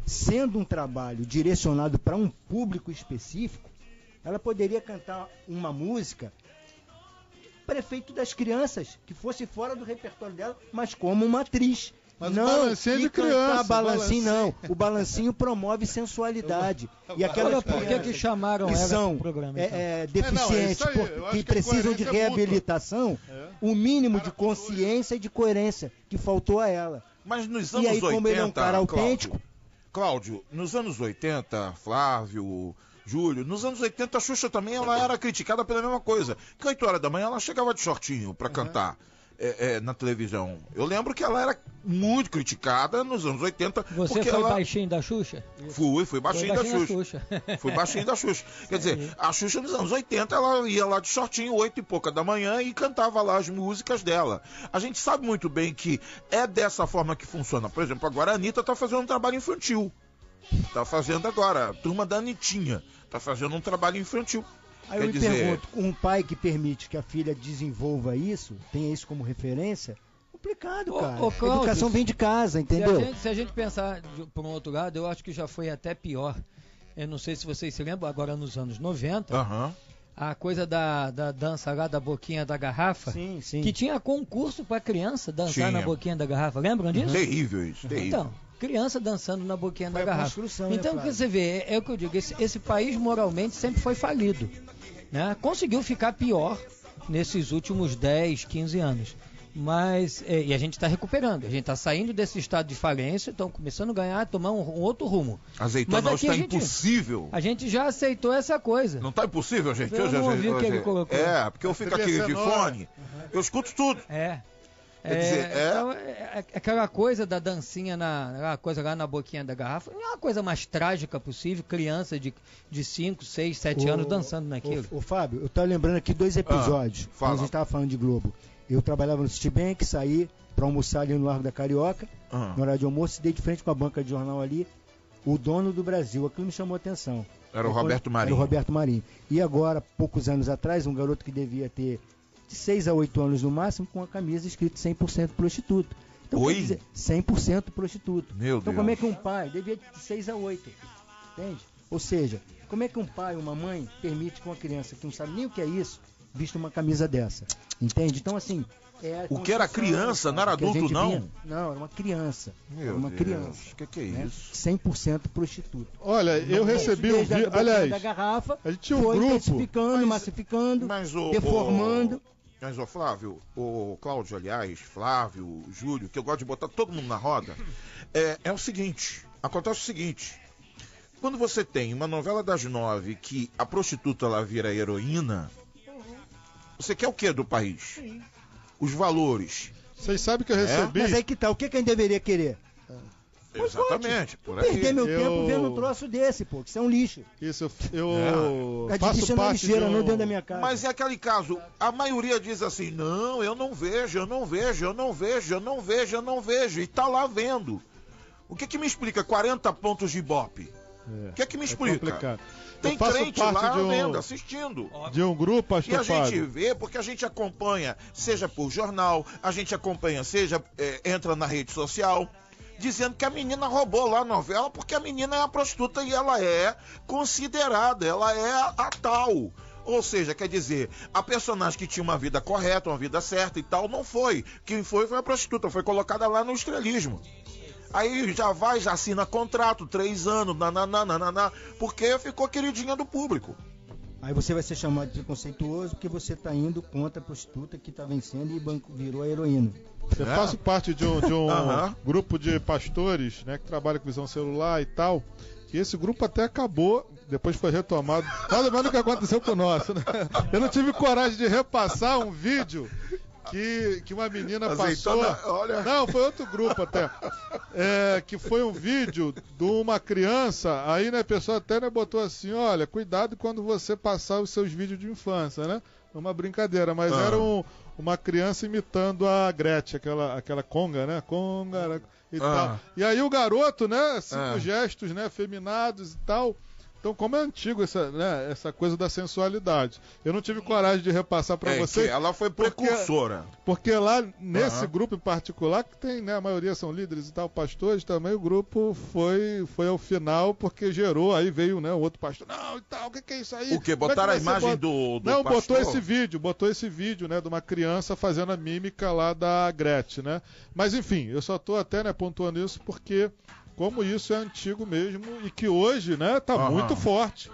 Speaker 9: Sendo um trabalho direcionado para um público específico, ela poderia cantar uma música prefeito das crianças, que fosse fora do repertório dela, mas como uma atriz.
Speaker 7: Mas não, o balancinho é de criança.
Speaker 9: Balancinho não. O balancinho promove sensualidade. E aquelas
Speaker 8: por que chamaram
Speaker 9: que
Speaker 8: ela
Speaker 9: são
Speaker 8: pro programa,
Speaker 9: deficientes, que precisam de reabilitação, o mínimo de consciência e de coerência que faltou a ela.
Speaker 6: Mas nos anos 80,
Speaker 9: e aí, como ele é um cara autêntico...
Speaker 6: Cláudio, nos anos 80, Flávio... Júlio, nos anos 80 a Xuxa também ela era criticada pela mesma coisa. Que 8 horas da manhã ela chegava de shortinho para cantar na televisão. Eu lembro que ela era muito criticada nos anos 80.
Speaker 8: Você foi baixinho da Xuxa?
Speaker 6: Fui baixinho da Xuxa. Fui baixinho da Xuxa. Quer dizer, a Xuxa nos anos 80 ela ia lá de shortinho 8 e pouca da manhã e cantava lá as músicas dela. A gente sabe muito bem que é dessa forma que funciona. Por exemplo, agora a Anitta tá fazendo um trabalho infantil. Tá fazendo agora, a turma da Anitinha tá fazendo um trabalho infantil.
Speaker 9: Aí eu me pergunto, um pai que permite que a filha desenvolva isso, tenha isso como referência, complicado, cara.
Speaker 8: Cláudio,
Speaker 9: a educação vem de casa, entendeu?
Speaker 8: Se a gente pensar por um outro lado, eu acho que já foi até pior. Eu não sei se vocês se lembram, agora nos anos 90, a coisa da dança lá da boquinha da garrafa,
Speaker 9: sim.
Speaker 8: Que tinha concurso para criança dançar na boquinha da garrafa. Lembram disso?
Speaker 6: Terrível isso, terrível.
Speaker 8: Então, criança dançando na boquinha da garrafa. Então,
Speaker 9: né,
Speaker 8: o que você vê, é o que eu digo, esse país moralmente sempre foi falido. Né? Conseguiu ficar pior nesses últimos 10, 15 anos. Mas, e a gente está recuperando, a gente está saindo desse estado de falência, estão começando a ganhar, tomar um outro rumo.
Speaker 6: Azeitona, está impossível.
Speaker 8: A gente já aceitou essa coisa.
Speaker 6: Não está impossível, gente?
Speaker 8: Eu não ouvi o que ele colocou.
Speaker 6: Porque eu fico aqui de fone, eu escuto tudo.
Speaker 8: Então, aquela coisa da dancinha aquela coisa lá na boquinha da garrafa, não é a coisa mais trágica possível, criança de 5, 6, 7 anos dançando naquilo.
Speaker 9: Ô Fábio, eu estava lembrando aqui 2 episódios, quando a gente estava falando de Globo. Eu trabalhava no Citibank, saí para almoçar ali no Largo da Carioca, no horário de almoço, dei de frente com a banca de jornal ali, o dono do Brasil, aquilo me chamou a atenção.
Speaker 6: Era o Roberto Marinho.
Speaker 9: Era o Roberto Marinho. E agora, poucos anos atrás, um garoto que devia ter de 6 a 8 anos no máximo, com a camisa escrito 100% prostituto. Então, quer dizer, 100% prostituto.
Speaker 6: Meu
Speaker 9: então,
Speaker 6: Deus.
Speaker 9: como é que um pai devia de 6 a 8? Entende? Ou seja, como é que um pai ou uma mãe permite que uma criança que não sabe nem o que é isso, vista uma camisa dessa? Entende? Então, assim...
Speaker 6: o que era criança, não era adulto, não?
Speaker 9: Não, era uma criança.
Speaker 6: Meu
Speaker 9: era uma
Speaker 6: Deus,
Speaker 9: criança.
Speaker 6: O que é isso?
Speaker 9: 100% prostituto.
Speaker 7: Olha, eu recebi um vídeo. Aliás,
Speaker 9: da garrafa,
Speaker 7: a gente tinha um grupo.
Speaker 9: Massificando, deformando.
Speaker 6: Mas, Flávio, o Cláudio, aliás, Flávio, Júlio, que eu gosto de botar todo mundo na roda, é o seguinte, acontece o seguinte, quando você tem uma novela das 9 que a prostituta ela vira heroína, você quer o que do país?
Speaker 7: Sim.
Speaker 6: Os valores.
Speaker 7: Vocês sabem que eu recebi...
Speaker 9: Mas aí que tá, o que a gente deveria querer?
Speaker 6: Exatamente, por aí.
Speaker 9: Perder meu tempo vendo um troço desse, pô, que isso é um lixo.
Speaker 7: Isso, eu faço parte
Speaker 9: lixeira, não dentro da minha casa.
Speaker 6: Mas é aquele caso, a maioria diz assim, não, eu não vejo, e tá lá vendo. O que me explica 40 pontos de Ibope? O que me explica?
Speaker 7: Complicado.
Speaker 6: Tem crente lá vendo, assistindo.
Speaker 7: De um grupo, pastor
Speaker 6: E a gente
Speaker 7: Fábio.
Speaker 6: vê, porque a gente acompanha, seja por jornal, a gente acompanha, seja entra na rede social, dizendo que a menina roubou lá a novela porque a menina é a prostituta e ela é considerada, ela é a tal. Ou seja, quer dizer, a personagem que tinha uma vida correta, uma vida certa e tal, não foi. Quem foi a prostituta, foi colocada lá no estrelismo. Aí já assina contrato, 3 anos, porque ficou queridinha do público.
Speaker 9: Aí você vai ser chamado de preconceituoso porque você está indo contra a prostituta que está vencendo e virou a heroína.
Speaker 7: Eu faço parte de um grupo de pastores, né, que trabalha com visão celular e tal. E esse grupo até acabou, depois foi retomado. Mais ou menos o que aconteceu com o nosso, né? Eu não tive coragem de repassar um vídeo que uma menina passou.
Speaker 6: Olha.
Speaker 7: Não, foi outro grupo até. Que foi um vídeo de uma criança. Aí, né, a pessoa até, né, botou assim: olha, cuidado quando você passar os seus vídeos de infância, né? Uma brincadeira, mas era uma criança imitando a Gretchen, aquela conga, né? Conga e tal. E aí o garoto, né? 5 gestos, né? Feminados e tal. Então, como é antigo essa coisa da sensualidade. Eu não tive coragem de repassar para vocês.
Speaker 6: Ela foi precursora.
Speaker 7: Porque lá, nesse grupo em particular, que tem, né, a maioria são líderes e tal, pastores também, o grupo foi ao final, porque gerou, aí veio, né, o outro pastor. Não, e tal, o que é isso aí?
Speaker 6: O quê? Botaram a imagem do
Speaker 7: Não,
Speaker 6: pastor?
Speaker 7: botou esse vídeo, né, de uma criança fazendo a mímica lá da Gretchen, né? Mas, enfim, eu só tô até, né, pontuando isso porque... como isso é antigo mesmo e que hoje, né, tá muito forte.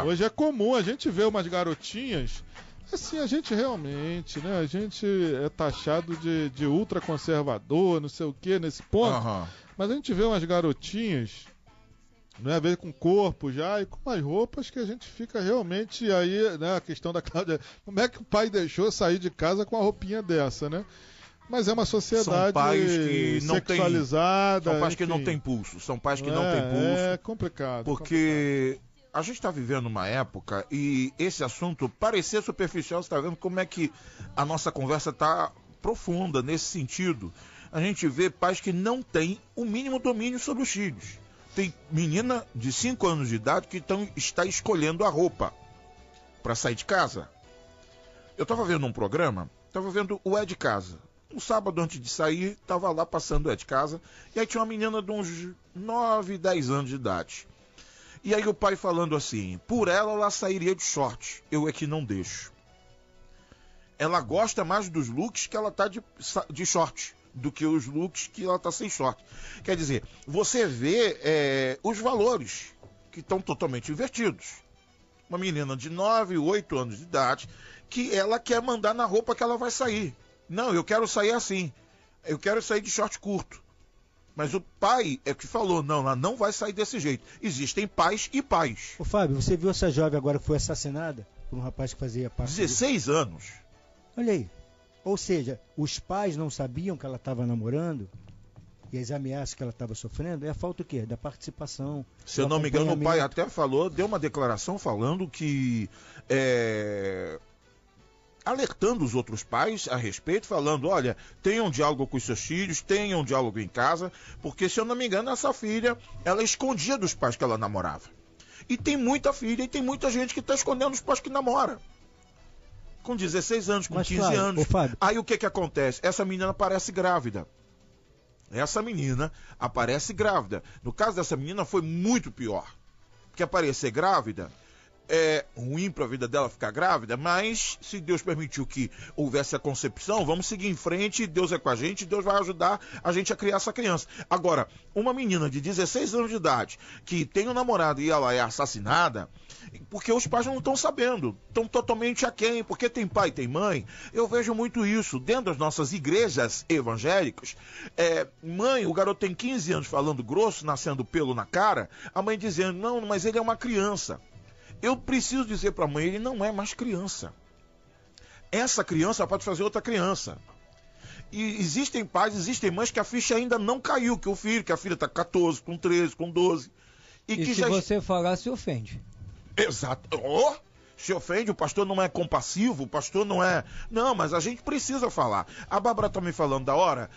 Speaker 7: Hoje é comum a gente ver umas garotinhas, assim, a gente realmente, né, a gente é taxado de ultraconservador, não sei o que, nesse ponto, mas a gente vê umas garotinhas, né, às vezes com corpo já e com umas roupas que a gente fica realmente aí, né, a questão da Cláudia, como é que o pai deixou sair de casa com uma roupinha dessa, né? Mas é uma sociedade
Speaker 6: são pais que não
Speaker 7: sexualizada.
Speaker 6: São pais que não têm pulso. São pais que não têm pulso.
Speaker 7: É complicado.
Speaker 6: Porque a gente está vivendo uma época e esse assunto parecer superficial, você está vendo como é que a nossa conversa está profunda nesse sentido. A gente vê pais que não têm o mínimo domínio sobre os filhos. Tem menina de 5 anos de idade que está escolhendo a roupa para sair de casa. Eu estava vendo um programa, estava vendo o É de Casa. Um sábado antes de sair, estava lá passando o É de Casa, e aí tinha uma menina de uns 9, 10 anos de idade. E aí o pai falando assim, por ela sairia de short, eu é que não deixo. Ela gosta mais dos looks que ela tá de short, do que os looks que ela tá sem short. Quer dizer, você vê os valores, que estão totalmente invertidos. Uma menina de 9, 8 anos de idade, que ela quer mandar na roupa que ela vai sair. Não, eu quero sair assim. Eu quero sair de short curto. Mas o pai é que falou, não, ela não vai sair desse jeito. Existem pais e pais.
Speaker 9: Ô Fábio, você viu essa jovem agora que foi assassinada por um rapaz que fazia parte...
Speaker 6: 16 anos.
Speaker 9: Olha aí. Ou seja, os pais não sabiam que ela estava namorando e as ameaças que ela estava sofrendo, é a falta o quê? Da participação.
Speaker 6: Se eu não me engano, o pai até falou, deu uma declaração falando que... alertando os outros pais a respeito, falando, olha, tenham diálogo com os seus filhos, tenham diálogo em casa, porque, se eu não me engano, essa filha, ela escondia dos pais que ela namorava. E tem muita filha e tem muita gente que está escondendo os pais que namora. Com 16 anos, com 15 anos. Aí o que acontece? Essa menina aparece grávida. No caso dessa menina foi muito pior. Porque aparecer grávida... é ruim para a vida dela ficar grávida, mas se Deus permitiu que houvesse a concepção, vamos seguir em frente, Deus é com a gente, Deus vai ajudar a gente a criar essa criança. Agora, uma menina de 16 anos de idade, que tem um namorado e ela é assassinada, porque os pais não estão sabendo, estão totalmente aquém, porque tem pai e tem mãe. Eu vejo muito isso dentro das nossas igrejas evangélicas. Mãe, o garoto tem 15 anos falando grosso, nascendo pelo na cara, a mãe dizendo, não, mas ele é uma criança. Eu preciso dizer para a mãe, ele não é mais criança. Essa criança pode fazer outra criança. E existem pais, existem mães que a ficha ainda não caiu, que a filha está com 14, com 13, com 12.
Speaker 8: E que se você falar, se ofende.
Speaker 6: Exato. Se ofende, o pastor não é compassivo, o pastor não é... Não, mas a gente precisa falar. A Bárbara está me falando da hora,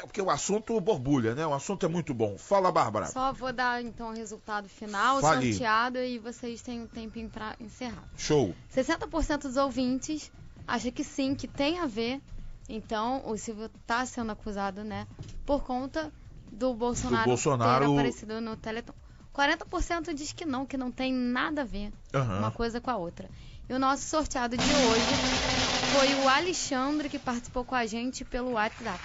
Speaker 6: porque o assunto borbulha, né? O assunto é muito bom. Fala, Bárbara.
Speaker 10: Só vou dar, então, o resultado final,
Speaker 6: Fale.
Speaker 10: Sorteado, e vocês têm um tempinho para encerrar.
Speaker 6: Show.
Speaker 10: 60% dos ouvintes acham que sim, que tem a ver. Então, o Silvio está sendo acusado, né? Por conta do Bolsonaro ter aparecido no Teleton. 40% diz que não tem nada a ver uma coisa com a outra. E o nosso sorteado de hoje foi o Alexandre, que participou com a gente pelo WhatsApp.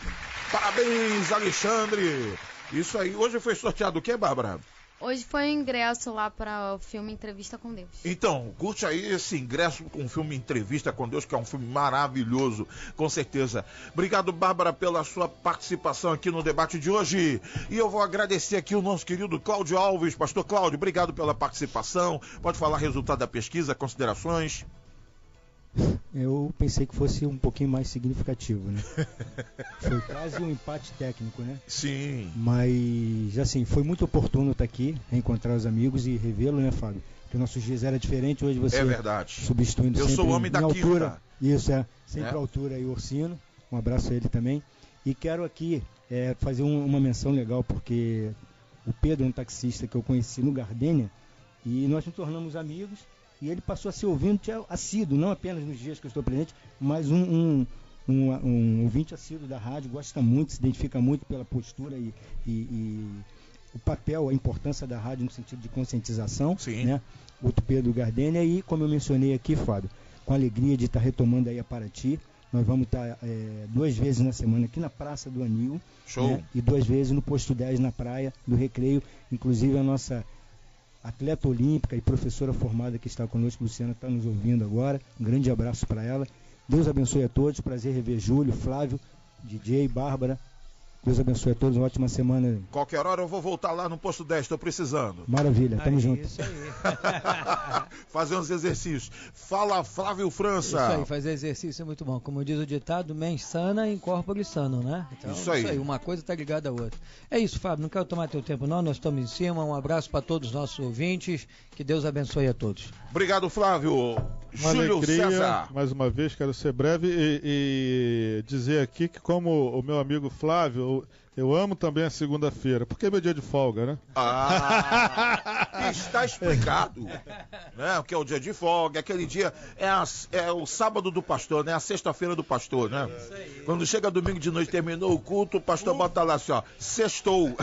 Speaker 6: Parabéns, Alexandre! Isso aí. Hoje foi sorteado o quê, Bárbara?
Speaker 10: Hoje foi um ingresso lá para o filme Entrevista com Deus.
Speaker 6: Então, curte aí esse ingresso com o filme Entrevista com Deus, que é um filme maravilhoso, com certeza. Obrigado, Bárbara, pela sua participação aqui no debate de hoje. E eu vou agradecer aqui o nosso querido Cláudio Alves. Pastor Cláudio, obrigado pela participação. Pode falar resultado da pesquisa, considerações?
Speaker 9: Eu pensei que fosse um pouquinho mais significativo, né? Foi quase um empate técnico, né?
Speaker 6: Sim.
Speaker 9: Mas, assim, foi muito oportuno estar aqui, reencontrar os amigos e revê-lo, né, Fábio? Porque nossos dias era diferente, hoje você...
Speaker 6: É verdade.
Speaker 9: Substituindo
Speaker 6: eu
Speaker 9: sempre
Speaker 6: sou o homem da
Speaker 9: altura. Isso, sempre à altura aí, o Orsino. Um abraço a ele também. E quero aqui fazer uma menção legal, porque o Pedro é um taxista que eu conheci no Gardênia, e nós nos tornamos amigos. E ele passou a ser ouvinte assíduo, não apenas nos dias que eu estou presente, mas um ouvinte assíduo da rádio, gosta muito, se identifica muito pela postura e o papel, a importância da rádio no sentido de conscientização.
Speaker 6: Sim.
Speaker 9: Né? Outro Pedro Gardênia, e como eu mencionei aqui, Fábio, com a alegria de estar retomando aí a Paraty, nós vamos estar 2 vezes na semana aqui na Praça do Anil.
Speaker 6: Show.
Speaker 9: Né? E 2 vezes no Posto 10 na Praia do Recreio, inclusive a nossa atleta olímpica e professora formada que está conosco, Luciana, está nos ouvindo agora. Um grande abraço para ela. Deus abençoe a todos. Prazer rever Júlio, Flávio, DJ, Bárbara. Deus abençoe a todos. Uma ótima semana.
Speaker 6: Qualquer hora eu vou voltar lá no Posto 10. Estou precisando.
Speaker 9: Maravilha. Tamo junto.
Speaker 8: Isso aí.
Speaker 6: Fazer uns exercícios. Fala, Flávio França.
Speaker 8: Isso aí, fazer exercício é muito bom. Como diz o ditado, mens sana in corpore sano, né? Então,
Speaker 6: isso aí.
Speaker 8: Uma coisa está ligada à outra. É isso, Fábio. Não quero tomar teu tempo, não. Nós estamos em cima. Um abraço para todos os nossos ouvintes. Que Deus abençoe a todos.
Speaker 6: Obrigado, Flávio.
Speaker 7: Uma
Speaker 6: Júlio
Speaker 7: alegria,
Speaker 6: César.
Speaker 7: mais uma vez, quero ser breve e dizer aqui que, como o meu amigo Flávio, eu amo também a segunda-feira, porque é meu dia de folga, né?
Speaker 6: Está explicado, né? O que é o dia de folga, aquele dia é o sábado do pastor, né? A sexta-feira do pastor, né? Quando chega domingo de noite, terminou o culto, o pastor bota lá assim, ó, sextou.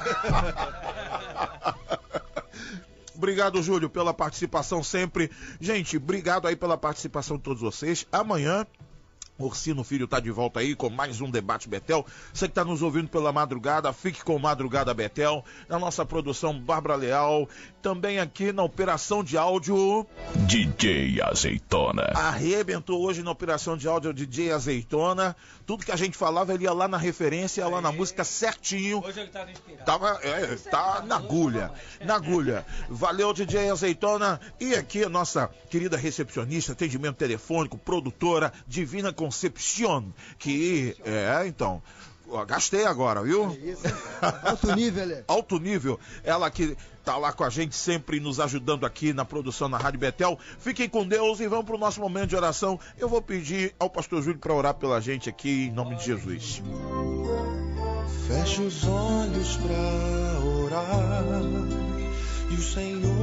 Speaker 6: Obrigado, Júlio, pela participação sempre. Gente, obrigado aí pela participação de todos vocês. Amanhã, Orsino Filho está de volta aí com mais um Debate Betel. Você que está nos ouvindo pela madrugada, fique com Madrugada Betel. Na nossa produção, Bárbara Leal. Também aqui na operação de áudio...
Speaker 2: DJ Azeitona.
Speaker 6: Arrebentou hoje na operação de áudio DJ Azeitona. Tudo que a gente falava, ele ia lá na referência, lá na música certinho.
Speaker 8: Hoje ele estava inspirado.
Speaker 6: Tá na agulha. Na agulha. Valeu, DJ Azeitona. E aqui a nossa querida recepcionista, atendimento telefônico, produtora, Divina Concepcion, que então, gastei agora, viu?
Speaker 9: Alto nível,
Speaker 6: Alto nível. Ela que tá lá com a gente sempre nos ajudando aqui na produção na Rádio Betel. Fiquem com Deus e vamos pro nosso momento de oração. Eu vou pedir ao pastor Júlio para orar pela gente aqui em nome de Jesus.
Speaker 16: Feche os olhos para orar e o Senhor